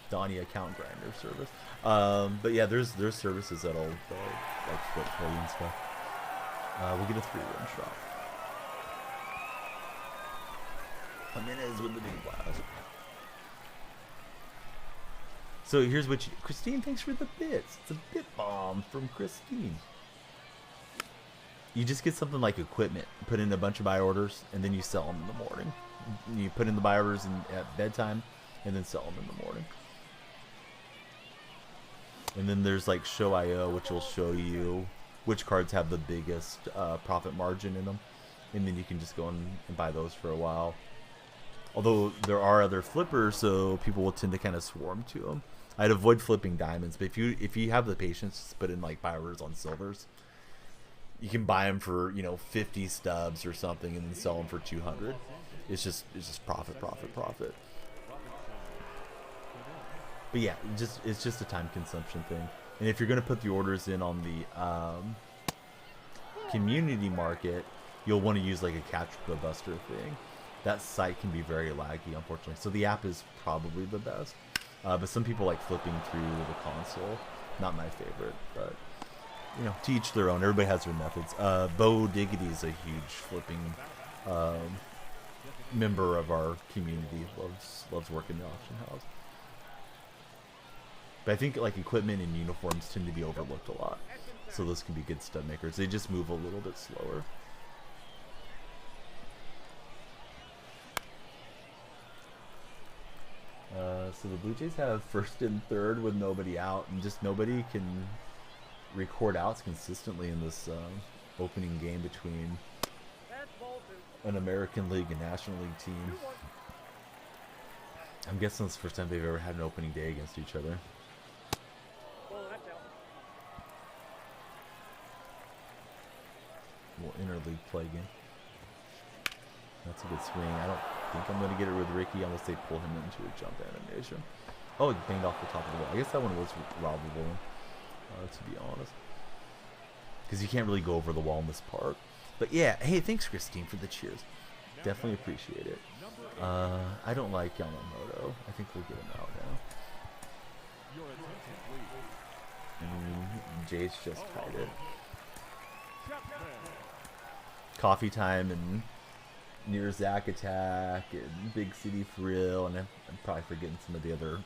Donnie account grinder service. But yeah, there's services that'll like flip for you and stuff. We'll get a 3-run shot. Jimenez with the big blast. So here's what Christine, thanks for the bits. It's a bit bomb from Christine. You just get something like equipment, put in a bunch of buy orders, and then you sell them in the morning. You put in the buy orders at bedtime, and then sell them in the morning. And then there's like Show IO, which will show you which cards have the biggest profit margin in them, and then you can just go and buy those for a while. Although there are other flippers, so people will tend to kind of swarm to them. I'd avoid flipping diamonds, but if you have the patience to put in like buy orders on silvers, you can buy them for 50 stubs or something, and then sell them for 200. It's just profit. But yeah, it's just a time consumption thing. And if you're gonna put the orders in on the community market, you'll want to use like a catch the buster thing. That site can be very laggy, unfortunately. So the app is probably the best. But some people like flipping through the console. Not my favorite, but to each their own. Everybody has their methods. Bo Diggity is a huge flipping member of our community. Loves working the auction house. But I think like equipment and uniforms tend to be overlooked a lot. So those can be good stud makers. They just move a little bit slower. So the Blue Jays have first and third with nobody out, and just nobody can record outs consistently in this opening game between an American League and National League team. I'm guessing it's the first time they've ever had an opening day against each other. little interleague play game. That's a good swing. I don't think I'm going to get it with Ricky unless they pull him into a jump animation. Oh, it banged off the top of the wall. I guess that one was robbable, to be honest. Because you can't really go over the wall in this part. But yeah, hey, thanks Christine for the cheers. Definitely appreciate it. I don't like Yamamoto. I think we'll get him out now. Jace just tied it. Coffee time and near Zach Attack and Big City Thrill, and I'm probably forgetting some of the other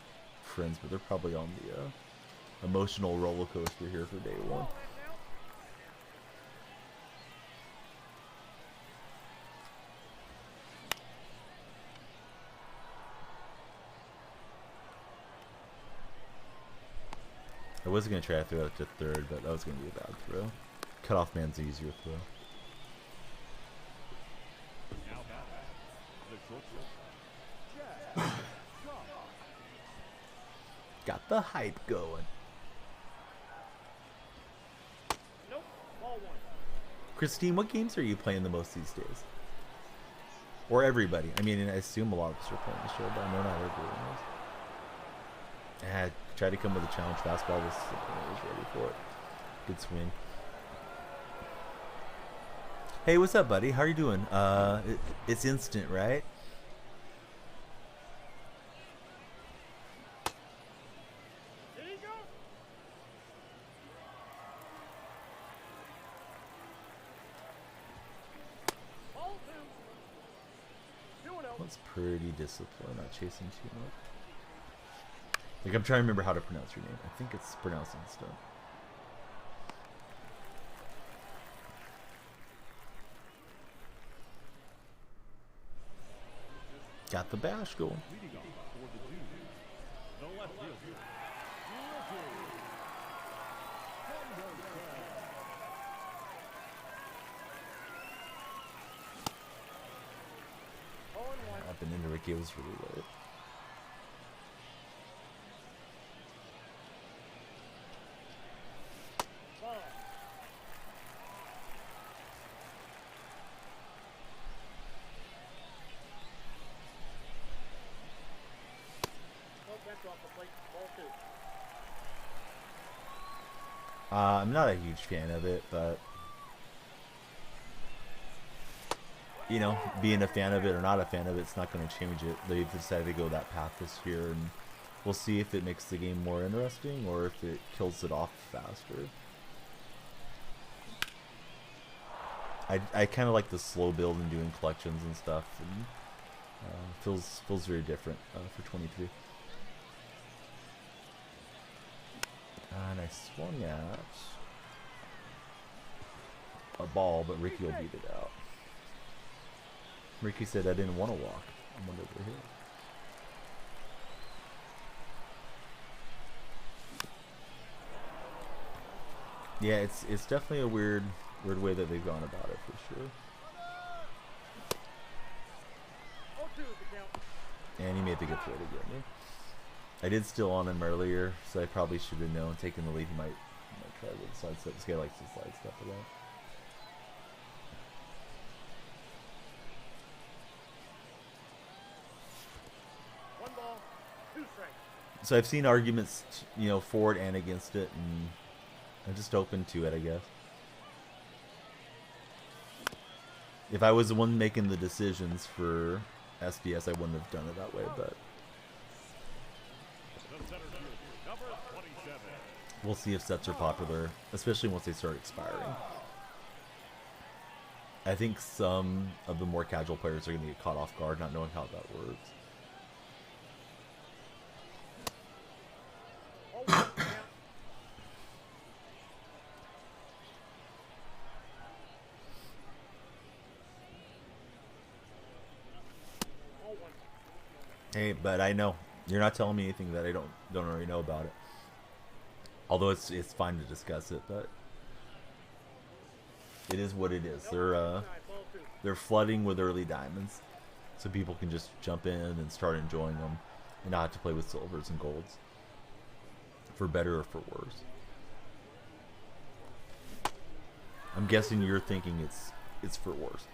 friends, but they're probably on the emotional roller coaster here for day one. I was going to try to throw it to third, but that was going to be a bad throw. Cutoff man's an easier throw. Got the hype going. Nope. Ball one. Christine, what games are you playing the most these days? Or everybody? I mean, I assume a lot of us are playing the show, but I know not everyone is. I tried to come with a challenge fastball. Was ready for it. Good swing. Hey, what's up, buddy? How are you doing? It's instant, right? There you go. Ball two. 2-0. That's pretty disciplined, not chasing too much. Like, I'm trying to remember how to pronounce your name. I think it's pronounced instant. Got the bash going. Up and into Ricky was really late. I'm not a huge fan of it, but you know, being a fan of it or not a fan of it, it's not going to change it. They've decided to go that path this year, and we'll see if it makes the game more interesting or if it kills it off faster. I kind of like the slow build and doing collections and stuff, and feels very different for 23. And I swung at a ball, but Ricky will beat it out. Ricky said I didn't want to walk. I'm over here. Yeah, it's definitely a weird way that they've gone about it for sure. And he made the good throw to get me. I did steal on him earlier, so I probably should have known. Taking the lead, he might try with the side step. This guy likes to slide step a lot. One ball, two strikes. So I've seen arguments, you know, for it and against it, and I'm just open to it, I guess. If I was the one making the decisions for SDS, I wouldn't have done it that way, but we'll see if sets are popular, especially once they start expiring. I think some of the more casual players are going to get caught off guard, not knowing how that works. Hey, but I know you're not telling me anything that I don't already know about it. Although it's fine to discuss it, but it is what it is. They're flooding with early diamonds, so people can just jump in and start enjoying them, and not have to play with silvers and golds, for better or for worse. I'm guessing you're thinking it's for wars.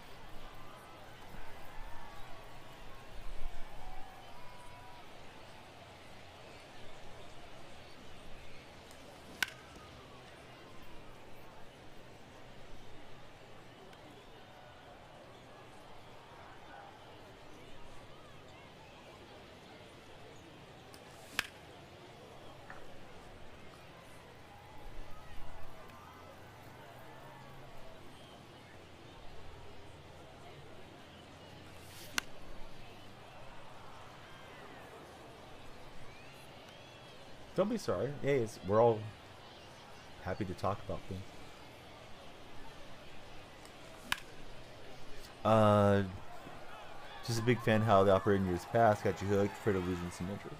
Don't be sorry. Hey, we're all happy to talk about things. Just a big fan how the operating years past got you hooked, afraid of losing some interest.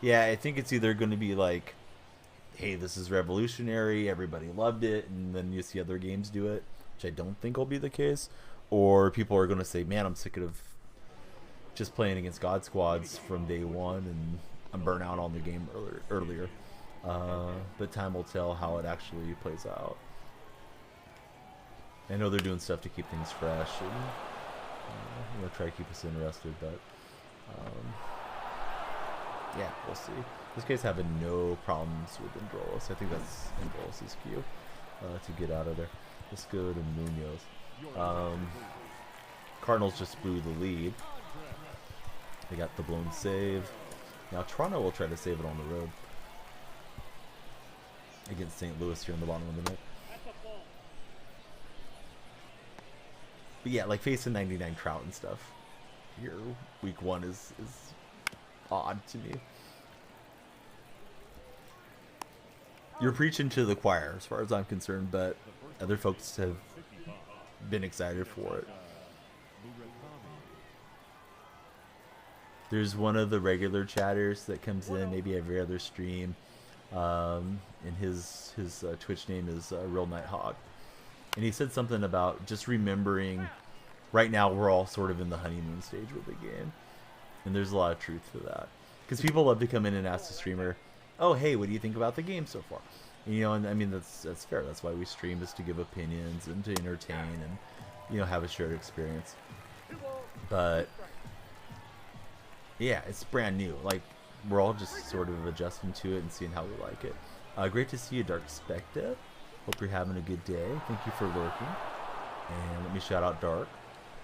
Yeah, I think it's either going to be like, hey, this is revolutionary, everybody loved it, and then you see other games do it, which I don't think will be the case. Or people are going to say, man, I'm sick of just playing against God Squads from day one, and I'm burnt out on the game earlier. But time will tell how it actually plays out. I know they're doing stuff to keep things fresh and try to keep us interested, but yeah, we'll see. This guy's having no problems with Androlos. I think that's Androlos' cue to get out of there. Let's go to Munoz. Cardinals just blew the lead. They got the blown save. Now Toronto will try to save it on the road against St. Louis here in the bottom of the net. But yeah, like facing 99 Trout and stuff here week one is odd to me. You're preaching to the choir as far as I'm concerned, but other folks have been excited for it. There's one of the regular chatters that comes in maybe every other stream, and his Twitch name is Real Nighthawk, and he said something about just remembering right now we're all sort of in the honeymoon stage with the game, and there's a lot of truth to that, because people love to come in and ask the streamer, oh hey, what do you think about the game so far? And I mean that's fair. That's why we stream, is to give opinions and to entertain and have a shared experience. But yeah, it's brand new. Like, we're all just sort of adjusting to it and seeing how we like it. Great to see you, Dark Spectre. Hope you're having a good day. Thank you for lurking. And let me shout out Dark.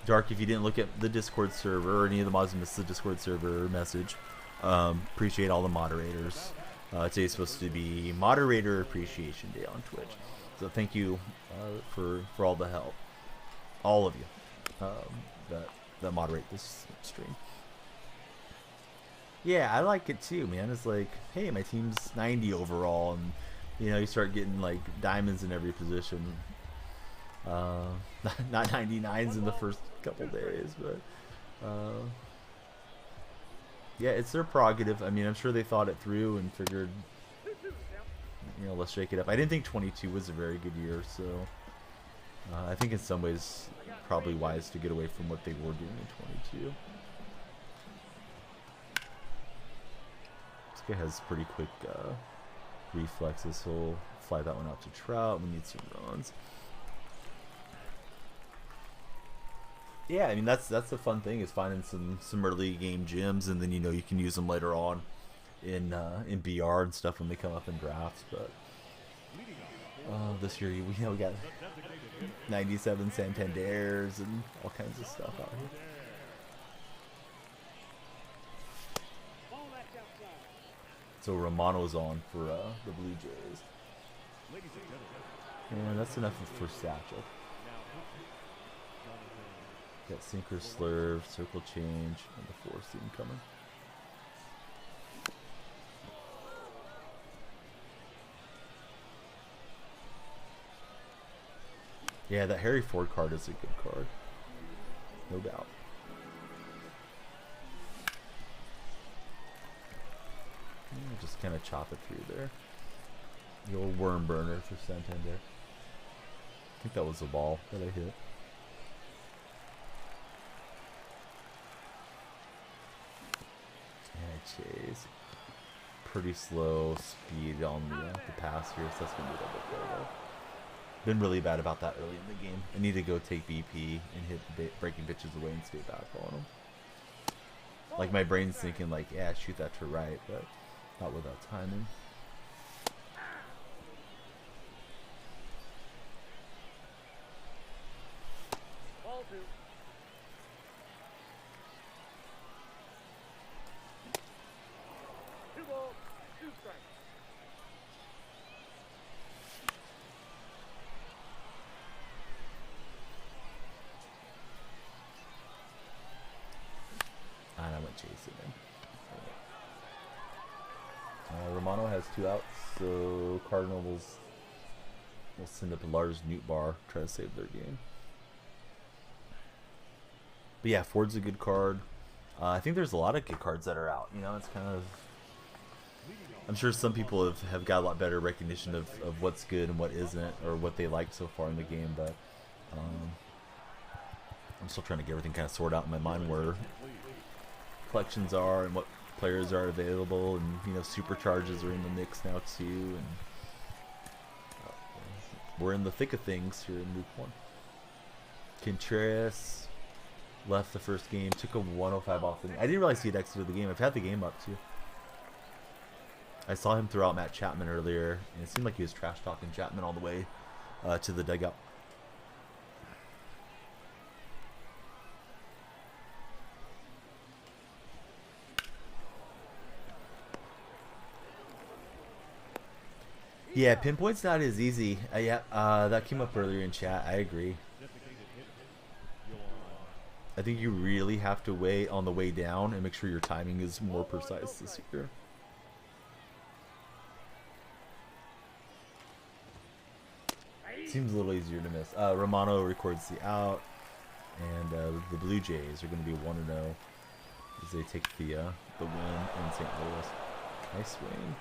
Dark, if you didn't look at the Discord server or any of the mods missed the Discord server message, appreciate all the moderators. Today's supposed to be Moderator Appreciation Day on Twitch. So thank you for all the help. All of you that moderate this stream. Yeah, I like it too, man. It's like, hey, my team's 90 overall, and you start getting like diamonds in every position. Not 99s in the first couple days, but yeah, it's their prerogative. I mean, I'm sure they thought it through and figured, let's shake it up. I didn't think 22 was a very good year, so I think in some ways probably wise to get away from what they were doing in 22. This guy has pretty quick reflexes. He'll fly that one out to Trout. We need some runs. Yeah, I mean that's the fun thing, is finding some early game gems, and then you can use them later on in BR and stuff when they come up in drafts. But this year we got 97 Santanders and all kinds of stuff out here. So Romano's on for the Blue Jays. And that's enough for Satchel. Got sinker, slurve, circle change, and the 4 seam coming. Yeah, that Harry Ford card is a good card. No doubt. Just kind of chop it through there. The old worm burner for Santander. I think that was the ball that I hit. Yeah, chase. Pretty slow speed on the pass here, so that's going to be a double play though. Been really bad about that early in the game. I need to go take BP and hit breaking pitches away and stay back on them. Like my brain's thinking like, yeah, shoot that to right, but not without timing. Ball 2. 2 balls, 2 strikes. And I went chasing him. Romano has 2 outs, so Cardinals will send up Lars Nootbaar, try to save their game. But yeah, Ford's a good card. I think there's a lot of good cards that are out. You know, it's kind of... I'm sure some people have got a lot better recognition of what's good and what isn't, or what they like so far in the game, but I'm still trying to get everything kind of sorted out in my mind where collections are and what players are available, and you know, supercharges are in the mix now too, and we're in the thick of things here in week 1. Contreras left the first game, took a 105 off the game. I didn't realize he had exited the game. I've had the game up too. I saw him throw out Matt Chapman earlier, and it seemed like he was trash talking Chapman all the way to the dugout. Yeah, pinpoint's not as easy. Yeah, that came up earlier in chat. I agree. I think you really have to wait on the way down and make sure your timing is more precise this year. Seems a little easier to miss. Romano records the out, and the Blue Jays are going to be 1-0 as they take the win in St. Louis. Nice swing.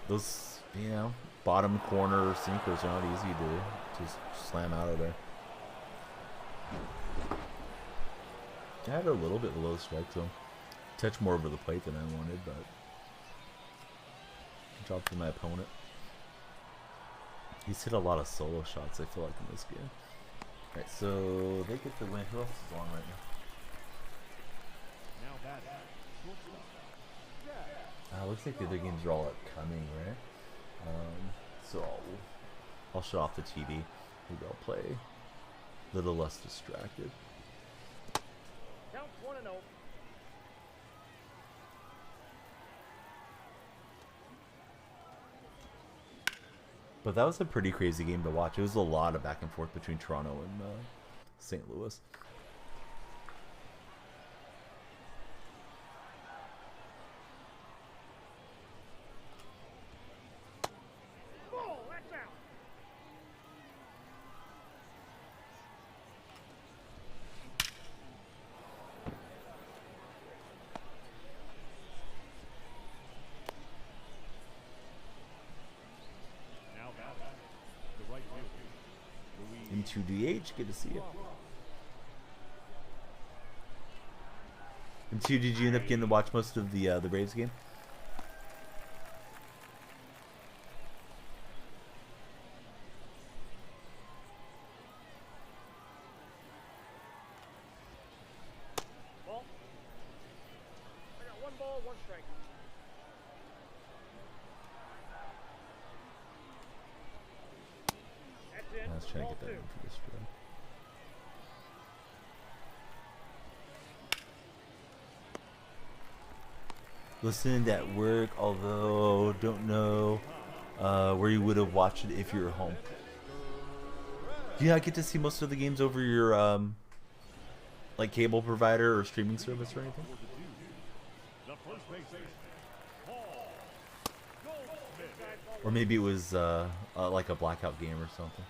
Those, you know, bottom corner sinkers are not easy to just slam out of there. I had a little bit below the strike zone. Touch more over the plate than I wanted, but good job for my opponent. He's hit a lot of solo shots, I feel like, in this game. Alright, so they get the win. Who else is on right now? Looks like the other games are all upcoming, right? So I'll shut off the TV. Maybe I'll play a little less distracted. Count 1-0. But that was a pretty crazy game to watch. It was a lot of back and forth between Toronto and St. Louis. Ball, that's out. Into DH, good to see you. And 2, did you end up getting to watch most of the Braves game? Ball. I got 1 ball, 1 strike. That's in. I was trying to Ball get that 2. in for this drill. Listened at work, although don't know where you would have watched it if you were home. Do you not get to see most of the games over your like cable provider or streaming service or anything? Or maybe it was like a blackout game or something.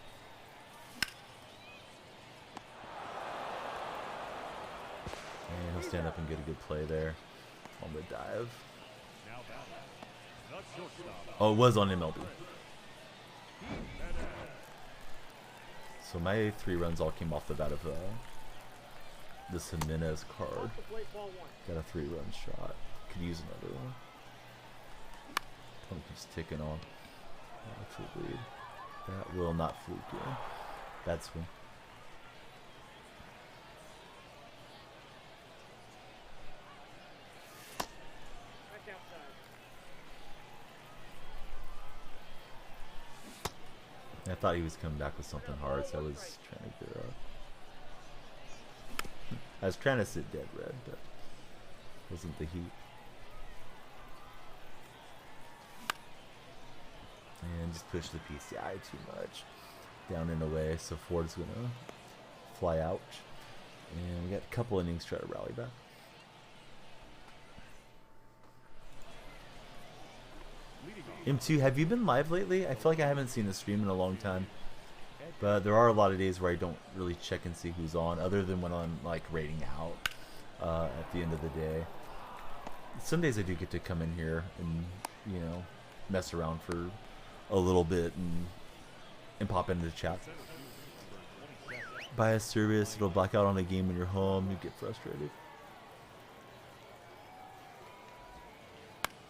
And he'll stand up and get a good play there on the dive. Oh, it was on MLB. So my 3 runs all came off the bat of this Jimenez card. Off the plate, ball 1. Got a 3-run shot. Could use another one. One keeps ticking on. To lead that will not fluke in. Bad swing. Back outside. I thought he was coming back with something hard, so I was trying to get up. I was trying to sit dead red, but wasn't the heat. And just push the PCI too much down and away, so Ford's gonna fly out. And we got a couple innings to try to rally back. M2, have you been live lately? I feel like I haven't seen a stream in a long time. But there are a lot of days where I don't really check and see who's on, other than when I'm like rating out at the end of the day. Some days I do get to come in here and, you know, mess around for a little bit and pop into the chat. Buy a service, it'll black out on a game when you're home, you get frustrated.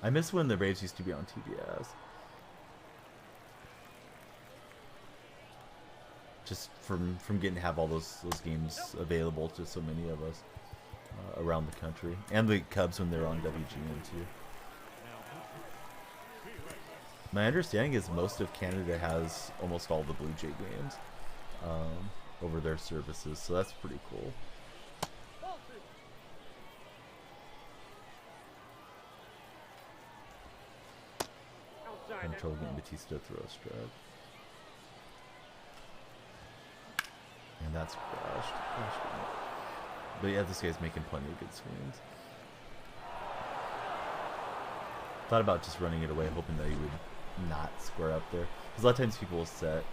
I miss when the Braves used to be on TBS. Just from getting to have all those games available to so many of us around the country, and the Cubs when they're on WGN too. My understanding is most of Canada has almost all the Blue Jay games over their services, so that's pretty cool. Outside. I'm trouble getting Batista to throw a strike. And that's crashed. But yeah, this guy's making plenty of good swings. Thought about just running it away, hoping that he would not square up there. Because a lot of times people will set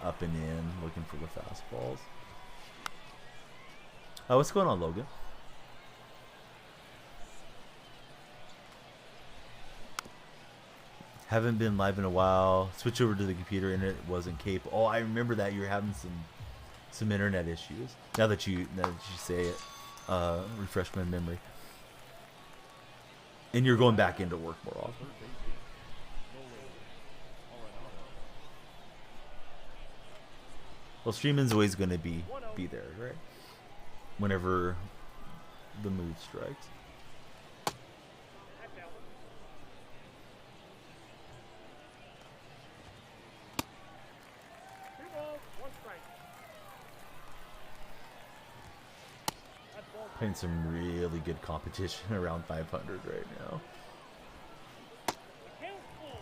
up and in, looking for the fastballs. What's going on, Logan? Haven't been live in a while. Switch over to the computer, and it wasn't capable. Oh, I remember that you were having some internet issues. Now that you say it, refresh my memory. And you're going back into work more often. Well, streaming's always going to be there, right? Whenever the mood strikes. That's out. Two balls, one strike. That's ball. Playing some really good competition around 500 right now. Count full.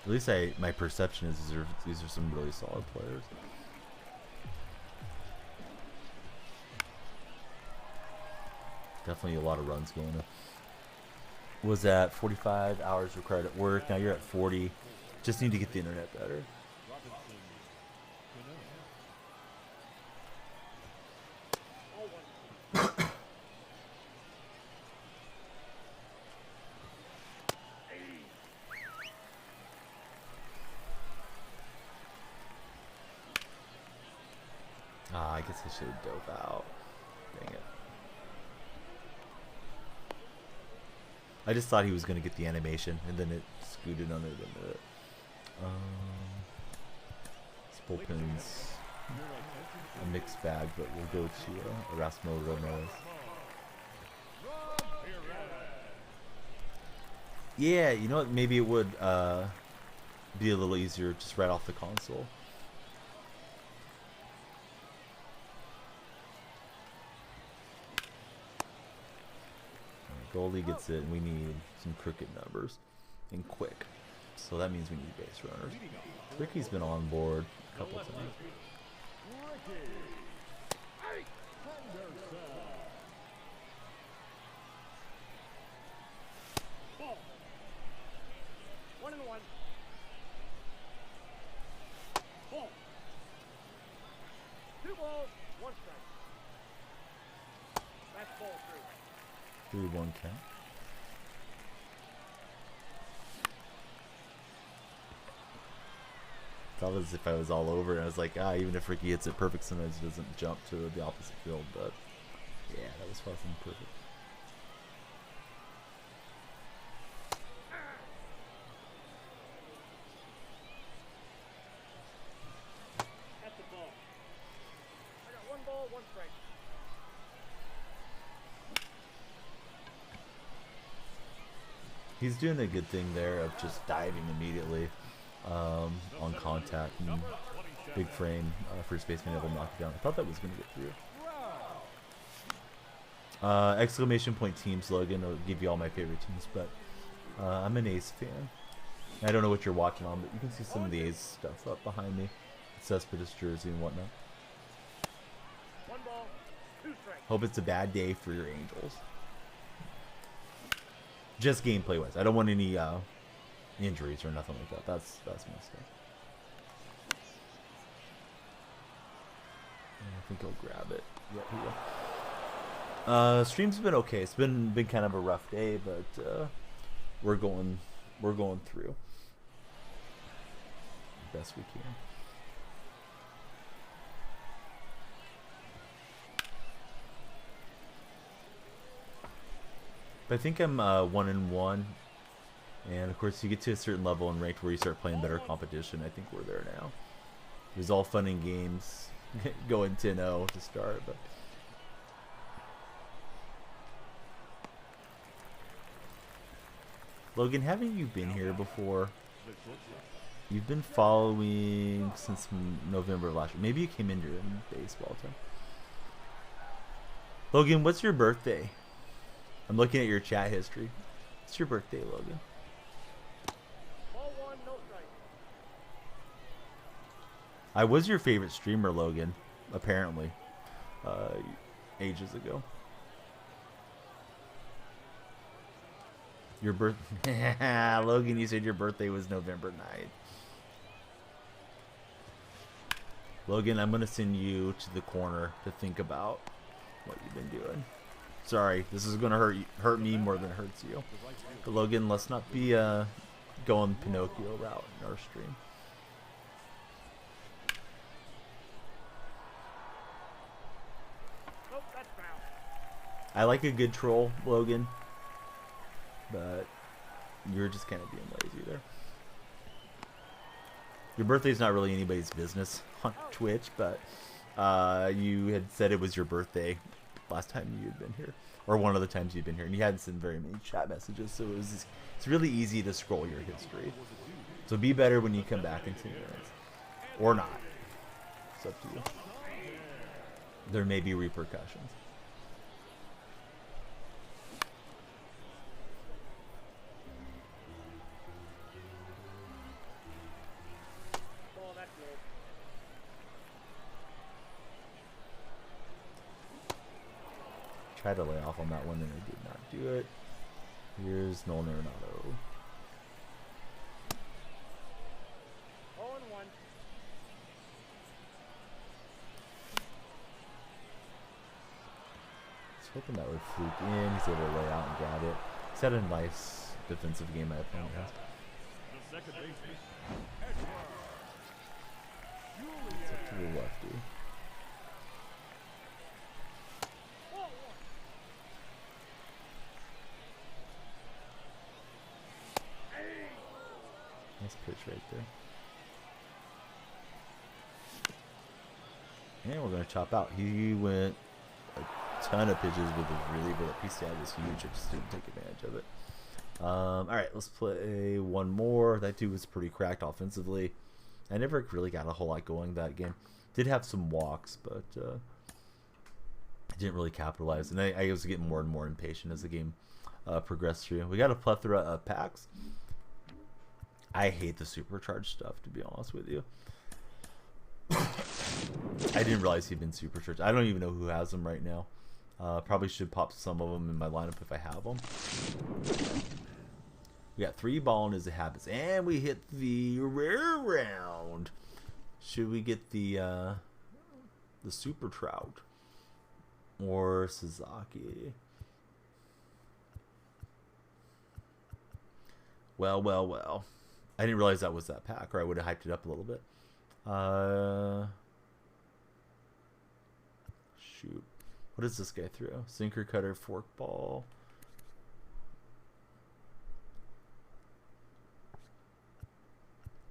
At least my perception is these are some really solid players. Definitely a lot of runs going on. Was at 45 hours required at work. Now you're at 40. Just need to get the internet better. All one. I guess I should have dove out. Dang it. I just thought he was going to get the animation, and then it scooted under the net. This bullpen's a mixed bag, but we'll go to Erasmo Ramirez. Yeah, you know what? Maybe it would be a little easier just right off the console. Goldie gets it, and we need some crooked numbers and quick. So that means we need base runners. Ricky's been on board a couple times. Ball. 1-1. Ball. Two balls, one strike. That's ball three. 3-1 count. Felt as if I was all over, and I was like, even if Ricky hits it perfect, sometimes he doesn't jump to the opposite field. But yeah, that was far from perfect. He's doing a good thing there of just diving immediately on contact and big frame first baseman able to knock it down. I thought that was going to get through. Exclamation point team slogan. I'll give you all my favorite teams, but I'm an A's fan. I don't know what you're watching on, but you can see some of the A's stuff up behind me. Cespedes jersey and whatnot. 1 ball, 2 strikes. Hope it's a bad day for your Angels. Just gameplay wise. I don't want any injuries or nothing like that. That's messed up. I think I'll grab it. Yep, here we go. Stream's been okay. It's been kind of a rough day, but we're going through best we can. But I think I'm 1-1, and of course you get to a certain level in ranked where you start playing better competition. I think we're there now. It was all fun and games going 10-0 to start, but Logan, haven't you been here before? You've been following since November last year. Maybe you came in during baseball time. Logan, what's your birthday? I'm looking at your chat history. What's your birthday, Logan? Ball 1, no strike. I was your favorite streamer, Logan, apparently, ages ago. Your Logan, you said your birthday was November 9th. Logan, I'm going to send you to the corner to think about what you've been doing. Sorry, this is going to hurt me more than it hurts you. But Logan, let's not be going Pinocchio route in our stream. Nope, that's foul. I like a good troll, Logan, but you're just kind of being lazy there. Your birthday's not really anybody's business on Twitch, but you had said it was your birthday last time you had been here, or one of the times you'd been here, and you hadn't sent very many chat messages, so it's really easy to scroll your history. So be better when you come back in 10 minutes, or not. It's up to you. There may be repercussions. Ball, that's low. Tried to lay off on that one and I did not do it. Here's Nolan Arenado. 0-1. Just hoping that would fluke in. He's able to lay out and grab it. He's had a nice defensive game, my opponent has. The second baseman. It's up to the lefty. Ball 1. Nice pitch right there. And we're going to chop out. He went a ton of pitches with a reliever. That PCI was huge. I just didn't take advantage of it. Alright, let's play one more. That dude was pretty cracked offensively. I never really got a whole lot going that game. Did have some walks, but I didn't really capitalize. And I was getting more and more impatient as the game progressed through. We got a plethora of packs. I hate the supercharged stuff, to be honest with you. I didn't realize he'd been supercharged. I don't even know who has them right now. Probably should pop some of them in my lineup if I have them. We got 3 ball and is a habits, and we hit the rare round. Should we get the super trout or Sasaki? Well. I didn't realize that was that pack, or I would have hyped it up a little bit. Shoot. What does this guy throw? Sinker, cutter, forkball.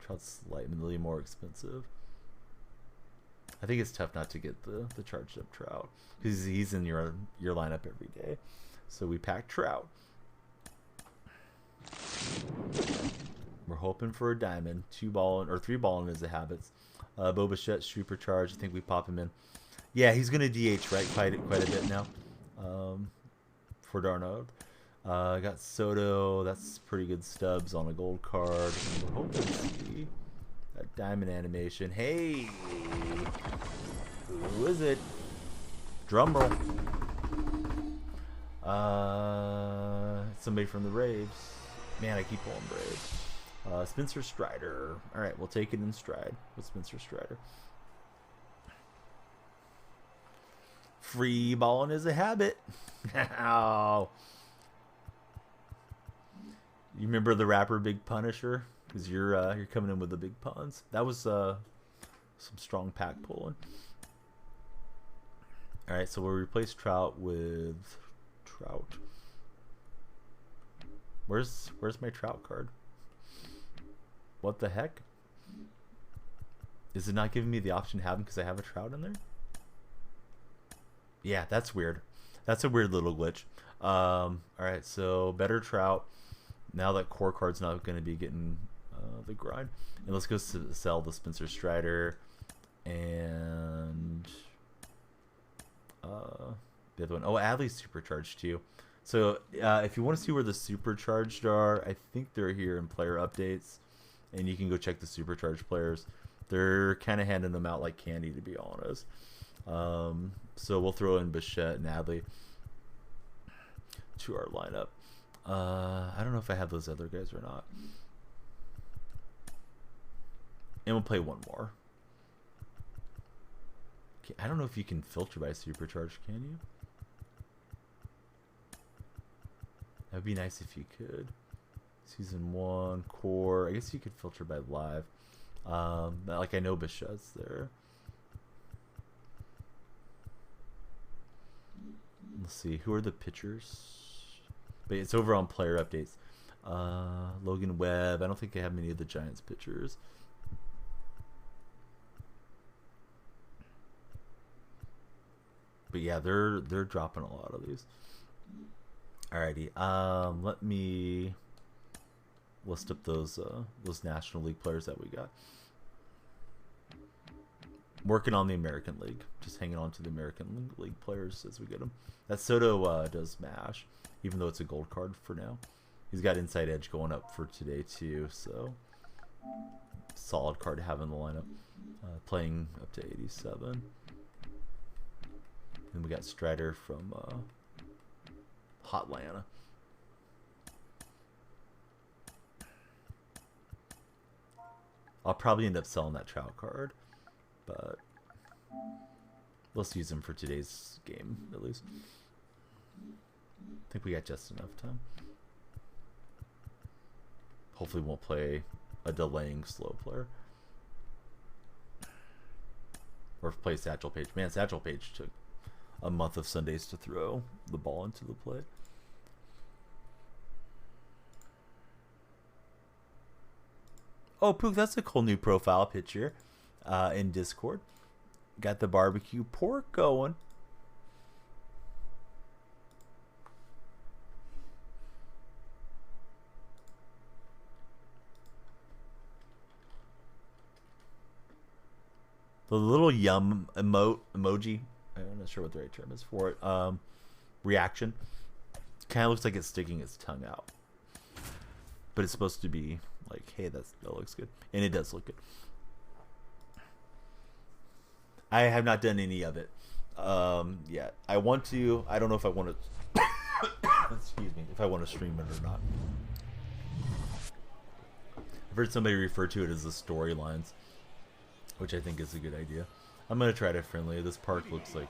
Trout's slightly more expensive. I think it's tough not to get the charged up Trout because he's in your lineup every day. So we pack Trout. We're hoping for a diamond. 2 balling or 3 balling is a habits. Boba supercharge. I think we pop him in. Yeah, he's gonna DH right quite a bit now. For Darnold. I got Soto. That's pretty good stubs on a gold card. We're hoping to see that diamond animation. Hey, who is it? Drum roll. Somebody from the Braves. Man, I keep pulling Braves. Spencer Strider. All right, we'll take it in stride with Spencer Strider. Free balling is a habit. Oh. You remember the rapper Big Punisher? Because you're coming in with the big puns. That was some strong pack pulling. All right, so we'll replace Trout with Trout. Where's my Trout card? What the heck? Is it not giving me the option to have him because I have a Trout in there? Yeah, that's weird. That's a weird little glitch. All right, so better Trout. Now that core card's not going to be getting the grind. And let's go sell the Spencer Strider and the other one. Oh, Adley's supercharged too. So if you want to see where the supercharged are, I think they're here in player updates. And you can go check the supercharged players. They're kind of handing them out like candy, to be honest. So we'll throw in Bichette and Adley to our lineup. I don't know if I have those other guys or not. And we'll play one more. Okay, I don't know if you can filter by supercharged, can you? That would be nice if you could. Season 1, core. I guess you could filter by live. Like I know Bichette's there. Let's see. Who are the pitchers? But it's over on player updates. Logan Webb. I don't think I have many of the Giants pitchers. But yeah, they're dropping a lot of these. Alrighty. Let me list up those National League players that we got. Working on the American League. Just hanging on to the American League players as we get them. That Soto does mash, even though it's a gold card for now. He's got inside edge going up for today too, so solid card to have in the lineup. Playing up to 87. And we got Strider from Hotlanta. I'll probably end up selling that Trout card, but let's use him for today's game at least. I think we got just enough time. Hopefully won't play a delaying slow player. Or play Satchel Paige. Man, Satchel Paige took a month of Sundays to throw the ball into the play. Oh, Pook, that's a cool new profile picture in Discord. Got the barbecue pork going. The little yum emoji, I'm not sure what the right term is for it, reaction, kind of looks like it's sticking its tongue out. But it's supposed to be like, hey, that looks good. And it does look good. I have not done any of it yet. I want to. I don't know if I want to. Excuse me. If I want to stream it or not. I've heard somebody refer to it as the storylines, which I think is a good idea. I'm going to try to friendly. This park looks like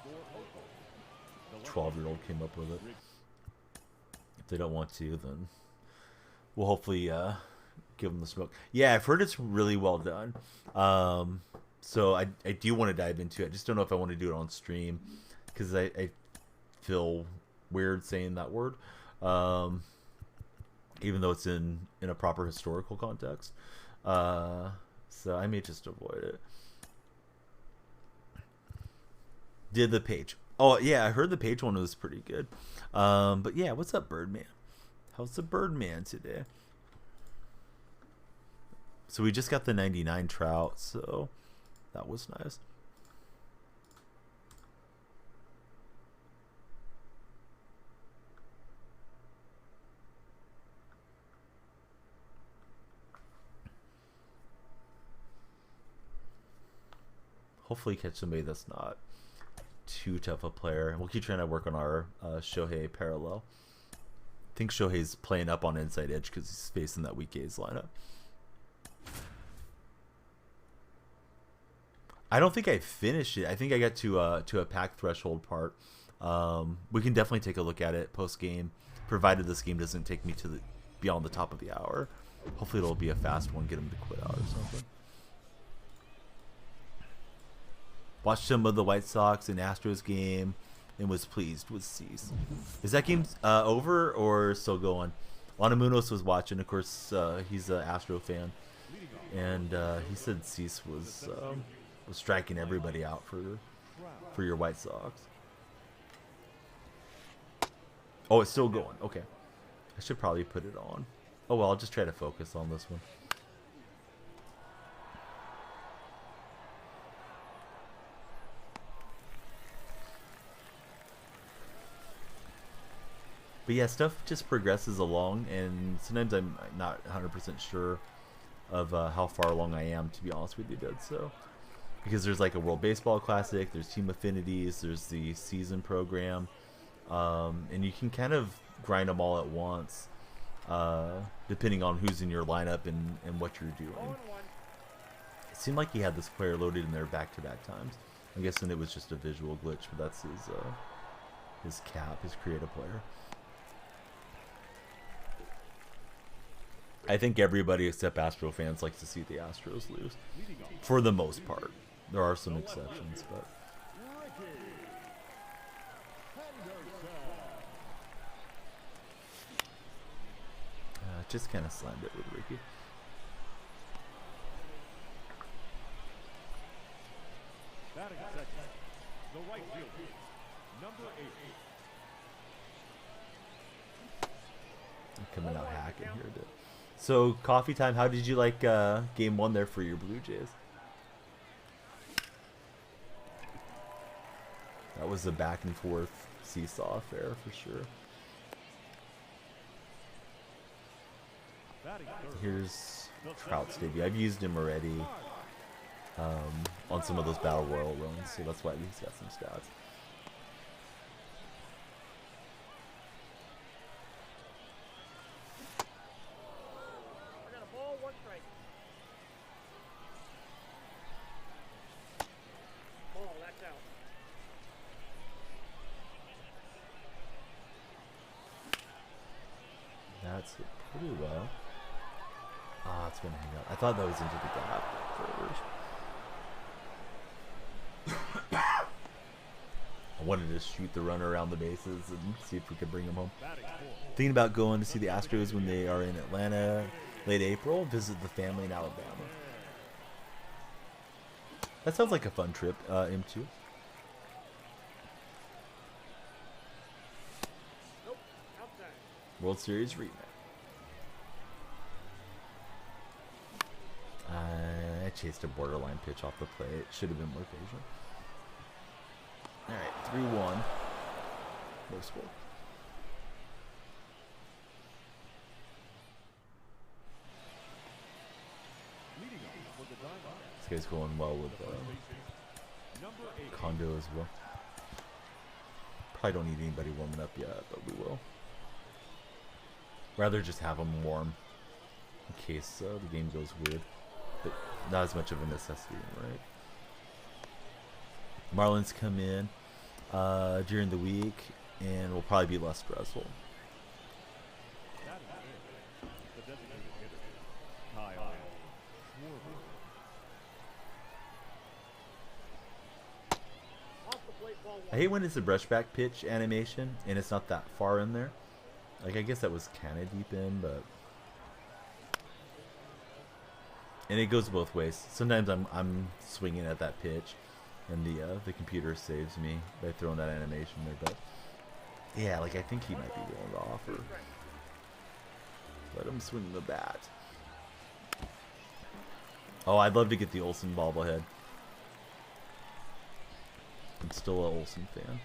12-year-old came up with it. If they don't want to, then we'll hopefully give them the smoke. Yeah, I've heard it's really well done. So I do want to dive into it. I just don't know if I want to do it on stream because I feel weird saying that word, even though it's in a proper historical context. So I may just avoid it. Did the page? Oh yeah, I heard the page one was pretty good. But yeah, what's up, Birdman? How's the Birdman today? So we just got the 99 Trout, so that was nice. Hopefully catch somebody that's not too tough a player. We'll keep trying to work on our Shohei parallel. I think Shohei's playing up on inside edge because he's facing that weak A's lineup. I don't think I finished it. I think I got to a pack threshold part. We can definitely take a look at it post game, provided this game doesn't take me to the beyond the top of the hour. Hopefully it'll be a fast one, get him to quit out or something. Watched some of the White Sox and Astros game and was pleased with Cease. Is that game over or still going? Lana Munoz was watching. Of course, he's an Astro fan, and he said Cease was striking everybody out for your White Sox. Oh, it's still going. Okay, I should probably put it on. Oh well, I'll just try to focus on this one. But yeah, stuff just progresses along, and sometimes I'm not 100% sure of how far along I am, to be honest with you, dude. So, because there's like a World Baseball Classic, there's team affinities, there's the season program, and you can kind of grind them all at once, depending on who's in your lineup and what you're doing. It seemed like he had this player loaded in there back-to-back times. I'm guessing it was just a visual glitch, but that's his cap, his creative player. I think everybody except Astro fans likes to see the Astros lose, for the most part. There are some exceptions, but just kind of slammed it with Ricky. Batting second, the right fielder, number 8. I'm coming out hacking here a bit. So, coffee time. How did you like game 1 there for your Blue Jays? That was a back and forth seesaw affair for sure. Here's Trout's debut. I've used him already on some of those Battle Royal runs, so that's why he's got some stats. That's it pretty well. Ah, it's gonna hang out. I thought that was into the gap first. I wanted to shoot the runner around the bases and see if we could bring him home. Thinking about going to see the Astros when they are in Atlanta late April, visit the family in Alabama. That sounds like a fun trip, M2. World Series rematch. I chased a borderline pitch off the plate. Should have been more patient. All right, 3-1. No score. This guy's going well with Kondo as well. Probably don't need anybody warming up yet, but we will. Rather just have them warm in case the game goes weird, but not as much of a necessity, right? Marlins come in during the week and will probably be less stressful. I hate when it's a brushback pitch animation and it's not that far in there. Like, I guess that was kind of deep in, but... And it goes both ways. Sometimes I'm swinging at that pitch, and the computer saves me by throwing that animation there, but... Yeah, like, I think he might be willing to offer. Let him swing the bat. Oh, I'd love to get the Olsen bobblehead. I'm still an Olsen fan.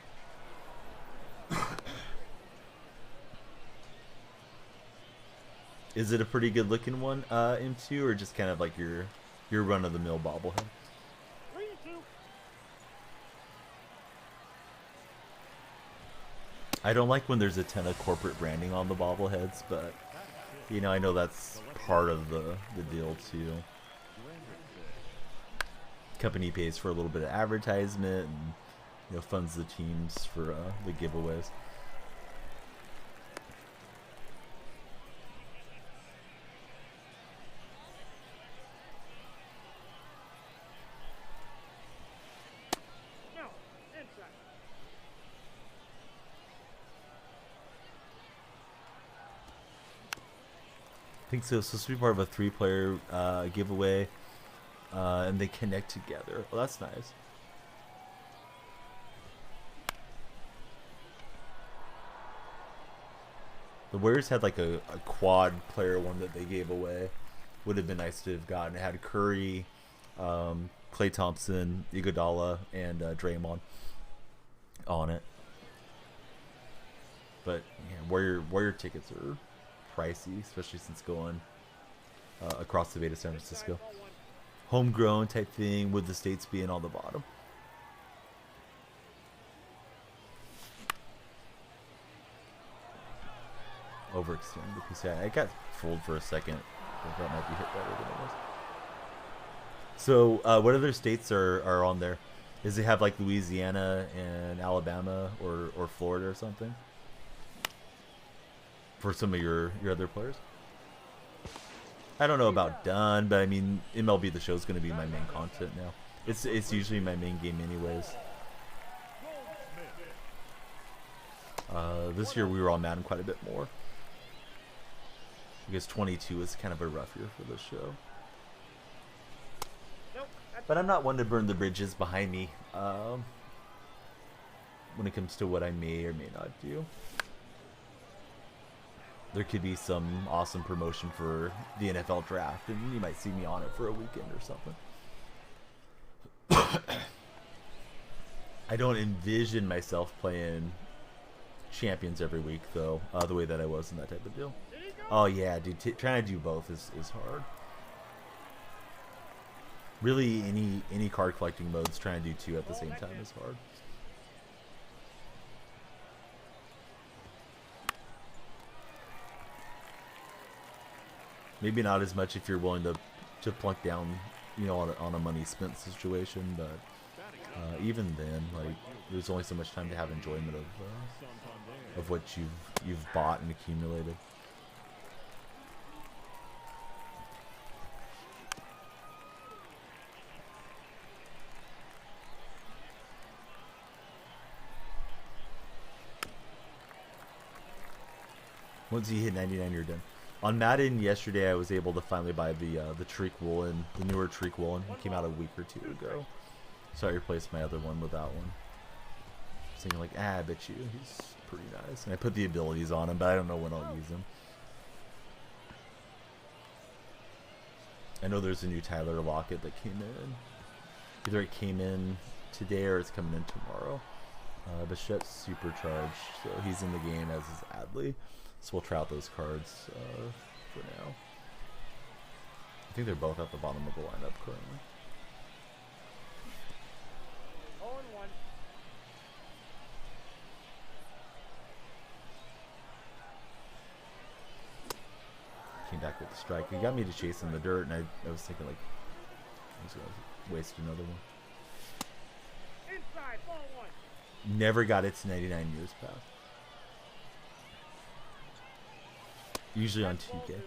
Is it a pretty good looking one, M2, or just kind of like your run of the mill bobblehead? 3-2. I don't like when there's a ton of corporate branding on the bobbleheads, but you know, I know that's part of the deal too. Company pays for a little bit of advertisement and, you know, funds the teams for the giveaways. No, inside. I think so. It's supposed to be part of a 3-player giveaway, and they connect together. Well, that's nice. The Warriors had like a quad player one that they gave away. Would have been nice to have gotten. It had Curry, Klay Thompson, Iguodala, and Draymond on it. But yeah, Warrior tickets are pricey, especially since going across the bay to San Francisco. Homegrown type thing, with the states being on the bottom. Overextended the PCI. I got fooled for a second. I thought it might be hit better than it was. So, what other states are on there? Does it have like Louisiana and Alabama or Florida or something? For some of your other players? I don't know about done, but I mean, MLB The Show is going to be my main content now. It's usually my main game anyways. This year we were on Madden quite a bit more. Because 22 is kind of a rough year for this show. Nope. But I'm not one to burn the bridges behind me when it comes to what I may or may not do. There could be some awesome promotion for the NFL draft, and you might see me on it for a weekend or something. I don't envision myself playing champions every week, though, the way that I was in that type of deal. Oh yeah, dude, trying to do both is hard. Really, any card collecting modes, trying to do 2 at the same time is hard. Maybe not as much if you're willing to plunk down, you know, on a money spent situation, but even then, like, there's only so much time to have enjoyment of what you've bought and accumulated. Once you hit 99, you're done. On Madden yesterday, I was able to finally buy the Treek Woolen, the newer Treek Woolen. It came out a week or 2 ago, so I replaced my other one with that one. Thinking like, I bet you he's pretty nice, and I put the abilities on him, but I don't know when I'll use him. I know there's a new Tyler Lockett that came in. Either it came in today or it's coming in tomorrow. Bichette's supercharged, so he's in the game, as is Adley. So we'll try out those cards for now. I think they're both at the bottom of the lineup currently. 0-1. Came back with the strike. He got me to chase in the dirt, and I was thinking like I was gonna waste another one. Inside, ball 1. Never got it to 99 years past. Usually on 2K.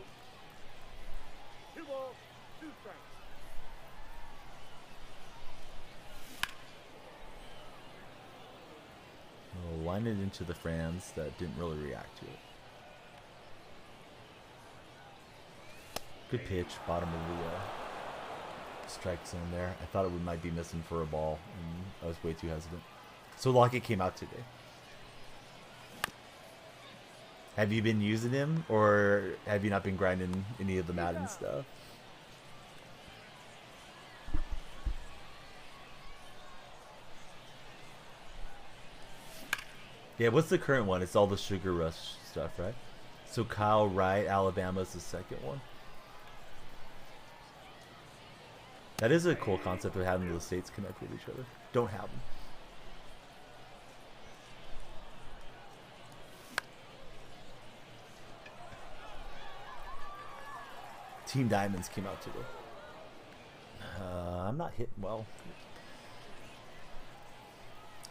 2 balls, 2 strikes. We'll line it into the Franz that didn't really react to it. Good pitch, bottom of the strike zone there. I thought it might be missing for a ball, and I was way too hesitant. So Lockett came out today. Have you been using him, or have you not been grinding any of the Madden stuff? Yeah, what's the current one? It's all the Sugar Rush stuff, right? So Kyle Wright, Alabama's the second one. That is a cool concept of having the states connect with each other. Don't have them. Team Diamonds came out today. I'm not hitting well.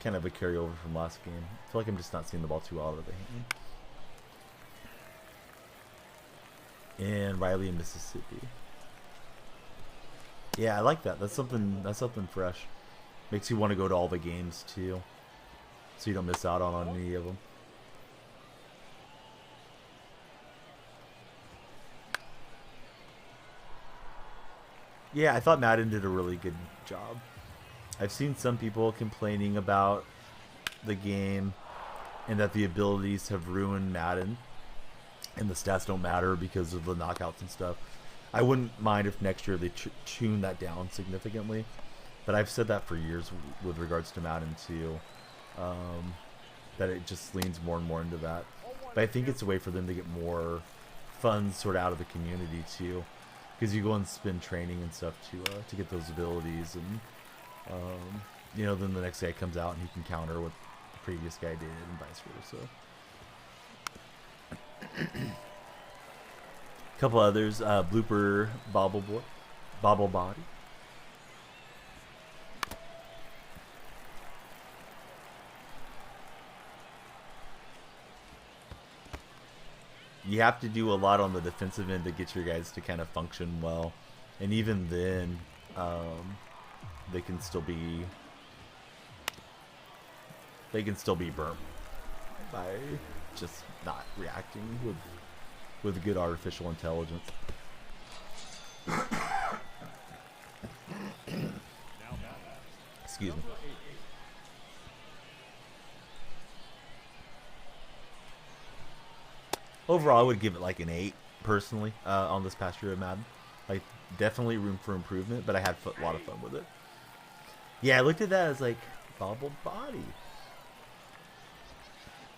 Kind of a carryover from last game. I feel like I'm just not seeing the ball too well out of the hand. And Riley in Mississippi. Yeah, I like that. That's something fresh. Makes you want to go to all the games too, so you don't miss out on any of them. Yeah, I thought Madden did a really good job. I've seen some people complaining about the game and that the abilities have ruined Madden and the stats don't matter because of the knockouts and stuff. I wouldn't mind if next year they tune that down significantly, but I've said that for years with regards to Madden too, that it just leans more and more into that. But I think it's a way for them to get more funds sort of out of the community too, because you go and spend training and stuff to get those abilities, and you know, then the next guy comes out and he can counter what the previous guy did and vice versa. Couple others, Blooper Bobble Body. You have to do a lot on the defensive end to get your guys to kind of function well, and even then, they can still be burnt by just not reacting with good artificial intelligence. Excuse me. Overall, I would give it like an 8 personally on this past year of Madden. Like, definitely room for improvement, but I had a lot of fun with it. Yeah, I looked at that as like bobble body.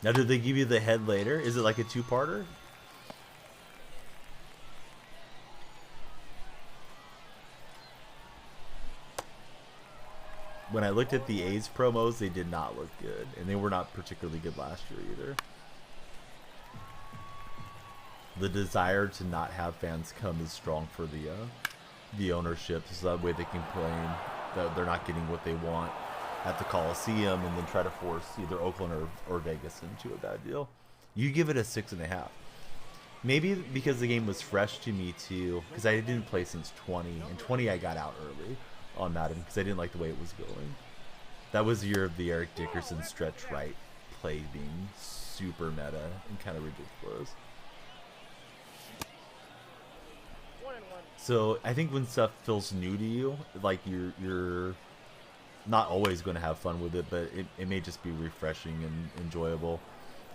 Now, did they give you the head later? Is it like a 2-parter? When I looked at the A's promos, they did not look good, and they were not particularly good last year either. The desire to not have fans come is strong for the ownership, so that way they can claim that they're not getting what they want at the Coliseum, and then try to force either Oakland or Vegas into a bad deal. You give it a 6.5. Maybe because the game was fresh to me too, because I didn't play since 20, and 20 I got out early on Madden because I didn't like the way it was going. That was the year of the Eric Dickerson stretch right play being super meta and kind of ridiculous. So I think when stuff feels new to you, like you're not always going to have fun with it, but it may just be refreshing and enjoyable.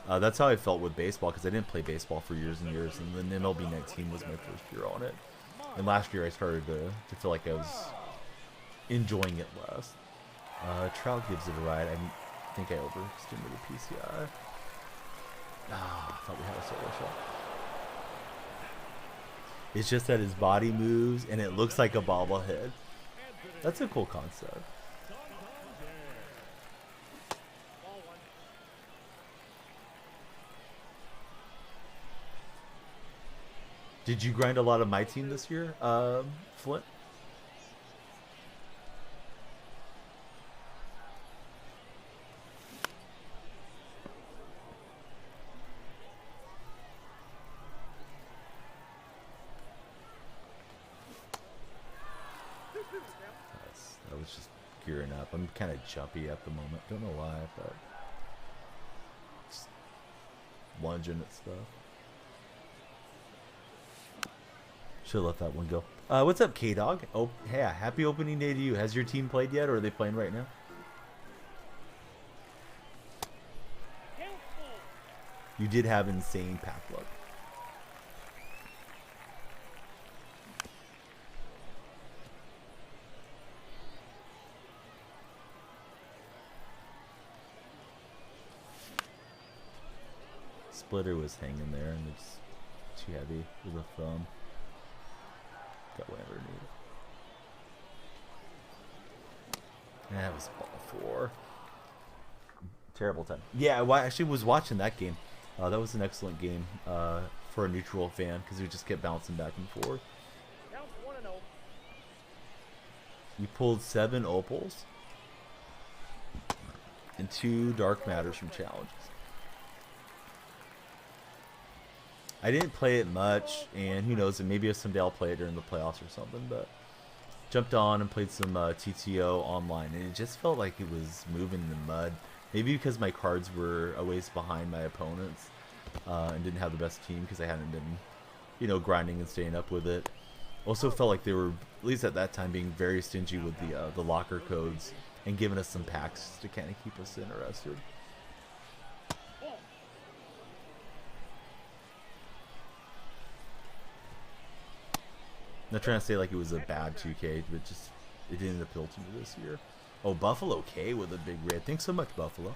That's how I felt with baseball, because I didn't play baseball for years and years, and then MLB 19 was my first year on it. And last year I started to feel like I was enjoying it less. Trout gives it a ride. I think I overextended the PCI. I thought we had a solo shot. It's just that his body moves and it looks like a bobblehead. That's a cool concept. Did you grind a lot of my team this year, Flint? I was just gearing up. I'm kind of jumpy at the moment. Don't know why, but just lunging at stuff. Should have let that one go. What's up, K-Dog? Oh, yeah, happy opening day to you. Has your team played yet, or are they playing right now? You did have insane pack luck. splitter was hanging there and it's too heavy with a thumb. Got way underneath. That was ball 4. Terrible time. Yeah, I actually was watching that game. That was an excellent game for a neutral fan because we just kept bouncing back and forth. Counts 1-0. You pulled 7 opals and 2 dark matters from challenges. I didn't play it much, and who knows, maybe someday I'll play it during the playoffs or something, but jumped on and played some TTO online, and it just felt like it was moving in the mud. Maybe because my cards were a ways behind my opponents and didn't have the best team because I hadn't been, you know, grinding and staying up with it. Also felt like they were, at least at that time, being very stingy with the locker codes and giving us some packs to kind of keep us interested. Not trying to say like it was a bad 2K, but just it didn't appeal to me this year. Oh, Buffalo K with a big raid. Thanks so much, Buffalo.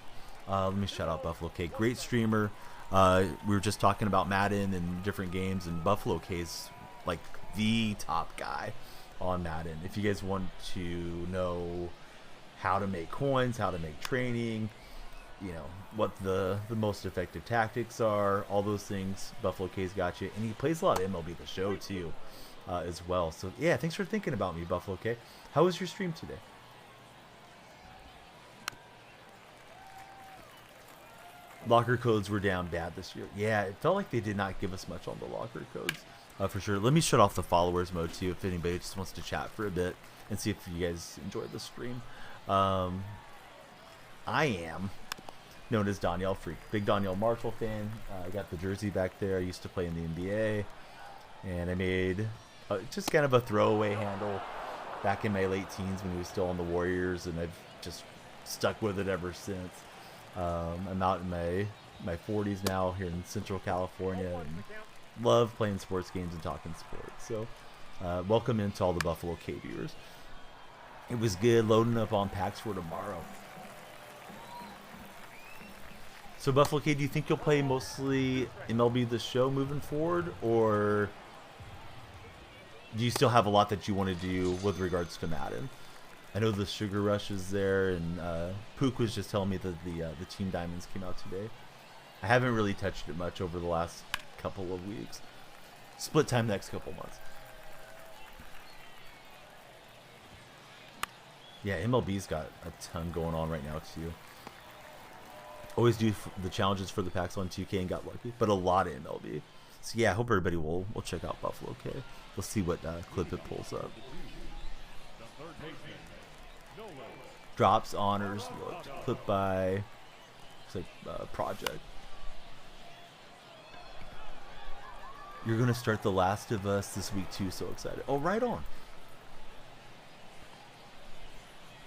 Let me shout out Buffalo K. Great streamer. We were just talking about Madden and different games, and Buffalo K is like the top guy on Madden. If you guys want to know how to make coins, how to make training, you know, what the most effective tactics are, all those things, Buffalo K's got you. And he plays a lot of MLB The Show too. As well. So yeah, thanks for thinking about me, Buffalo K. How was your stream today? Locker codes were down bad this year. Yeah, it felt like they did not give us much on the locker codes, for sure. Let me shut off the followers mode too if anybody just wants to chat for a bit and see if you guys enjoyed the stream. I am known as Danielle Freak, big Danielle Marshall fan. I got the jersey back there. I used to play in the NBA, and I made just kind of a throwaway handle back in my late teens when he was still on the Warriors, and I've just stuck with it ever since. I'm out in my 40s now here in Central California and love playing sports games and talking sports. So welcome into all the Buffalo K viewers. It was good loading up on packs for tomorrow. So Buffalo K, do you think you'll play mostly MLB The Show moving forward, or do you still have a lot that you want to do with regards to Madden? I know the Sugar Rush is there, and Pook was just telling me that the Team Diamonds came out today. I haven't really touched it much over the last couple of weeks. Split time next couple months. Yeah, MLB's got a ton going on right now too. Always do the challenges for the packs on 2K and got lucky, but a lot of MLB. So yeah, I hope everybody will check out Buffalo K. We'll see what clip it pulls up. Drops, honors, looked. Clip by, looks like Project. You're going to start The Last of Us this week too, so excited. Oh, right on.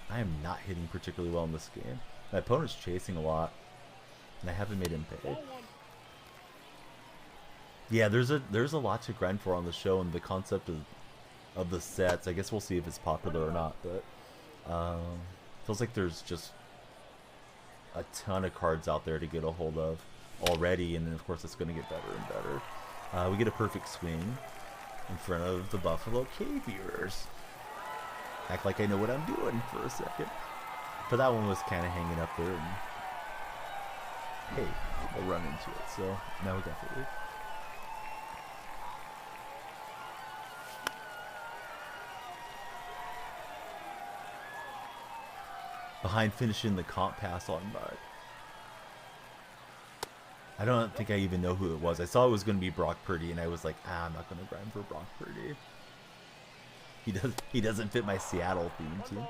I am not hitting particularly well in this game. My opponent's chasing a lot, and I haven't made him pay. Yeah, there's a lot to grind for on the show, and the concept of the sets. I guess we'll see if it's popular or not, but feels like there's just a ton of cards out there to get a hold of already, and then of course it's going to get better and better. We get a perfect swing in front of the Buffalo K viewers. Act like I know what I'm doing for a second. But that one was kind of hanging up there, and hey, we'll run into it. So now we definitely. Behind finishing the comp pass on Mud. I don't think I even know who it was. I saw it was going to be Brock Purdy, and I was like, I'm not going to grind for Brock Purdy. He doesn't fit my Seattle theme team.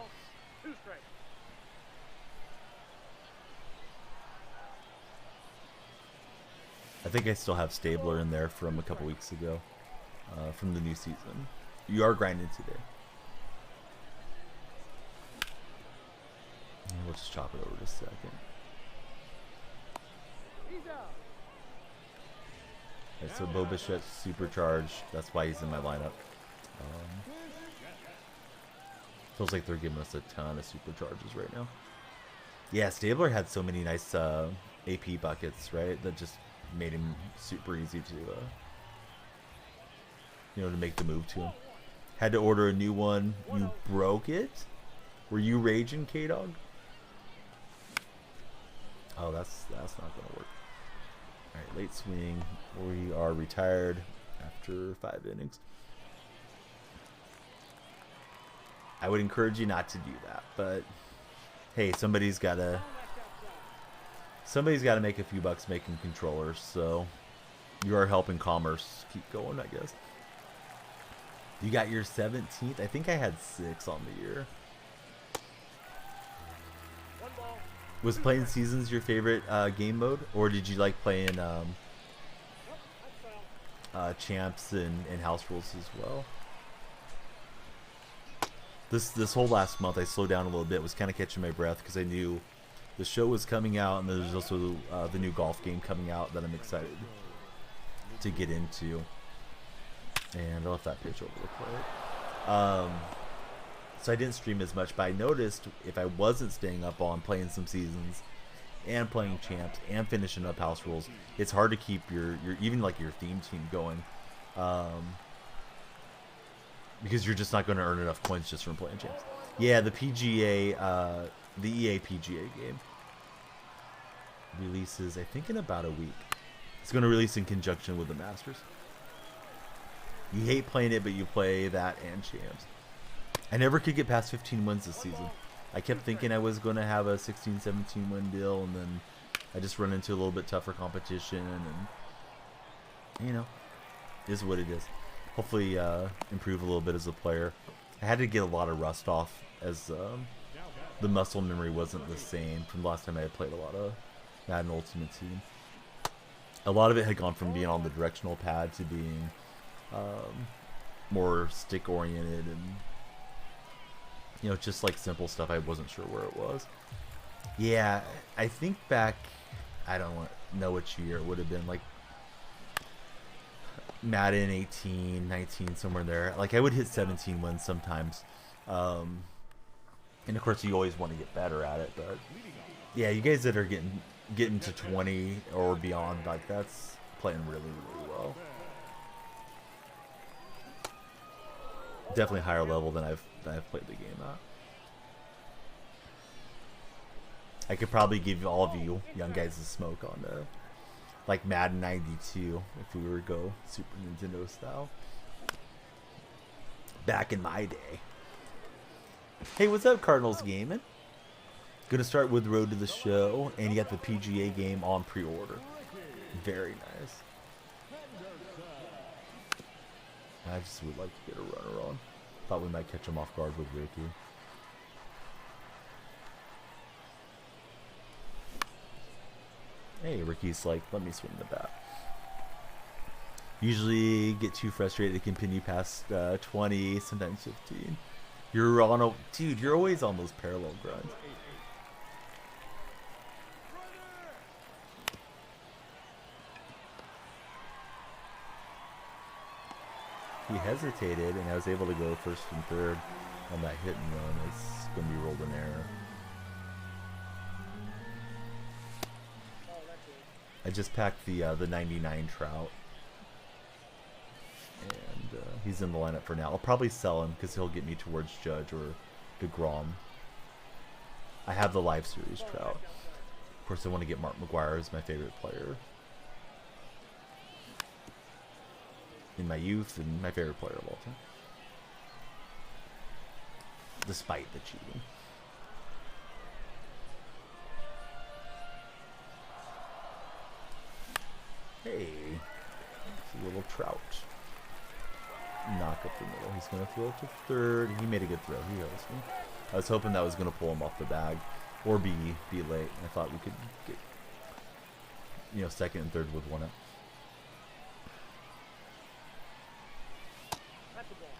I think I still have Stabler in there from a couple weeks ago, from the new season. You are grinding today. We'll just chop it over just a second. Okay, so Bo Bichette's supercharged. That's why he's in my lineup. Feels like they're giving us a ton of supercharges right now. Yeah, Stabler had so many nice AP buckets, right? That just made him super easy to, to make the move to him. Had to order a new one. You broke it? Were you raging, K-Dog? Oh, that's not gonna work. All right, late swing. We are retired after 5 innings. I would encourage you not to do that, but hey, somebody's gotta make a few bucks making controllers, so you are helping commerce keep going, I guess. You got your 17th? I think I had 6 on the year. Was playing Seasons your favorite game mode, or did you like playing Champs and House Rules as well? This whole last month I slowed down a little bit, was kind of catching my breath because I knew the show was coming out, and there's also the new golf game coming out that I'm excited to get into. And I left that pitch over the plate. So I didn't stream as much, but I noticed if I wasn't staying up on playing some Seasons and playing Champs and finishing up House Rules, it's hard to keep your even like your theme team going. Because you're just not going to earn enough coins just from playing Champs. Yeah, the PGA, the EA PGA game releases, I think, in about a week. It's going to release in conjunction with the Masters. You hate playing it, but you play that and Champs. I never could get past 15 wins this season. I kept thinking I was going to have a 16, 17 win deal, and then I just run into a little bit tougher competition, and, is what it is. Hopefully improve a little bit as a player. I had to get a lot of rust off, as the muscle memory wasn't the same from the last time I had played a lot of Madden Ultimate Team. A lot of it had gone from being on the directional pad to being more stick oriented, and just like simple stuff. I wasn't sure where it was. Yeah, I think back, I don't know which year it would have been, like Madden 18, 19, somewhere there. Like I would hit 17 wins sometimes, and of course you always want to get better at it. But yeah, you guys that are getting to 20 or beyond, like that's playing really, really well. Definitely higher level than I've played the game at. I could probably give all of you young guys a smoke on like Madden 92 if we were to go Super Nintendo style. Back in my day. Hey, what's up, Cardinals Gaming? Gonna start with Road to the Show, and you got the PGA game on pre-order. Very nice. I just would like to get a runner on. Thought we might catch him off guard with Ricky. Hey, Ricky's like, let me swing the bat. Usually get too frustrated to continue past 20, sometimes 15. You're on a... Dude, you're always on those parallel grinds. He hesitated, and I was able to go first and third on that hit and run. It's going to be rolled in error. I just packed the 99 Trout, and he's in the lineup for now. I'll probably sell him because he'll get me towards Judge or DeGrom. I have the Live Series Trout. Of course, I want to get Mark McGwire as my favorite player in my youth and my favorite player of all time, despite the cheating. Hey, it's a little Trout. Knock up the middle. He's going to throw it to third. He made a good throw. He owes me. I was hoping that was going to pull him off the bag or be late. I thought we could get, second and third with one up.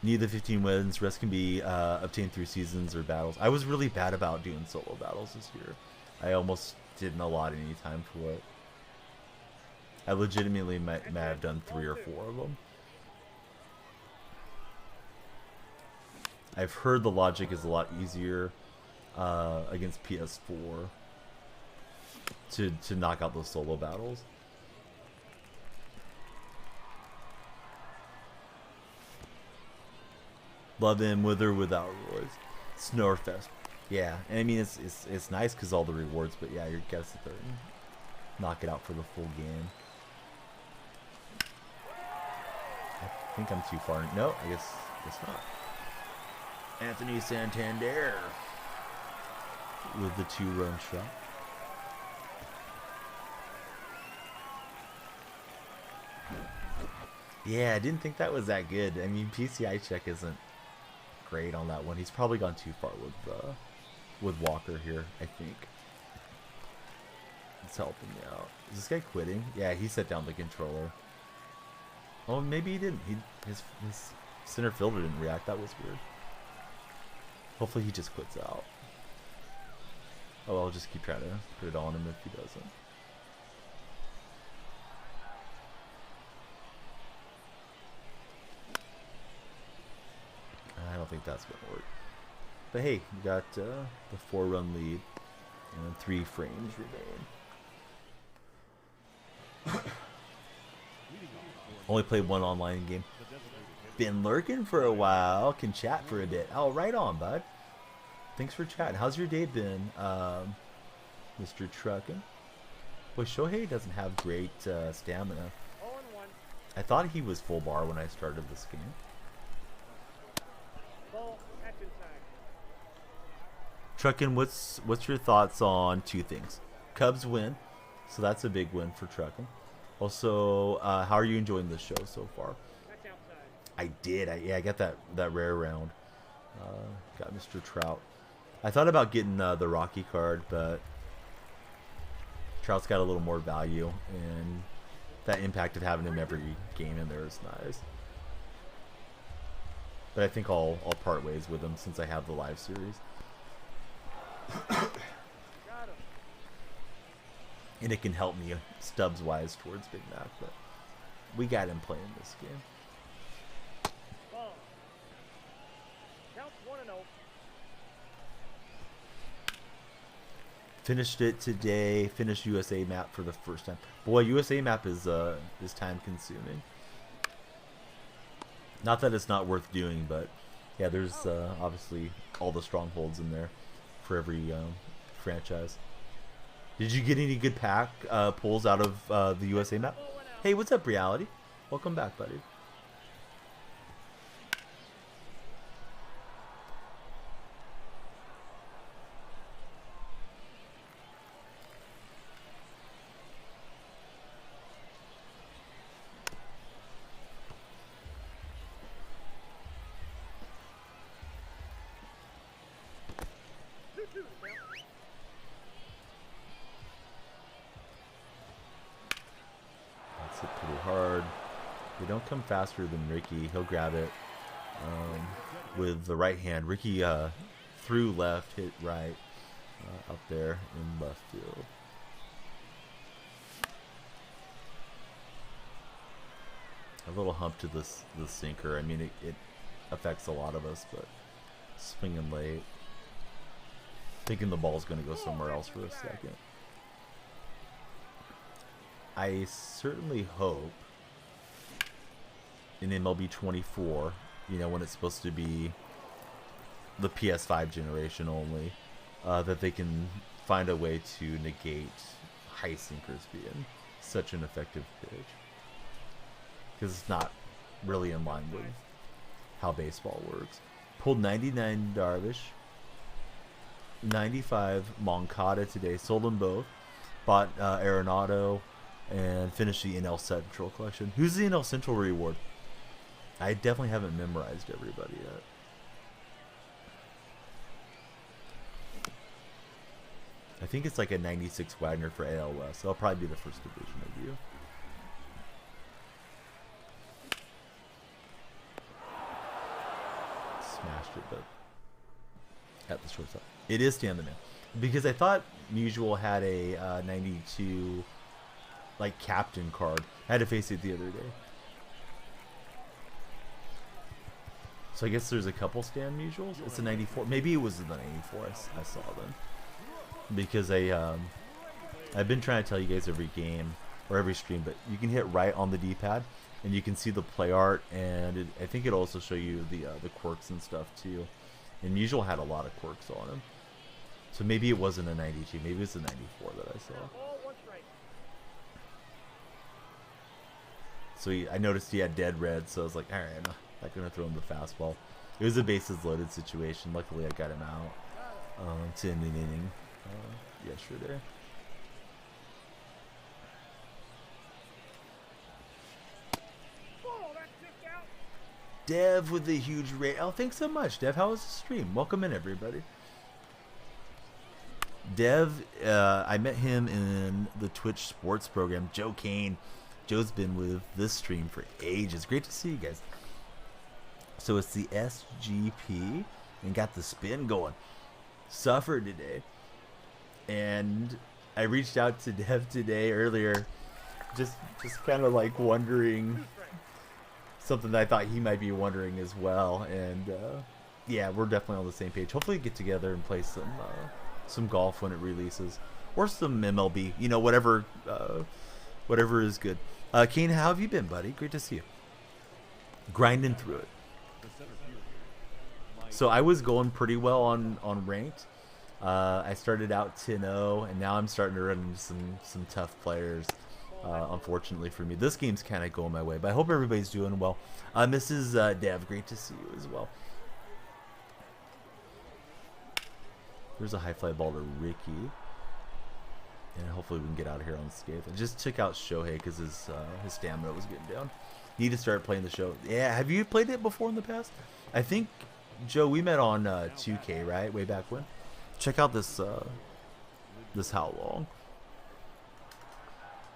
Need the 15 wins. Rest can be obtained through seasons or battles. I was really bad about doing solo battles this year. I almost didn't allot any time for it. I legitimately might have done 3 or 4 of them. I've heard the logic is a lot easier against PS4 to knock out those solo battles. Love him with or without rewards. Snorefest. Yeah, and I mean it's nice because all the rewards, but yeah, you gotta sit there and knock it out for the full game. I think I'm too far. No, I guess not. Anthony Santander with the 2-run shot. Yeah, I didn't think that was that good. I mean, PCI check isn't great on that one. He's probably gone too far with Walker here, I think. It's helping me out. Is this guy quitting? Yeah, he set down the controller. Oh, maybe he didn't. His center fielder didn't react. That was weird. Hopefully he just quits out. Oh, I'll just keep trying to put it on him if he doesn't. I don't think that's going to work. But hey, we got the 4-run lead and 3 frames remain. Only played 1 online game. Been lurking for a while. Can chat for a bit. Oh, right on, bud. Thanks for chatting. How's your day been, Mr. Truckin'? Boy, Shohei doesn't have great stamina. 0-1. I thought he was full bar when I started this game. Ball, catch inside. Truckin', what's your thoughts on 2 things? Cubs win, so that's a big win for Truckin'. Also, how are you enjoying this show so far? Catch outside. I did. I got that rare round. Got Mr. Trout. I thought about getting the Rocky card, but Trout's got a little more value, and that impact of having him every game in there is nice. But I think I'll part ways with him since I have the live series. Got him. And it can help me stubs wise towards Big Mac, but we got him playing this game. Ball. Count 1-0. Finished it today. Finished USA map for the first time. Boy, USA map is time consuming. Not that it's not worth doing, but yeah, there's obviously all the strongholds in there for every franchise. Did you get any good pack pulls out of the USA map? Hey, what's up, Reality? Welcome back, buddy. That's it pretty hard. They don't come faster than Ricky. He'll grab it with the right hand. Ricky threw left, hit right up there in left field. A little hump to the sinker. I mean, it affects a lot of us, but swinging late. Thinking the ball's going to go somewhere else for a second. I certainly hope in MLB 24, you know, when it's supposed to be the PS5 generation only, that they can find a way to negate high sinkers being such an effective pitch. Because it's not really in line with how baseball works. Pulled 99 Darvish, 95 Moncada today. Sold them both. Bought Arenado and finished the NL Central collection. Who's the NL Central reward? I definitely haven't memorized everybody yet. I think it's like a 96 Wagner for AL West. So I'll probably be the first division of you. Smashed it, but at the shortstop. It is Stan the Man. Because I thought Mutual had a 92 like captain card. I had to face it the other day. So I guess there's a couple Stan Mutuals. It's a 94. Maybe it was the 94 I saw them. Because I've been trying to tell you guys every game or every stream, but you can hit right on the D-pad, and you can see the play art, and I think it'll also show you the quirks and stuff too. And Musial had a lot of quirks on him, so maybe it wasn't a 92, maybe it's a 94 that I saw. Ball, one strike. So I noticed he had dead red, so I was like, all right, I'm not gonna throw him the fastball. It was a bases loaded situation. Luckily, I got him out to end an inning yesterday. Ball, that's kicked out. Dev with the huge rate. Oh, thanks so much, Dev. How was the stream? Welcome in, everybody. Dev, I met him in the Twitch sports program. Joe Kane. Joe's been with this stream for ages. Great to see you guys. So it's the SGP and got the spin going. Suffered today. And I reached out to Dev today earlier, just kind of like wondering something that I thought he might be wondering as well. And yeah, we're definitely on the same page. Hopefully get together and play some golf when it releases, or some MLB, you know, whatever is good. Kane, how have you been, buddy? Great to see you. Grinding through it. So I was going pretty well on ranked. I started out 10-0, and now I'm starting to run into some tough players. Unfortunately for me, this game's kind of going my way, but I hope everybody's doing well. Mrs. Dev, great to see you as well. There's a high fly ball to Ricky. And hopefully we can get out of here unscathed. I just took out Shohei because his stamina was getting down. Need to start playing the show. Yeah, have you played it before in the past? I think, Joe, we met on 2K, right? Way back when. Check out this How Long.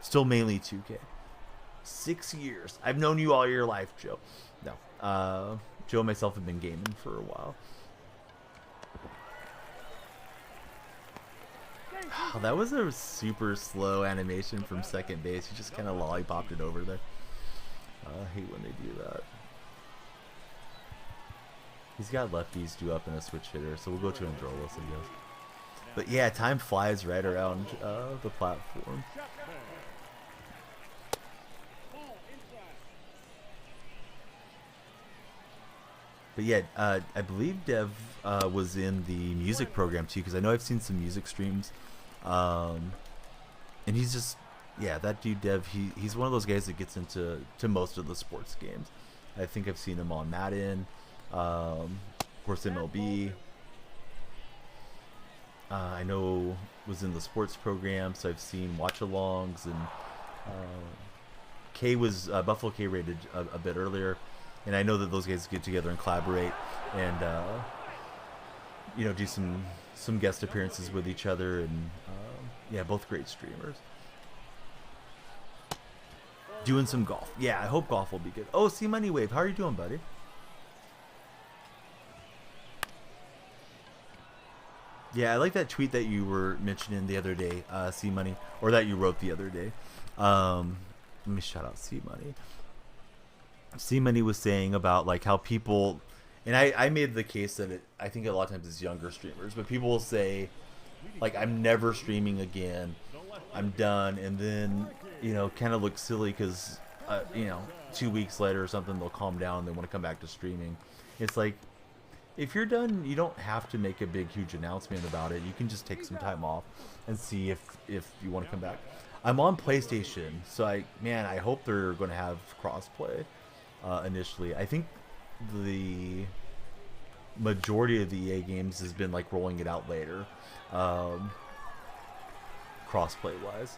Still mainly 2K. 6 years. I've known you all your life, Joe. No. Joe and myself have been gaming for a while. Oh, that was a super slow animation from second base. He just kind of lollipopped it over there. I hate when they do that. He's got lefties due up in a switch hitter, so we'll go to Androlos, I guess. But yeah, time flies right around the platform. But yeah, I believe Dev was in the music program too, because I know I've seen some music streams. And he's just, yeah, that dude Dev, he's one of those guys that gets into most of the sports games. I think I've seen him on Madden, of course MLB. I know was in the sports program, so I've seen watchalongs, and K was Buffalo K rated a bit earlier, and I know that those guys get together and collaborate and you know, do some guest appearances with each other, and yeah, both great streamers. Doing some golf. Yeah, I hope golf will be good. Oh, C Money Wave, how are you doing, buddy? Yeah, I like that tweet that you were mentioning the other day, C Money, or that you wrote the other day. Let me shout out C Money. C Money was saying about like how people, and I made the case that I think a lot of times it's younger streamers, but people will say like, I'm never streaming again, I'm done, and then, you know, kind of look silly because you know, 2 weeks later or something they'll calm down and they want to come back to streaming. It's like, if you're done, you don't have to make a big huge announcement about it. You can just take some time off and see if you want to come back. I'm on PlayStation, so I hope they're going to have crossplay initially. I think the majority of the EA games has been like rolling it out later, crossplay wise.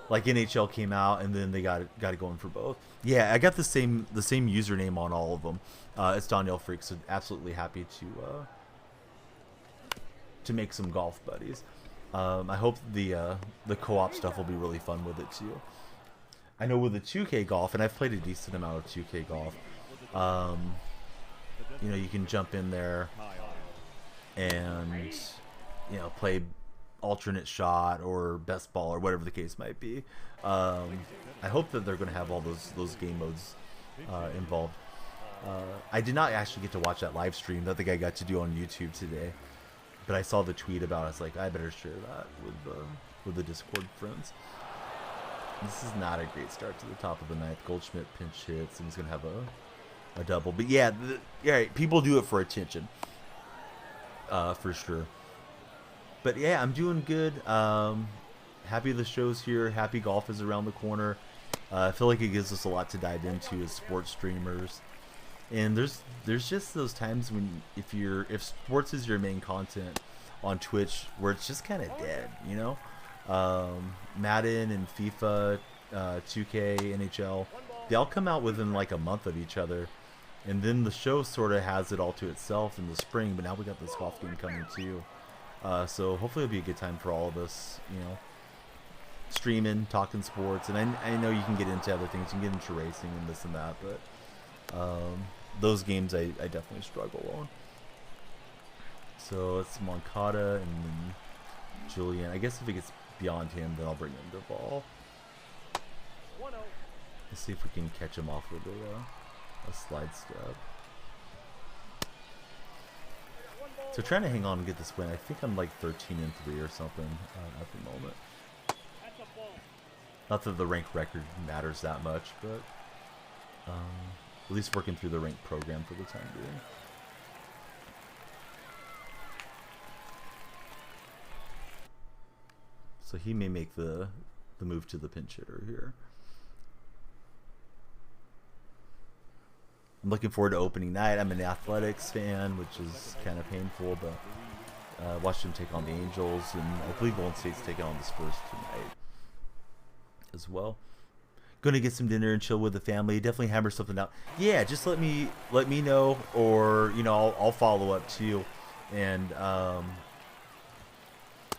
Like NHL came out and then they got it going for both. Yeah, I got the same username on all of them. It's Daniel Freak, so absolutely happy to make some golf buddies. I hope the co-op stuff will be really fun with it too. I know with the 2K golf, and I've played a decent amount of 2K golf. You know, you can jump in there and, you know, play alternate shot or best ball or whatever the case might be. I hope that they're going to have all those game modes involved. I did not actually get to watch that live stream that the guy got to do on YouTube today, but I saw the tweet about it. I was like, I better share that with the Discord friends. This is not a great start to the top of the ninth. Goldschmidt pinch hits, and he's gonna have a double. But yeah, yeah, people do it for attention, for sure. But yeah, I'm doing good. Happy the show's here. Happy golf is around the corner. I feel like it gives us a lot to dive into as sports streamers. And there's just those times when if sports is your main content on Twitch, where it's just kind of dead, you know. Madden and FIFA, 2K, NHL, they all come out within like a month of each other, and then the show sort of has it all to itself in the spring. But now we got this golf game coming too, so hopefully it'll be a good time for all of us, you know, streaming, talking sports. And I know you can get into other things, you can get into racing and this and that, but those games I definitely struggle on. So it's Moncada and then Julian. I guess if it gets beyond him, then I'll bring in the ball. 1-0. Let's see if we can catch him off with a slide step. So trying to hang on and get this win. I think I'm like 13-3 or something at the moment. That's a ball. Not that the rank record matters that much, but at least working through the rank program for the time being. So he may make the move to the pinch hitter here. I'm looking forward to opening night. I'm an Athletics fan, which is kind of painful, but watched him take on the Angels, and I believe Golden State's taking on the Spurs tonight as well. Going to get some dinner and chill with the family. Definitely hammer something out. Yeah, just let me know, or you know, I'll follow up too. And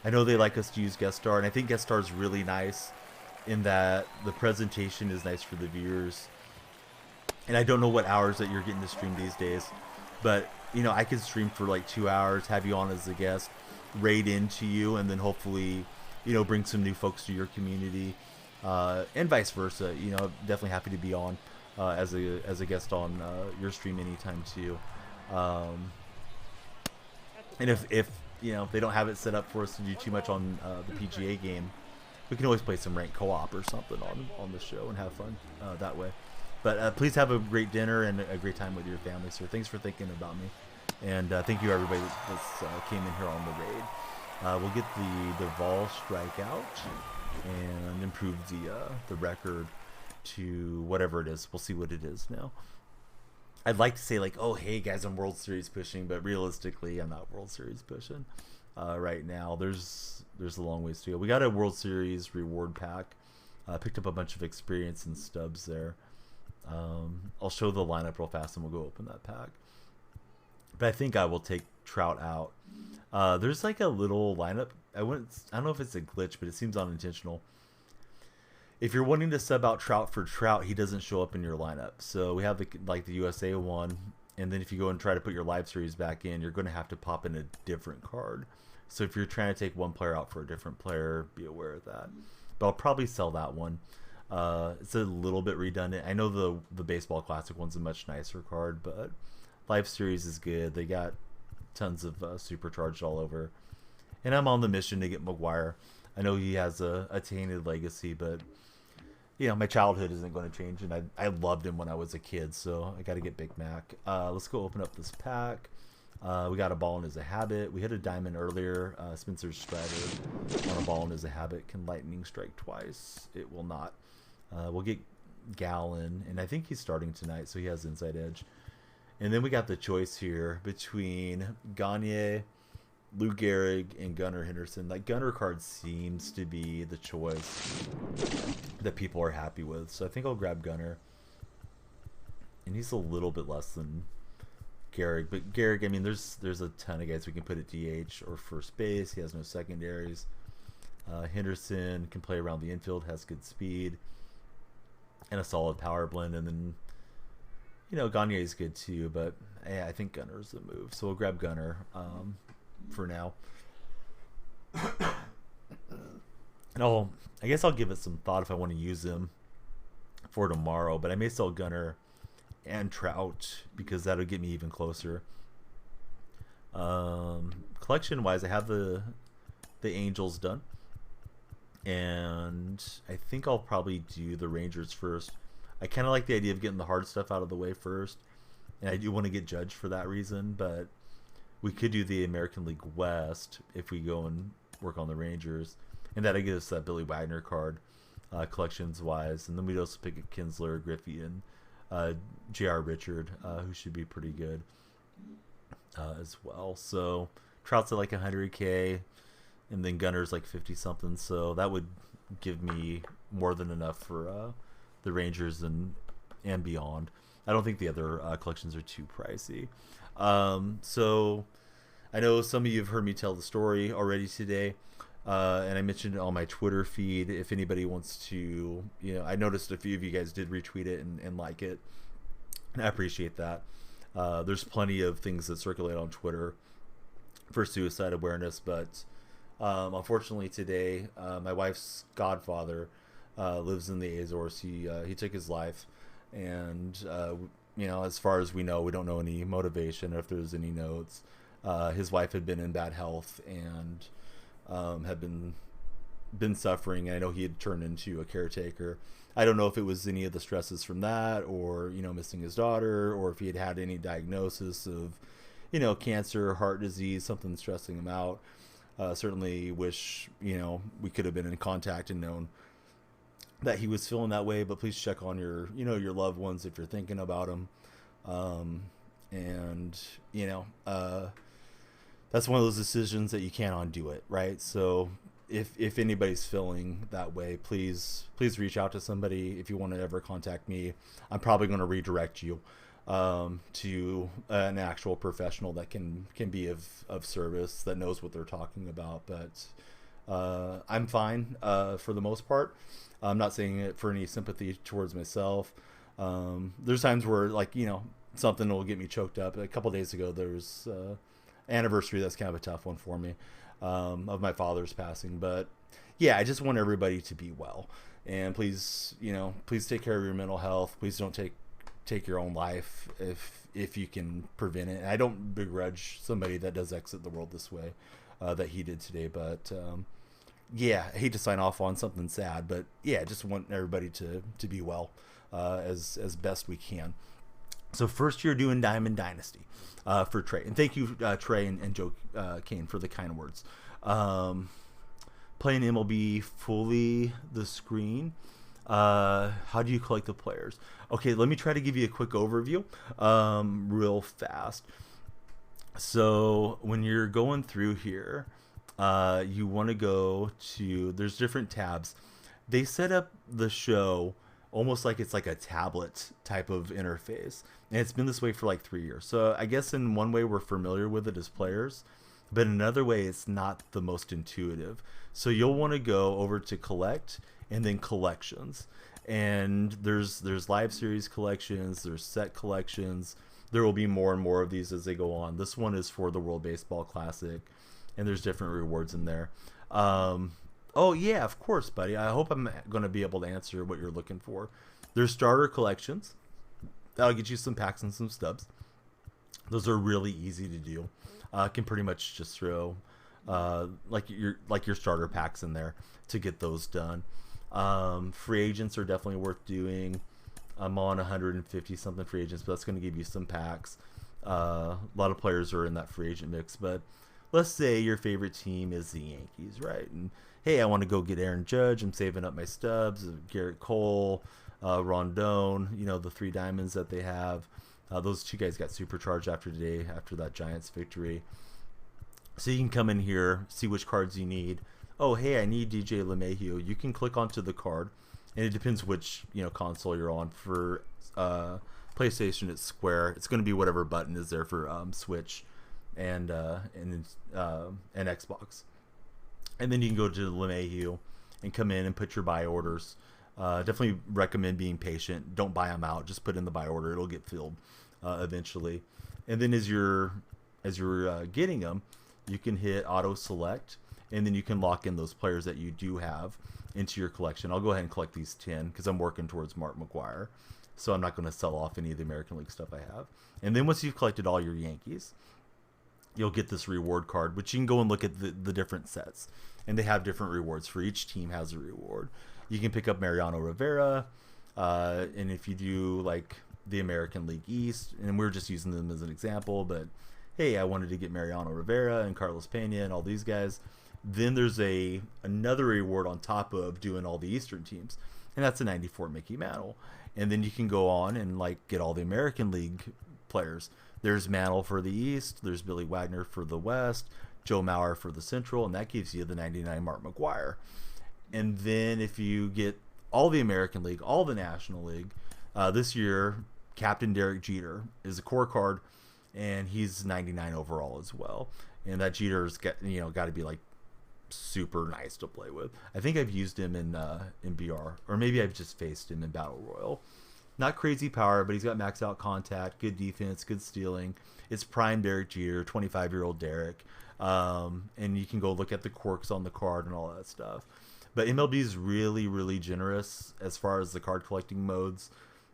I know they like us to use guest star, and I think guest star is really nice in that the presentation is nice for the viewers. And I don't know what hours that you're getting to stream these days, but you know, I could stream for like 2 hours, have you on as a guest, raid into you, and then hopefully, you know, bring some new folks to your community, and vice versa. You know, definitely happy to be on as a guest on your stream anytime too. And if you know, if they don't have it set up for us to do too much on the PGA game, we can always play some ranked co-op or something on the show and have fun that way. But please have a great dinner and a great time with your family, sir. Thanks for thinking about me. And thank you, everybody that came in here on the raid. We'll get the Vol strikeout and improve the record to whatever it is. We'll see what it is now. I'd like to say like, oh, hey, guys, I'm World Series pushing. But realistically, I'm not World Series pushing right now. There's a long ways to go. We got a World Series reward pack. Picked up a bunch of experience and stubs there. I'll show the lineup real fast and we'll go open that pack. But I think I will take Trout out. There's like a little lineup. I don't know if it's a glitch, but it seems unintentional. If you're wanting to sub out Trout for Trout, he doesn't show up in your lineup. So we have the USA one, and then if you go and try to put your live series back in, you're going to have to pop in a different card. So if you're trying to take one player out for a different player, be aware of that. But I'll probably sell that one. It's a little bit redundant. I know the Baseball Classic one's a much nicer card, but Live Series is good. They got tons of supercharged all over. And I'm on the mission to get McGuire. I know he has a tainted legacy, but you know, my childhood isn't going to change, and I loved him when I was a kid, so I got to get Big Mac. Let's go open up this pack. We got a ball in as a habit. We hit a diamond earlier. Spencer Strider on a ball in as a habit. Can lightning strike twice? It will not. We'll get Gallon, and I think he's starting tonight, so he has inside edge. And then we got the choice here between Gagne, Lou Gehrig, and Gunnar Henderson. Like, Gunnar card seems to be the choice that people are happy with, so I think I'll grab Gunnar. And he's a little bit less than Gehrig, but Gehrig, I mean, there's a ton of guys we can put at DH or first base. He has no secondaries. Henderson can play around the infield, has good speed and a solid power blend, and then, you know, Gagne is good too, but yeah, I think Gunner's the move, so we'll grab Gunner for now. And I guess I'll give it some thought if I want to use him for tomorrow, but I may sell Gunner and Trout because that'll get me even closer. Collection wise, I have the Angels done. and I think I'll probably do the Rangers first. I kind of like the idea of getting the hard stuff out of the way first, and I do want to get judged for that reason. But we could do the American League West if we go and work on the Rangers, and that'll give us that Billy Wagner card, collections wise, and then we'd also pick a Kinsler, Griffey, and J.R. Richard, who should be pretty good as well. So Trout's at like 100K, and then Gunner's like 50 something. So that would give me more than enough for the Rangers and beyond. I don't think the other collections are too pricey. So I know some of you have heard me tell the story already today, and I mentioned it on my Twitter feed. If anybody wants to, I noticed a few of you guys did retweet it and like it, and I appreciate that. There's plenty of things that circulate on Twitter for suicide awareness, but unfortunately today, my wife's godfather lives in the Azores. He took his life, and as far as we know, we don't know any motivation or if there's any notes. His wife had been in bad health and had been suffering, and I know he had turned into a caretaker. I don't know if it was any of the stresses from that, or missing his daughter, or if he had had any diagnosis of cancer, heart disease, something stressing him out. Certainly wish we could have been in contact and known that he was feeling that way, but please check on your loved ones if you're thinking about them. That's one of those decisions that you can't undo it, right? So if anybody's feeling that way, please reach out to somebody. If you want to ever contact me, I'm probably going to redirect you to an actual professional that can be of service, that knows what they're talking about. But I'm fine for the most part. I'm not saying it for any sympathy towards myself. There's times where something will get me choked up. A couple days ago, there was anniversary that's kind of a tough one for me, of my father's passing. But yeah, I just want everybody to be well, and please take care of your mental health. Please don't take your own life if you can prevent it. And I don't begrudge somebody that does exit the world this way, that he did today. But yeah, I hate to sign off on something sad, but yeah, just want everybody to be well as best we can. So first, you're doing Diamond Dynasty for Trey, and thank you, Trey and Joe Kane, for the kind words. Playing MLB fully the screen. How do you collect the players? Okay, let me try to give you a quick overview, real fast. So when you're going through here, you want to go to, there's different tabs. They set up the show almost like it's like a tablet type of interface, and it's been this way for like 3 years. So I guess in one way we're familiar with it as players, but in another way it's not the most intuitive. So you'll want to go over to collect and then collections, and there's live series collections, there's set collections. There will be more and more of these as they go on. This one is for the World Baseball Classic, and there's different rewards in there. Oh yeah, of course, buddy. I hope I'm going to be able to answer what you're looking for. There's starter collections. That'll get you some packs and some stubs. Those are really easy to do. Can pretty much just throw like your starter packs in there to get those done. Free agents are definitely worth doing. I'm on 150 something free agents, but that's going to give you some packs. A lot of players are in that free agent mix, but let's say your favorite team is the Yankees, right? And hey, I want to go get Aaron Judge. I'm saving up my stubs. Garrett Cole, Rondon, the 3 diamonds that they have. Those 2 guys got supercharged after today, after that Giants victory. So you can come in here, see which cards you need. Oh, hey, I need DJ LeMahieu. You can click onto the card, and it depends which console you're on. For PlayStation, it's square. It's going to be whatever button is there for Switch and Xbox. And then you can go to LeMahieu and come in and put your buy orders. Definitely recommend being patient. Don't buy them out. Just put in the buy order. It'll get filled eventually. And then as you're getting them, you can hit auto select, and then you can lock in those players that you do have into your collection. I'll go ahead and collect these 10 because I'm working towards Mark McGwire, so I'm not going to sell off any of the American League stuff I have. And then once you've collected all your Yankees, you'll get this reward card, which you can go and look at the different sets. and they have different rewards. For each team has a reward. You can pick up Mariano Rivera, and if you do like the American League East, and we're just using them as an example, but hey, I wanted to get Mariano Rivera and Carlos Pena and all these guys. Then there's another reward on top of doing all the Eastern teams, and that's a 94 Mickey Mantle. And then you can go on and like get all the American League players. There's Mantle for the East, there's Billy Wagner for the West, Joe Mauer for the Central, and that gives you the 99 Mark McGwire. And then if you get all the American League, all the National League, this year Captain Derek Jeter is a core card, and he's 99 overall as well. And that Jeter's got to be like super nice to play with. I think I've used him in BR, or maybe I've just faced him in Battle Royal. Not crazy power, but he's got max out contact, good defense, good stealing. It's prime Derek Jeter, 25-year-old Derek. And you can go look at the quirks on the card and all that stuff. But MLB is really, really generous as far as the card collecting modes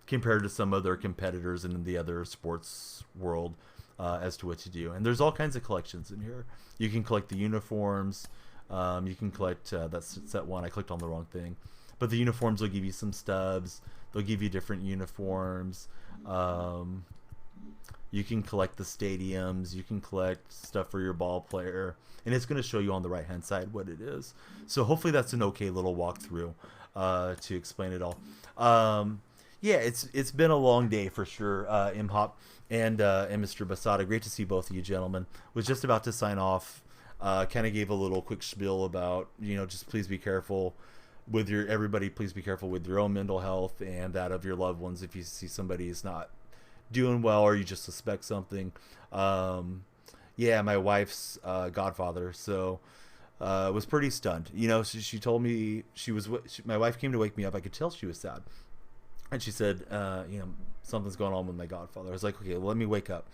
compared to some other competitors in the other sports world as to what to do. And there's all kinds of collections in here. You can collect the uniforms. You can collect that's set one. I clicked on the wrong thing. But the uniforms will give you some stubs. They'll give you different uniforms. You can collect the stadiums. You can collect stuff for your ball player. And it's going to show you on the right-hand side what it is. So hopefully that's an okay little walkthrough to explain it all. Yeah, it's been a long day for sure, M-Hop and Mr. Basada. Great to see both of you gentlemen. Was just about to sign off. Kind of gave a little quick spiel about, just please be careful with everybody please be careful with your own mental health and that of your loved ones if you see somebody is not doing well or you just suspect something. Yeah, my wife's godfather, so was pretty stunned. She told me my wife came to wake me up. I could tell she was sad. And she said, something's going on with my godfather. I was like, okay, well, let me wake up.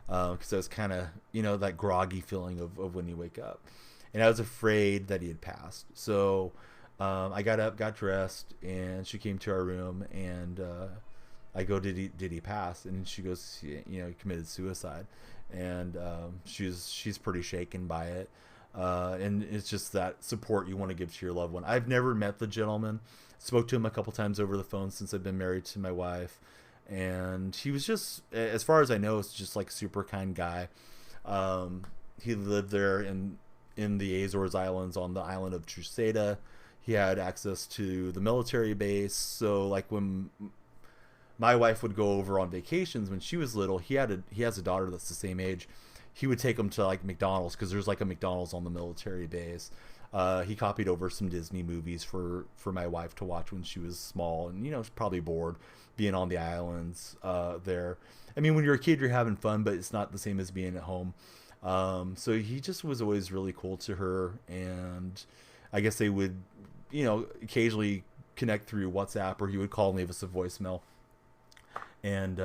Because I was kind of, that groggy feeling of when you wake up. And I was afraid that he had passed. So I got up, got dressed, and she came to our room, and I go, did he pass? And she goes, he committed suicide. And she's pretty shaken by it. And it's just that support you want to give to your loved one. I've never met the gentleman. Spoke to him a couple times over the phone since I've been married to my wife. And he was just, as far as I know, it's just like a super kind guy. He lived there in the Azores Islands on the island of Truceda. He had access to the military base. So like when my wife would go over on vacations when she was little, he has a daughter that's the same age. He would take them to like McDonald's because there's like a McDonald's on the military base. He copied over some Disney movies for my wife to watch when she was small, and was probably bored being on the islands there. I mean, when you're a kid, you're having fun, but it's not the same as being at home. So he just was always really cool to her, and I guess they would, occasionally connect through WhatsApp, or he would call and leave us a voicemail. And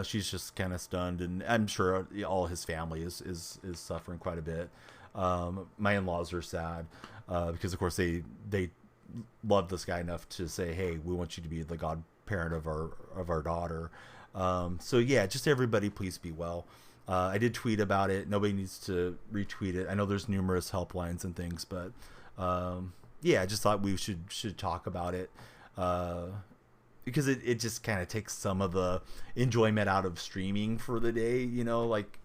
she's just kind of stunned, and I'm sure all his family is suffering quite a bit. My in-laws are sad because of course they love this guy enough to say, hey, we want you to be the godparent of our daughter. So yeah, just everybody please be well. I did tweet about it. Nobody needs to retweet it. I know there's numerous helplines and things, but yeah, I just thought we should talk about it because it just kind of takes some of the enjoyment out of streaming for the day, like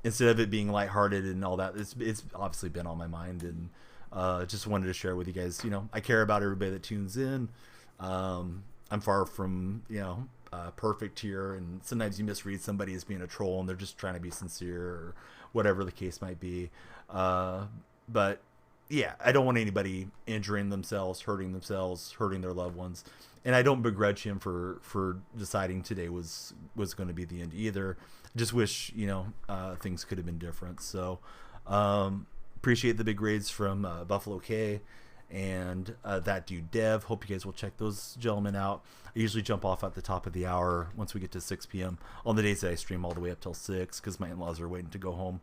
instead of it being lighthearted and all that. It's obviously been on my mind, and just wanted to share with you guys. I care about everybody that tunes in. I'm far from perfect here, and sometimes you misread somebody as being a troll and they're just trying to be sincere or whatever the case might be. But yeah, I don't want anybody injuring themselves, hurting their loved ones, and I don't begrudge him for deciding today was going to be the end either. I just wish things could have been different. So appreciate the big raids from Buffalo K and that dude Dev. Hope you guys will check those gentlemen out. I usually jump off at the top of the hour once we get to 6 p.m. on the days that I stream all the way up till 6 because my in-laws are waiting to go home,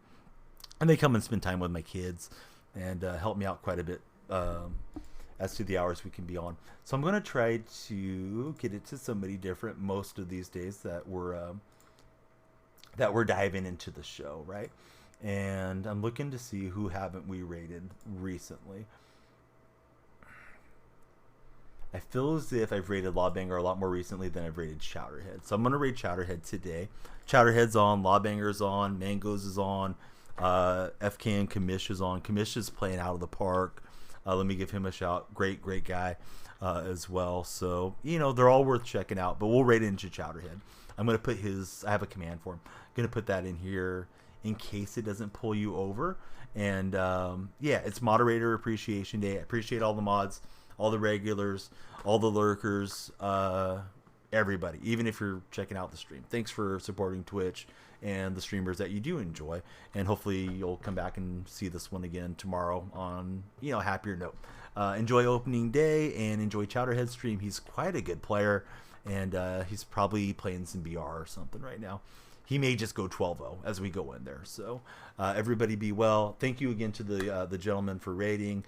and they come and spend time with my kids and help me out quite a bit as to the hours we can be on. So I'm going to try to get it to somebody different most of these days that we're diving into the show, right? And I'm looking to see who haven't we rated recently. I feel as if I've rated Lawbanger a lot more recently than I've rated Chowderhead. So I'm going to rate Chowderhead today. Chowderhead's on, Lawbanger's on, Mangoes is on, FK and Kamish is on. Kamish is playing out of the park. Let me give him a shout. Great guy as well. So, they're all worth checking out, but we'll rate it into Chowderhead. I'm going to put I have a command for him. I'm going to put that in here in case it doesn't pull you over. And, it's Moderator Appreciation Day. I appreciate all the mods, all the regulars, all the lurkers, everybody, even if you're checking out the stream. Thanks for supporting Twitch and the streamers that you do enjoy, and hopefully you'll come back and see this one again tomorrow on a happier note. Enjoy opening day and enjoy Chowderhead's stream. He's quite a good player, and he's probably playing some BR or something right now. He may just go 12-0 as we go in there. So everybody be well. Thank you again to the gentleman for rating.